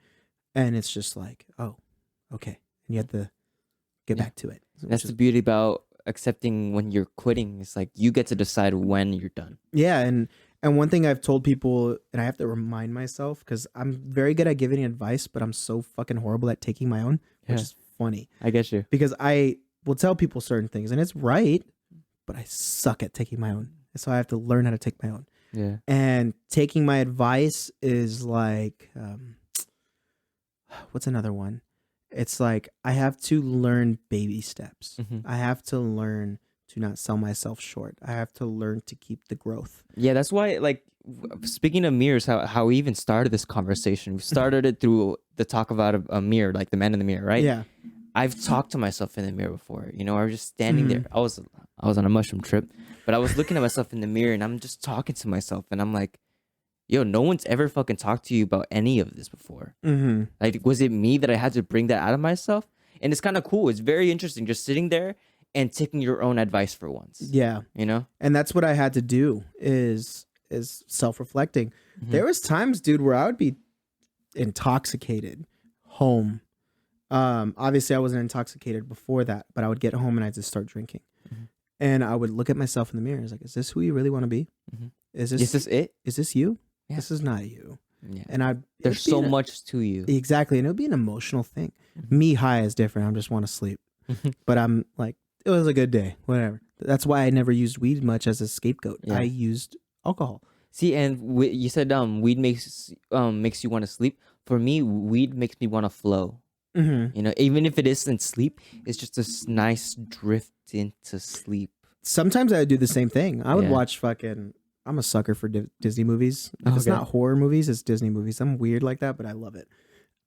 And it's just like, oh, okay. And you have to get Yeah. back to it. That's the beauty about accepting when you're quitting. It's like you get to decide when you're done. Yeah, and one thing I've told people, and I have to remind myself, because I'm very good at giving advice, but I'm so fucking horrible at taking my own, which Yeah. is funny. I get you. Because I will tell people certain things, and it's right, but I suck at taking my own. So I have to learn how to take my own. Yeah. And taking my advice is like, what's another one? It's like I have to learn baby steps. Mhm. I have to learn to not sell myself short. I have to learn to keep the growth. Yeah, that's why, like, speaking of mirrors, how we even started this conversation. We started it through the talk about a mirror, like the man in the mirror, right? Yeah. I've talked to myself in the mirror before. You know, I was just standing Mm-hmm. there. I was on a mushroom trip, but I was looking at myself in the mirror and I'm just talking to myself and I'm like, yo, no one's ever fucking talked to you about any of this before. Mm-hmm. Like, was it me that I had to bring that out of myself? And it's kind of cool. It's very interesting just sitting there and taking your own advice for once. Yeah. You know? And that's what I had to do is self-reflecting. Mhm. There was times, dude, where I would be intoxicated home. Obviously I wasn't intoxicated before that, but I would get home and I'd just start drinking. Mhm. And I would look at myself in the mirror. I was like, is this who you really want to be? Mhm. Is Is this it? this you? Yeah. This is not you. Yeah. And There's so much to you. Exactly. And it would be an emotional thing. Mhm. Me high is different. I just want to sleep. But I'm like, it was a good day. Whatever. That's why I never used weed much as a scapegoat. Yeah. I used alcohol. See, and you said weed makes you want to sleep. For me, weed makes me want to flow. Mm-hmm. You know, even if it isn't sleep, it's just this nice drift into sleep. Sometimes I would do the same thing. I would Yeah. watch fucking. I'm a sucker for Disney movies. If it's Okay. not horror movies, it's Disney movies. I'm weird like that, but I love it.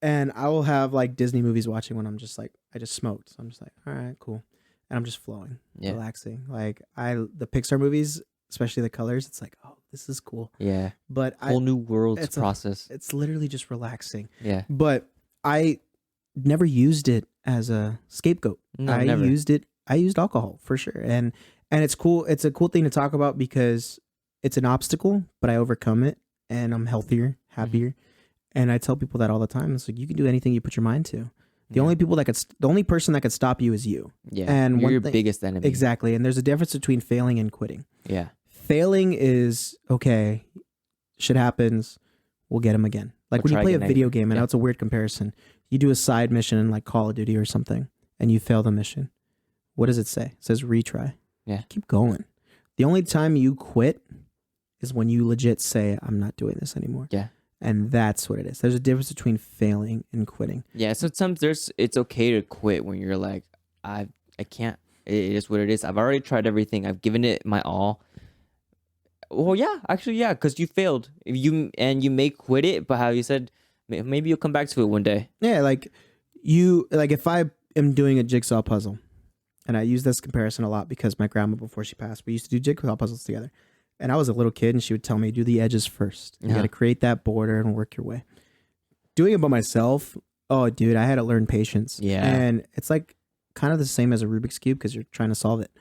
And I will have like Disney movies watching when I'm just like, I just smoked. So I'm just like, all right, cool. And I'm just flowing, Yeah. relaxing. Like the Pixar movies, especially the colors, it's like, oh, this is cool. Yeah. But Whole new worlds it's process. it's literally just relaxing. Yeah. But I never used it as a scapegoat. No, never. I used alcohol for sure. And it's cool. It's a cool thing to talk about because it's an obstacle, but I overcome it and I'm healthier, happier. And I tell people that all the time. It's like, you can do anything you put your mind to. The only person that could stop you is you. Yeah. And you're your biggest enemy. Exactly. And there's a difference between failing and quitting. Yeah. Failing is, okay, shit happens, we'll get him again. Like We'll when you try play a again video next- game, and yeah. that's a weird comparison. You do a side mission in like Call of Duty or something, and you fail the mission. What does it say? It says retry. Yeah. Keep going. The only time you quit is when you legit say, I'm not doing this anymore. Yeah. And that's what it is. There's a difference between failing and quitting. Yeah. Sometimes it's okay to quit when you're like, I can't. It is what it is. I've already tried everything. I've given it my all. Well, yeah, actually, yeah, because you failed. You may quit it, but how you said, maybe you'll come back to it one day. Yeah, like if I am doing a jigsaw puzzle, and I use this comparison a lot because my grandma, before she passed, we used to do jigsaw puzzles together. And I was a little kid, and she would tell me, do the edges first. You got to create that border and work your way. Doing it by myself, oh, dude, I had to learn patience. Yeah. And it's like kind of the same as a Rubik's Cube because you're trying to solve it.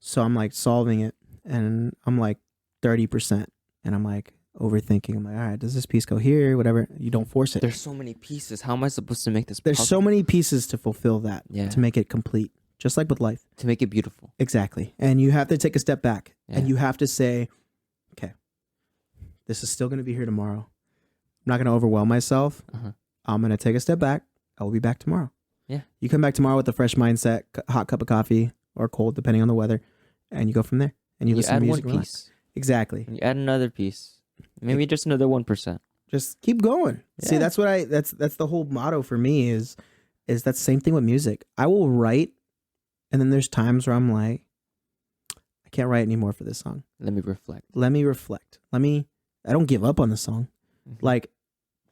So I'm like solving it, and I'm like 30%. And I'm like overthinking. I'm like, all right, does this piece go here? Whatever. You don't force it. There's so many pieces. How am I supposed to make this There's puzzle? so many pieces to fulfill that, Yeah. to make it complete. Just like with life. To make it beautiful. Exactly. And you have to take a step back Yeah. and you have to say, okay, this is still going to be here tomorrow. I'm not going to overwhelm myself. Uh-huh. I'm going to take a step back. I will be back tomorrow. Yeah. You come back tomorrow with a fresh mindset, hot cup of coffee or cold, depending on the weather, and you go from there. And you listen add to one music. and relax. piece. Exactly. And you add another piece. Maybe just another 1%. Just keep going. See, Yeah. that's what that's the whole motto for me is that the same thing with music. I will write, and then there's times where I'm like, I can't write anymore for this song. Let me reflect. Let me reflect. I don't give up on the song. Mm-hmm. Like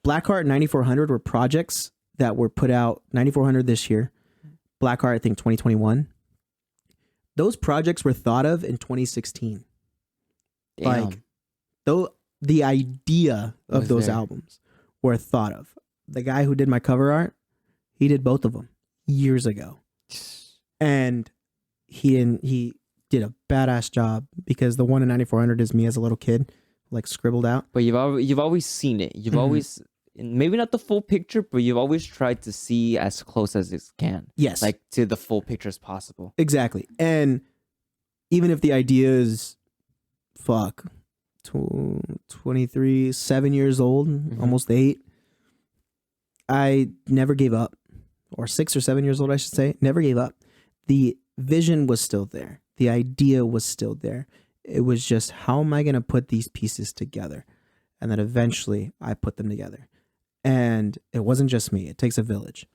Blackheart 9400 were projects that were put out 9400 this year. Blackheart, I think 2021. Those projects were thought of in 2016. Damn. Like though the idea of Was those there. albums were thought of. The guy who did my cover art, he did both of them years ago. And he did a badass job because the one in 9400 is me as a little kid, like scribbled out. But you've always seen it. You've Mhm. always, maybe not the full picture, but you've always tried to see as close as it can. Yes. Like to the full picture as possible. Exactly. And even if the idea is 23, 7 years old, almost 8, I never gave up. Or 6 or 7 years old, I should say. Never gave up. The vision was still there. The idea was still there. It was just, how am I going to put these pieces together? And then eventually I put them together. And it wasn't just me. It takes a village.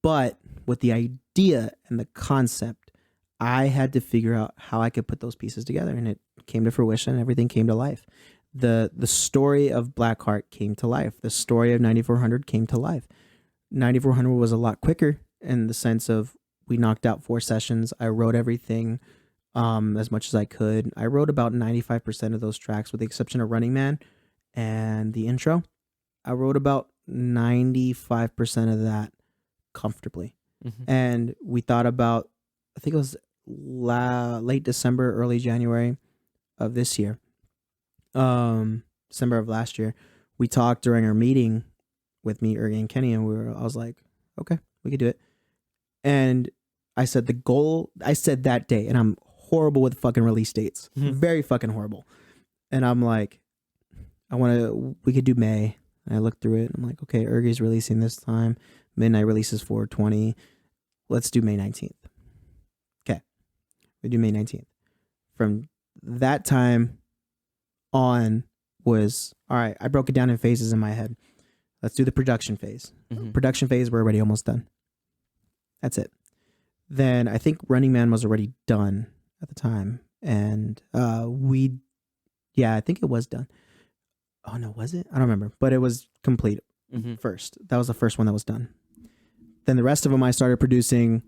But with the idea and the concept, I had to figure out how I could put those pieces together. And it came to fruition. Everything came to life. The story of Blackheart came to life. The story of 9400 came to life. 9400 was a lot quicker in the sense of we knocked out 4 sessions. I wrote everything as much as I could. I wrote about 95% of those tracks with the exception of Running Man and the intro. I wrote about 95% of that comfortably. Mhm. And we thought about, I think it was late December, early January of this year. December of last year. We talked during our meeting with me, Ergie, and Kenny, and I was like, okay, we could do it. And I said that day, and I'm horrible with fucking release dates. Mhm. Very fucking horrible. And I'm like, we could do May. And I looked through it. I'm like, okay, Ergie's releasing this time. Midnight releases 4/20. Let's do May 19th. Okay. We do May 19th. From that time on was, all right, I broke it down in phases in my head. Let's do the production phase. Mhm. Production phase, we're already almost done. That's it. Then I think Running Man was already done at the time. And I think it was done. Oh no, was it? I don't remember. But it was complete Mhm. first. That was the first one that was done. Then the rest of them I started producing,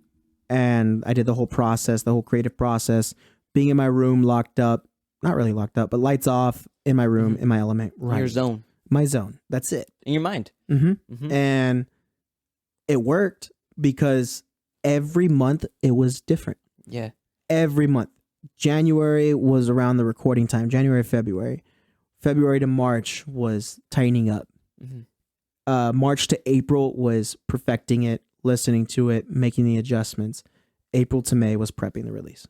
and I did the whole process, the whole creative process, being in my room locked up, not really locked up, but lights off in my room, in my element. In your zone. My zone. That's it. In your mind. Mm-hmm. Mhm. And it worked because every month it was different. Yeah. Every month. January was around the recording time. January, February. February to March was tightening up. March to April was perfecting it, listening to it, making the adjustments. April to May was prepping the release.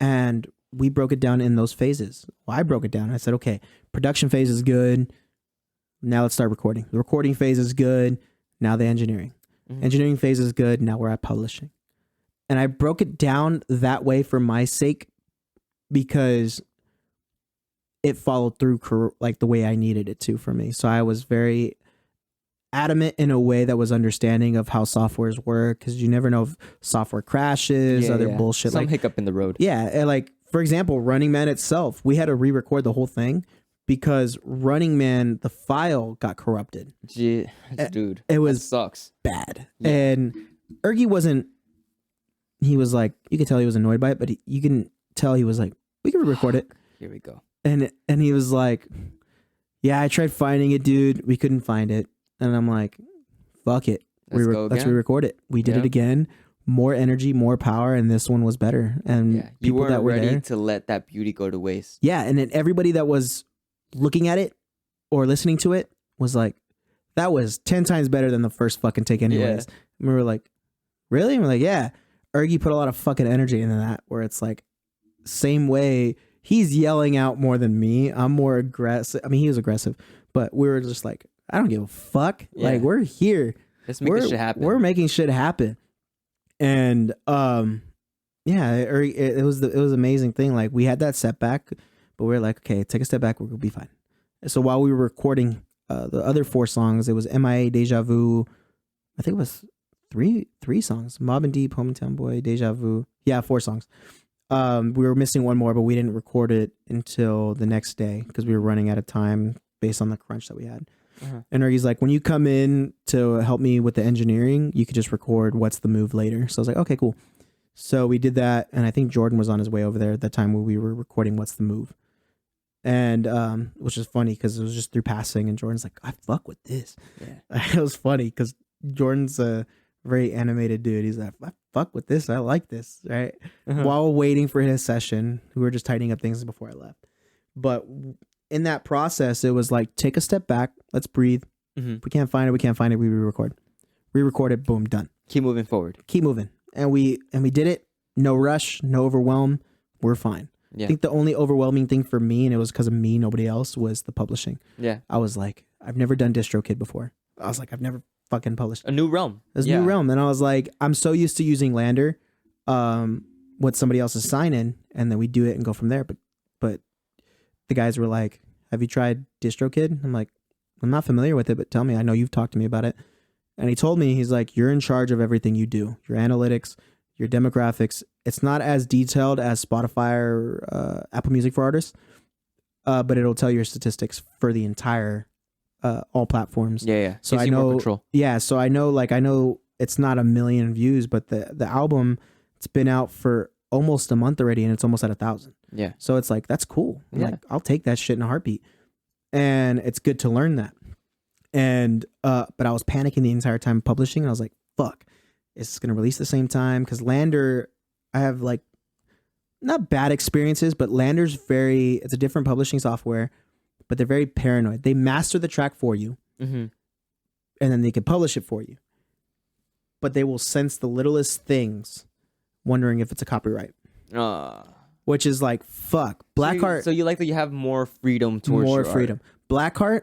And we broke it down in those phases. Well, I broke it down. I said, okay, production phase is good. Now let's start recording. The recording phase is good. Now the engineering. Engineering phase is good. Now we're at publishing. And I broke it down that way for my sake because it followed through like the way I needed it to for me. So I was very adamant in a way that was understanding of how softwares work, because you never know if software crashes, other bullshit. Some like hiccup in the road. Yeah. And like, for example, Running Man itself, we had to re-record the whole thing because Running Man, the file got corrupted. Dude, it was that sucks. Bad. Yeah. And Ergy wasn't, he was like, you could tell he was annoyed by it, but you can tell he was like, we can record it. Here we go. And he was like, yeah, I tried finding it, dude. We couldn't find it. And I'm like, fuck it. Let's re-record it. We did it again. More energy, more power, and this one was better. And you weren't ready to let that beauty go to waste. Yeah, and then everybody that was looking at it or listening to it was like, that was 10 times better than the first fucking take anyways. And we were like, really? And we're like, yeah. Ergy put a lot of fucking energy into that, where it's like, same way, he's yelling out more than me. I'm more aggressive. I mean, he was aggressive, but we were just like, I don't give a fuck. Yeah. Like, we're here. Let's make this shit happen. We're making shit happen. And yeah, it was an amazing thing. Like, we had that setback, but we were like, okay, take a step back, we're gonna be fine. So while we were recording the other 4 songs, it was MIA, Deja Vu. I think it was three songs: Mob and Deep, Hometown Boy, Deja Vu. Yeah, 4 songs. We were missing one more, but we didn't record it until the next day because we were running out of time based on the crunch that we had. And Ergy's like, when you come in to help me with the engineering, you could just record What's the Move later. So I was like, okay, cool. So we did that, and I think Jordan was on his way over there at that time when we were recording What's the Move. And which is funny because it was just through passing, and Jordan's like, I fuck with this. Yeah. It was funny because Jordan's a very animated dude. He's like, I fuck with this. I like this, right? While waiting for his session, we were just tightening up things before I left. But in that process, it was like, take a step back. Let's breathe. If we can't find it, we re-record. Re-record it, boom, done. Keep moving forward. Keep moving. And we did it. No rush, no overwhelm. We're fine. Yeah. I think the only overwhelming thing for me, and it was because of me, nobody else, was the publishing. Yeah. I was like, I've never done DistroKid before. I was like, I've never fucking published. A new realm. It's a new realm. And I was like, I'm so used to using Lander, what somebody else is signing, and then we do it and go from there. But the guys were like, have you tried DistroKid? I'm like, I'm not familiar with it, but tell me. I know you've talked to me about it. And he told me, he's like, you're in charge of everything you do. Your analytics, your demographics. It's not as detailed as Spotify or Apple Music for artists, but it'll tell your statistics for the entire all platforms. Yeah. So I know. Yeah. So I know it's not 1 million views, but the album, it's been out for almost a month already, and it's almost at 1,000. Yeah. So it's like, that's cool. I'm like, I'll take that shit in a heartbeat. And it's good to learn that. And but I was panicking the entire time publishing. And I was like, fuck, is this gonna release the same time? Because Lander, I have like not bad experiences, but Lander's it's a different publishing software, but they're very paranoid. They master the track for you, and then they can publish it for you. But they will sense the littlest things, wondering if it's a copyright. Which is like, fuck. Blackheart. So you like that you have more freedom towards more freedom. Blackheart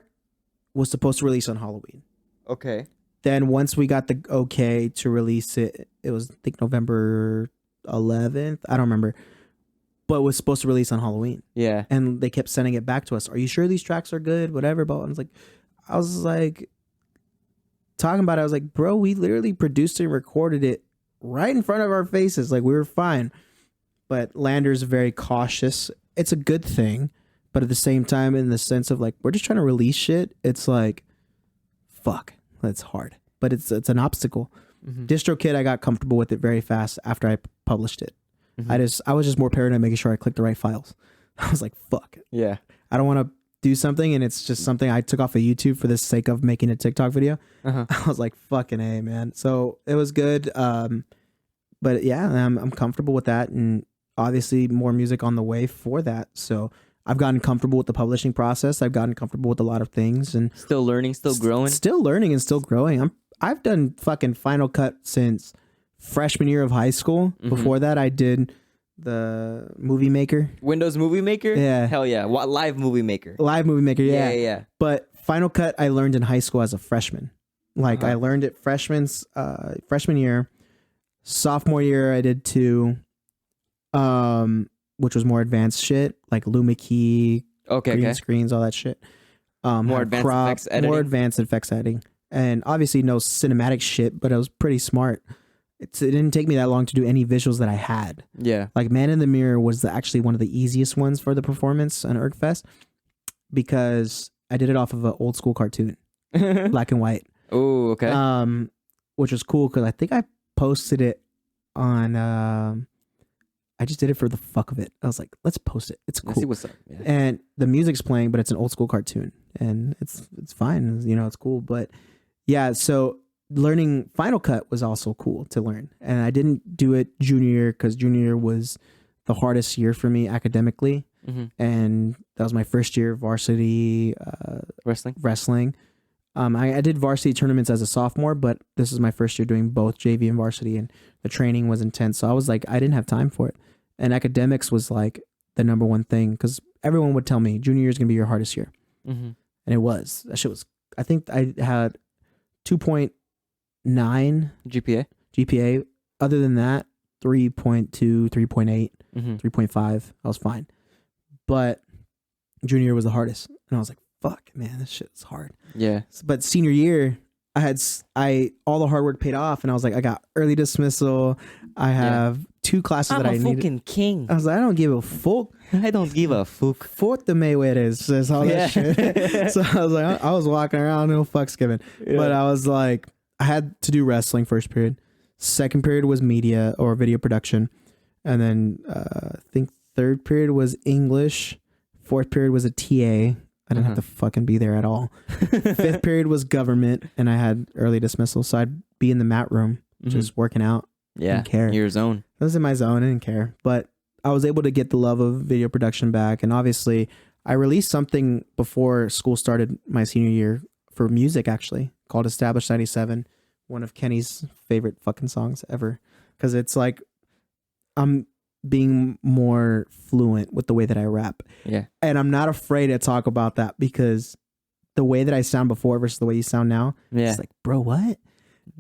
was supposed to release on Halloween. Okay. Then once we got the okay to release it, it was I think November 11th. I don't remember. But it was supposed to release on Halloween. Yeah. And they kept sending it back to us. Are you sure these tracks are good? Whatever. But I was like talking about it. I was like, bro, we literally produced and recorded it right in front of our faces. Like, we were fine. But Lander's very cautious. It's a good thing, but at the same time, in the sense of like, we're just trying to release shit. It's like, fuck, that's hard. But it's an obstacle. DistroKid, I got comfortable with it very fast after I published it. I was just more paranoid making sure I clicked the right files. I was like, fuck. Yeah. I don't want to do something and it's just something I took off of YouTube for the sake of making a TikTok video, I was like, fucking A, man. So it was good. But yeah, I'm comfortable with that. And obviously more music on the way for that. So I've gotten comfortable with the publishing process. I've gotten comfortable with a lot of things and Still learning, still growing. Still learning and still growing. I've done fucking Final Cut since freshman year of high school. Before that, I did the Movie Maker. Windows Movie Maker? Yeah. Hell yeah. What, Live Movie Maker. Live Movie Maker, yeah. Yeah. But Final Cut I learned in high school as a freshman. Like I learned it freshman year. Sophomore year I did too. Which was more advanced shit, like Luma Key, green screens, all that shit. More advanced effects editing. More advanced effects editing. And obviously no cinematic shit, but I was pretty smart. It didn't take me that long to do any visuals that I had. Yeah. Like Man in the Mirror was actually one of the easiest ones for the performance on ErgFest because I did it off of an old school cartoon, black and white. Oh, okay. Which was cool because I think I posted it on. I just did it for the fuck of it. I was like, let's post it. It's cool. Let's see what's up. Yeah. And the music's playing, but it's an old school cartoon, and it's fine. You know, it's cool. But yeah, so learning Final Cut was also cool to learn, and I didn't do it junior year because junior year was the hardest year for me academically, and that was my first year of varsity wrestling. I did varsity tournaments as a sophomore, but this is my first year doing both JV and varsity, and the training was intense. So I was like, I didn't have time for it. And academics was like the number one thing because everyone would tell me junior year is going to be your hardest year. And it was. That shit was, I think I had 2.9 GPA. Other than that, 3.2, 3.8, 3.5. I was fine. But junior year was the hardest. And I was like, fuck, man, this shit's hard. Yeah. But senior year, all the hard work paid off, and I was like, I got early dismissal. I have 2 classes that I needed. I'm a fucking king. I was like, I don't give a fuck. I don't give a fuck. Fuck the Mayweathers, says all that shit. So I was like, I was walking around, no fucks given. Yeah. But I was like, I had to do wrestling first period. Second period was media or video production, and then I think third period was English. Fourth period was a TA. I didn't have to fucking be there at all. Fifth period was government, and I had early dismissal, so I'd be in the mat room just working out. Yeah, didn't care. Your zone. I was in my zone. I didn't care, but I was able to get the love of video production back, and obviously, I released something before school started my senior year for music, actually, called Established 97, one of Kenny's favorite fucking songs ever, because it's like I'm being more fluent with the way that I rap. Yeah. And I'm not afraid to talk about that because the way that I sound before versus the way you sound now, it's like, bro, what?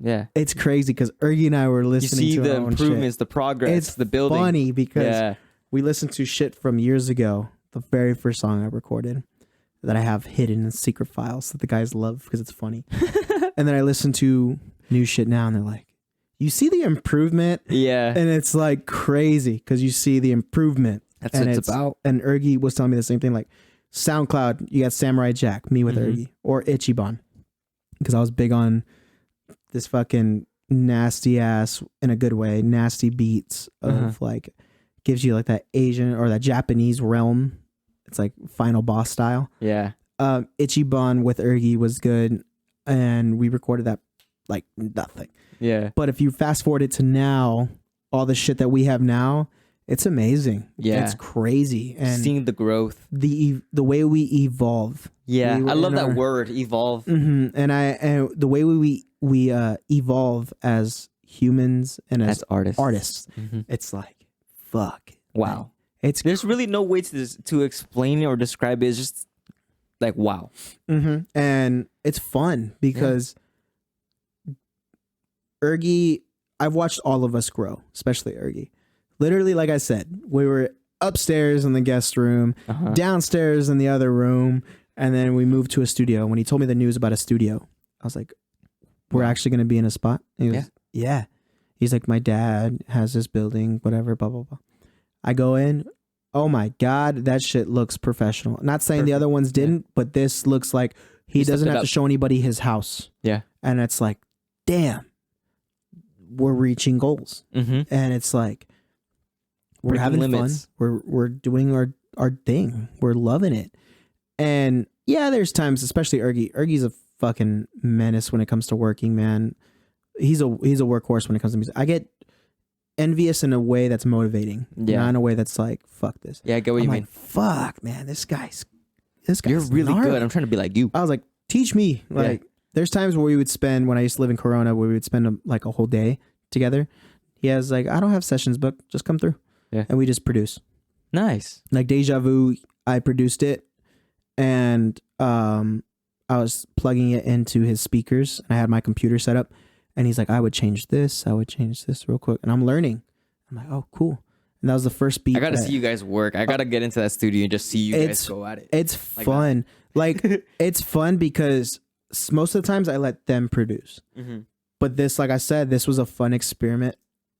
Yeah. It's crazy because Ergy and I were listening to you see the our own improvements, shit. the progress, it's the building. It's funny because we listened to shit from years ago, the very first song I recorded that I have hidden in secret files that the guys love because it's funny. And then I listen to new shit now and they're like, you see the improvement? Yeah. And it's like crazy because you see the improvement. That's what it's about. And Ergy was telling me the same thing. Like SoundCloud, you got Samurai Jack, me with Ergy, or Ichiban. Because I was big on this fucking nasty ass, in a good way, nasty beats of like, gives you like that Asian or that Japanese realm. It's like Final Boss style. Yeah. Ichiban with Ergy was good. And we recorded that like nothing. Yeah. But if you fast forward it to now, all the shit that we have now, it's amazing. Yeah. It's crazy. And seeing the growth. The way we evolve. Yeah. I love that word, evolve. And the way we evolve as humans and as artists. It's like, fuck. Wow. There's really no way to explain it or describe it. It's just like, wow. And it's fun because Ergy, I've watched all of us grow, especially Ergy. Literally, like I said, we were upstairs in the guest room, downstairs in the other room, and then we moved to a studio. When he told me the news about a studio, I was like, we're actually going to be in a spot? And he goes, yeah. He's like, my dad has this building, whatever, blah, blah, blah. I go in, oh my God, that shit looks professional. Not saying the other ones didn't, but this looks like he doesn't have to show anybody his house. Yeah. And it's like, damn. We're reaching goals, and it's like we're having fun. We're doing our thing. We're loving it, And yeah, there's times, especially Ergy. Ergy's a fucking menace when it comes to working, man. He's a workhorse when it comes to music. I get envious in a way that's motivating, not in a way that's like, fuck this. Yeah, I get what you mean. Fuck, man, this guy's You're really gnarly. good. I'm trying to be like you. I was like, teach me. Like, there's times where we would spend, when I used to live in Corona, where we would spend like a whole day together. He has like, I don't have sessions booked, just come through. Yeah. And we just produce. Nice. Like Deja Vu, I produced it, and I was plugging it into his speakers, and I had my computer set up, and he's like, I would change this real quick, and I'm learning. I'm like, oh, cool. And that was the first beat. I gotta see you guys work. I gotta get into that studio and just see you guys go at it. It's fun. Like it's fun because most of the times I let them produce. Mm-hmm. But this, like I said, this was a fun experiment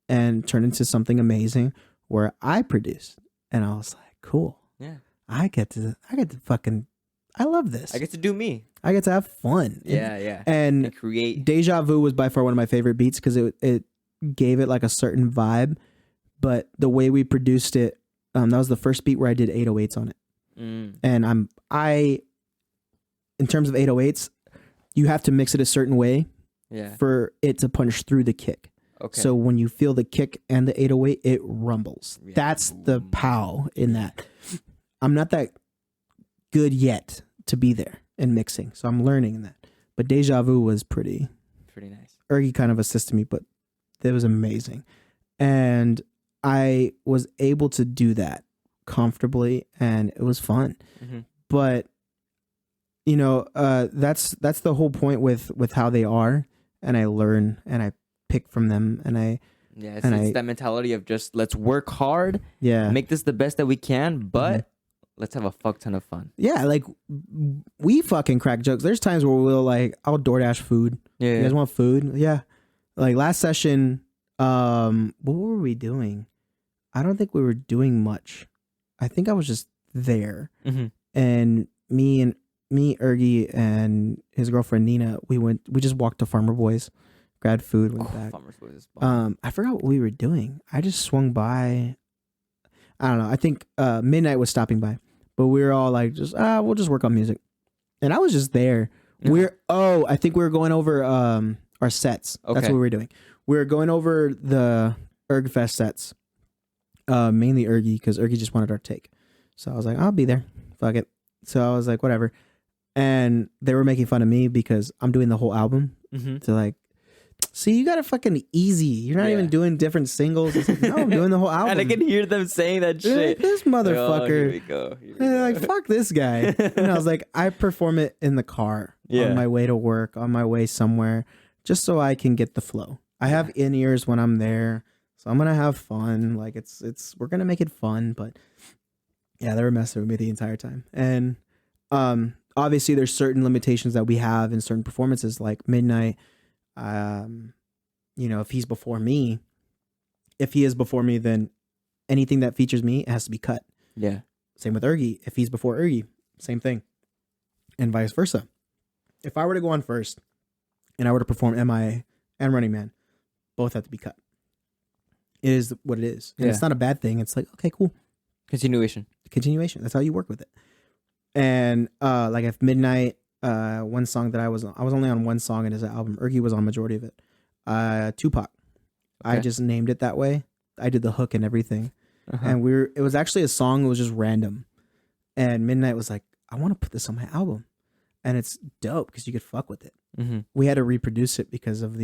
and turned into something amazing where I produced, and I was like, cool. Yeah. I get to fucking, I love this. I get to do me. I get to have fun. Yeah. And create. Deja Vu was by far one of my favorite beats because it gave it like a certain vibe, but the way we produced it, that was the first beat where I did 808s on it. And in terms of 808s, you have to mix it a certain way for it to punch through the kick. Okay. So when you feel the kick and the 808, it rumbles. Yeah. That's the pow in that. I'm not that good yet to be there in mixing, so I'm learning in that. But Deja Vu was pretty nice. Ergy kind of assisted me, but it was amazing. And I was able to do that comfortably, and it was fun. Mm-hmm. But that's the whole point with how they are, and I learn and I pick from them, and it's that mentality of just let's work hard, make this the best that we can, but let's have a fuck ton of fun. Yeah, like we fucking crack jokes. There's times where we'll like, I'll DoorDash food. Yeah, you guys want food? Yeah. Like last session, what were we doing? I don't think we were doing much. I think I was just there, and me, Ergy, and his girlfriend Nina, we just walked to Farmer Boys, grabbed food, went back. Farmer Boys is bomb. I forgot what we were doing. I just swung by. I don't know. I think Midnight was stopping by, but we were all like, we'll just work on music, and I was just there. I think we were going over our sets. Okay. That's what we were doing. We were going over the ErgFest sets. Mainly Ergy, because Ergy just wanted our take. So I was like, I'll be there. Fuck it. So I was like, whatever. And they were making fun of me because I'm doing the whole album. To like, see, you got it fucking easy. You're not even doing different singles. It's like, no, I'm doing the whole album. And I can hear them saying that shit. Like, this motherfucker. Here we go. Like, fuck this guy. And I was like, I perform it in the car on my way to work, on my way somewhere, just so I can get the flow. I have in-ears when I'm there. So I'm gonna have fun. Like we're gonna make it fun, but yeah, they were messing with me the entire time. And obviously there's certain limitations that we have in certain performances, like Midnight. If he's before me, then anything that features me, it has to be cut. Yeah. Same with Ergy. If he's before Ergy, same thing. And vice versa. If I were to go on first and I were to perform MIA and Running Man, both have to be cut. It is what it is. And it's not a bad thing. It's like, okay, cool. Continuation. That's how you work with it. And like if Midnight, one song that I was only on one song in his album. Ergy was on majority of it. Tupac. Okay. I just named it that way. I did the hook and everything. And it was actually a song that was just random. And Midnight was like, I want to put this on my album. And it's dope because you could fuck with it. We had to reproduce it because of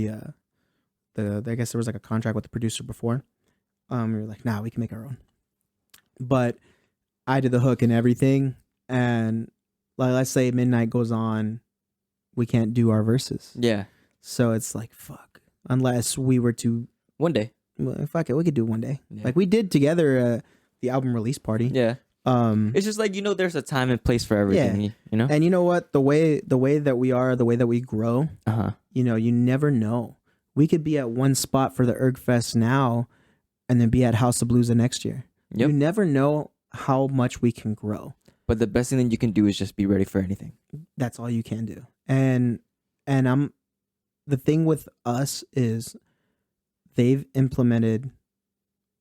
I guess there was like a contract with the producer before. We were like, nah, we can make our own. But I did the hook and everything. And like, let's say Midnight goes on, we can't do our verses. Yeah. So it's like, fuck. Unless we were to... One day. Well, fuck it, we could do it one day. Yeah. Like we did together the album release party. Yeah. It's just like, there's a time and place for everything, And you know what? The way that we are, the way that we grow, you never know. We could be at one spot for the ErgFest now and then be at House of Blues the next year. Yep. You never know how much we can grow. But the best thing that you can do is just be ready for anything. That's all you can do. And the thing with us is they've implemented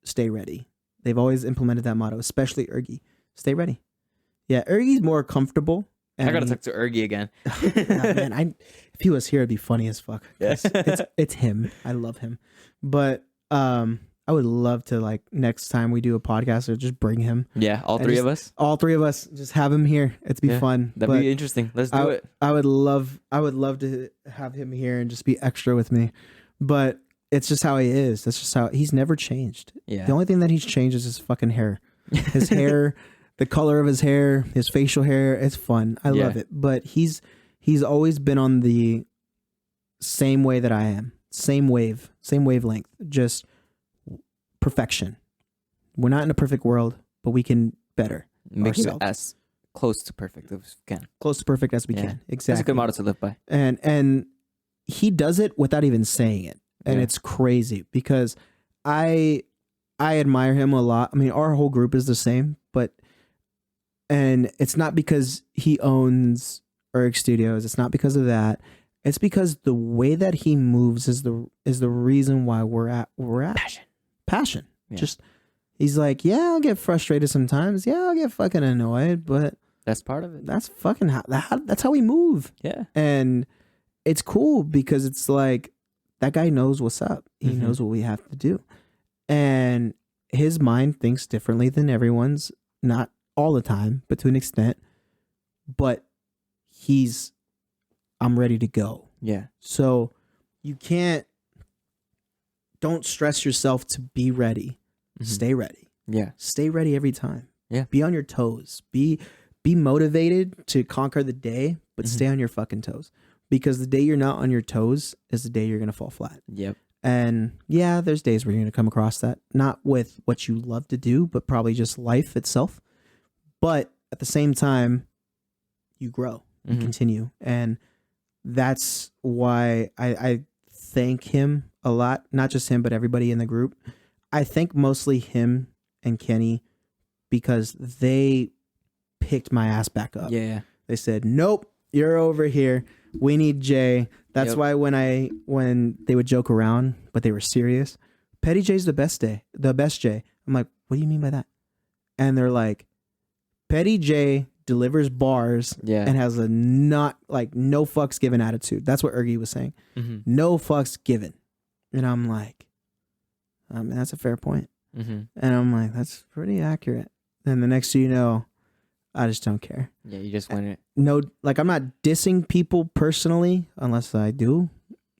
stay ready. They've always implemented that motto, especially Ergy. Stay ready. Yeah, Ergie's more comfortable. I gotta talk to Ergie again. Man, if he was here, it'd be funny as fuck. Yes. It's him. I love him. But I would love to, like, next time we do a podcast, or just bring him. Yeah, all three of us. All three of us, just have him here. It'd be fun. That'd be interesting. Let's do it. I would love to have him here and just be extra with me. But it's just how he is. That's just how he's never changed. Yeah. The only thing that he's changed is his fucking hair. His hair, the color of his hair, his facial hair. It's fun. I love it. But he's always been on the same way that I am. Same wavelength. Just perfection. We're not in a perfect world, but we can better Make ourselves. it as close to perfect as we can. Close to perfect as we can. Exactly. That's a good motto to live by. And he does it without even saying it. And it's crazy because I admire him a lot. I mean, our whole group is the same, and it's not because he owns Erg Studios. It's not because of that. It's because the way that he moves is the reason why we're at passion. Yeah. Just, he's like, yeah, I'll get frustrated sometimes. Yeah, I'll get fucking annoyed, but that's part of it. that's fucking that's how we move. Yeah. And it's cool because it's like, that guy knows what's up. He knows what we have to do. And his mind thinks differently than everyone's, not all the time, but to an extent. But I'm ready to go. Yeah. So don't stress yourself to be ready. Stay ready. Yeah. Stay ready every time. Yeah. Be on your toes. Be motivated to conquer the day, but stay on your fucking toes. Because the day you're not on your toes is the day you're going to fall flat. Yep. And yeah, there's days where you're going to come across that. Not with what you love to do, but probably just life itself. But at the same time, you grow. You continue. And that's why I thank him a lot. Not just him, but everybody in the group. I thank mostly him and Kenny because they picked my ass back up. Yeah. They said, nope, you're over here. We need Jay. That's why when they would joke around, but they were serious, Petty J's the best Jay. I'm like, what do you mean by that? And they're like, Petty J delivers bars and has a no fucks given attitude. That's what Ergie was saying. No fucks given. And I'm like, that's a fair point. And I'm like, that's pretty accurate. And the next thing you know, I just don't care. Yeah, you just win it. No, like, I'm not dissing people personally unless I do,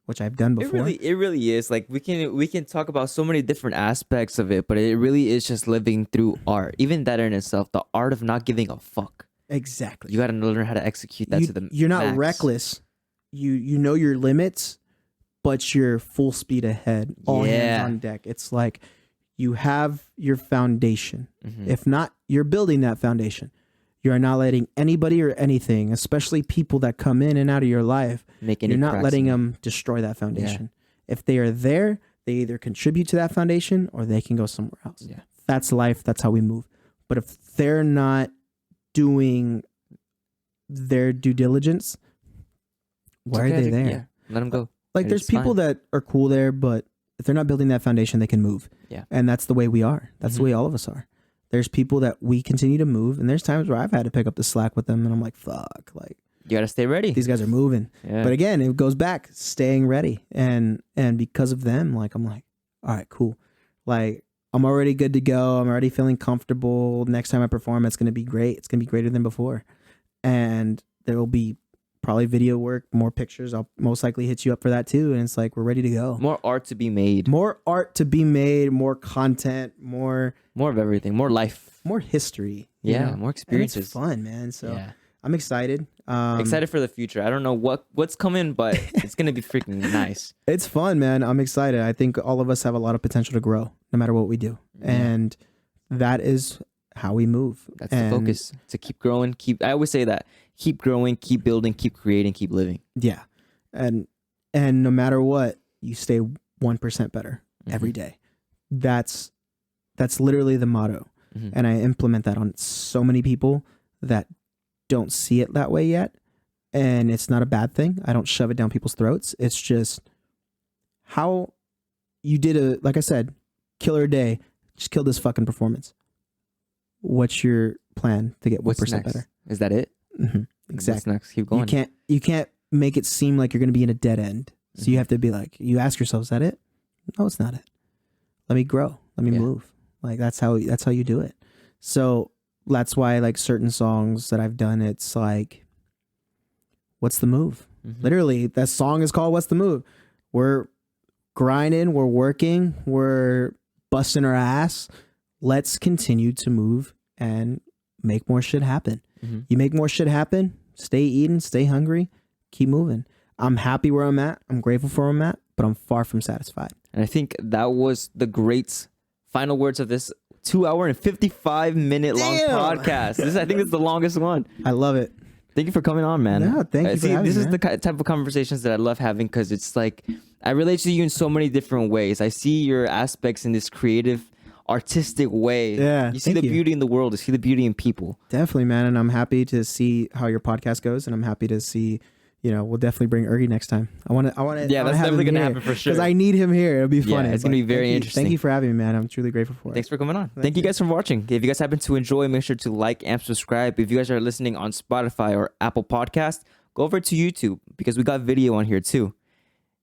which I've done before. It really is. Like, we can talk about so many different aspects of it, but it really is just living through art. Even that in itself, the art of not giving a fuck. Exactly. You got to learn how to execute that to the You're not max. reckless. You know your limits, but you're full speed ahead. All hands on deck. It's like you have your foundation. If not, you're building that foundation. You are not letting anybody or anything, especially people that come in and out of your life, you're not letting them destroy that foundation. Yeah. If they are there, they either contribute to that foundation or they can go somewhere else. Yeah. That's life. That's how we move. But if they're not doing their due diligence, why are they there? Yeah. Let them go. Like, there's people that are cool there, but if they're not building that foundation, they can move. Yeah. And that's the way we are. That's the way all of us are. There's people that we continue to move, and there's times where I've had to pick up the slack with them, and I'm like, fuck, like, you gotta stay ready. These guys are moving. Yeah. But again, it goes back, staying ready. And because of them, like, I'm like, all right, cool. Like, I'm already good to go. I'm already feeling comfortable. Next time I perform, it's gonna be great. It's gonna be greater than before. And there will be probably video work, more pictures. I'll most likely hit you up for that too. And it's like, we're ready to go. More art to be made. More art to be made, more content, more of everything, more life, more history. Yeah, more experiences. And it's fun, man. So I'm excited. Excited for the future. I don't know what's coming, but it's going to be freaking nice. It's fun, man. I'm excited. I think all of us have a lot of potential to grow no matter what we do. And that is how we move. That's the focus, to keep growing. I always say that. Keep growing, keep building, keep creating, keep living. Yeah. And no matter what, you stay 1% better every day. That's literally the motto. And I implement that on so many people that don't see it that way yet. And it's not a bad thing. I don't shove it down people's throats. It's just how you did like I said, killer day, just kill this fucking performance. What's your plan to get What's 1% next? better. Is that it? Exactly. What's next? Keep going. You can't make it seem like you're going to be in a dead end. So you have to be like, you ask yourself, is that it? No, it's not it. Let me grow. Let me move. Like that's how you do it. So that's why like certain songs that I've done, it's like, what's the move? Literally, that song is called What's the Move? We're grinding, we're working, we're busting our ass. Let's continue to move and make more shit happen. You make more shit happen, stay eating, stay hungry, keep moving. I'm happy where I'm at. I'm grateful for where I'm at, but I'm far from satisfied. And I think that was the great final words of this 2 hour and 55-minute long podcast. I think it's the longest one. I love it. Thank you for coming on, man. No, thank you for having this me, is the type of conversations that I love having because it's like I relate to you in so many different ways. I see your aspects in this creative, artistic way. Yeah, you see thank the you. beauty in the world. You see the beauty in people. Definitely, man. And I'm happy to see how your podcast goes. And I'm happy to see, we'll definitely bring Ergie next time. I want to. Yeah, that's definitely going to happen for sure. Because I need him here. It'll be funny. Yeah, it's going to be very interesting. Thank you for having me, man. I'm truly grateful for it. Thanks for coming on. Thank you guys for watching. If you guys happen to enjoy, make sure to like and subscribe. If you guys are listening on Spotify or Apple Podcast, go over to YouTube because we got video on here too.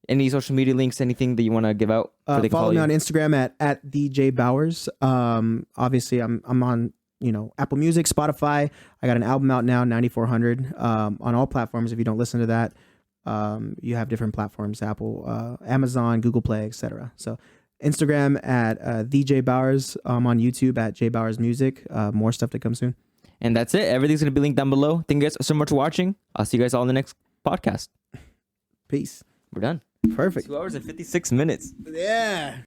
Any social media links, anything that you want to give out? Follow me on Instagram at JAYBOWERS. Obviously, I'm on Apple Music, Spotify. I got an album out now, 9400, on all platforms. If you don't listen to that, you have different platforms: Apple, Amazon, Google Play, etc. So Instagram at JAYBOWERS. On YouTube at JAYBOWERS Music. More stuff to come soon. And that's it. Everything's gonna be linked down below. Thank you guys so much for watching. I'll see you guys all in the next podcast. Peace. We're done. Perfect. 2 hours and 56 minutes. Yeah.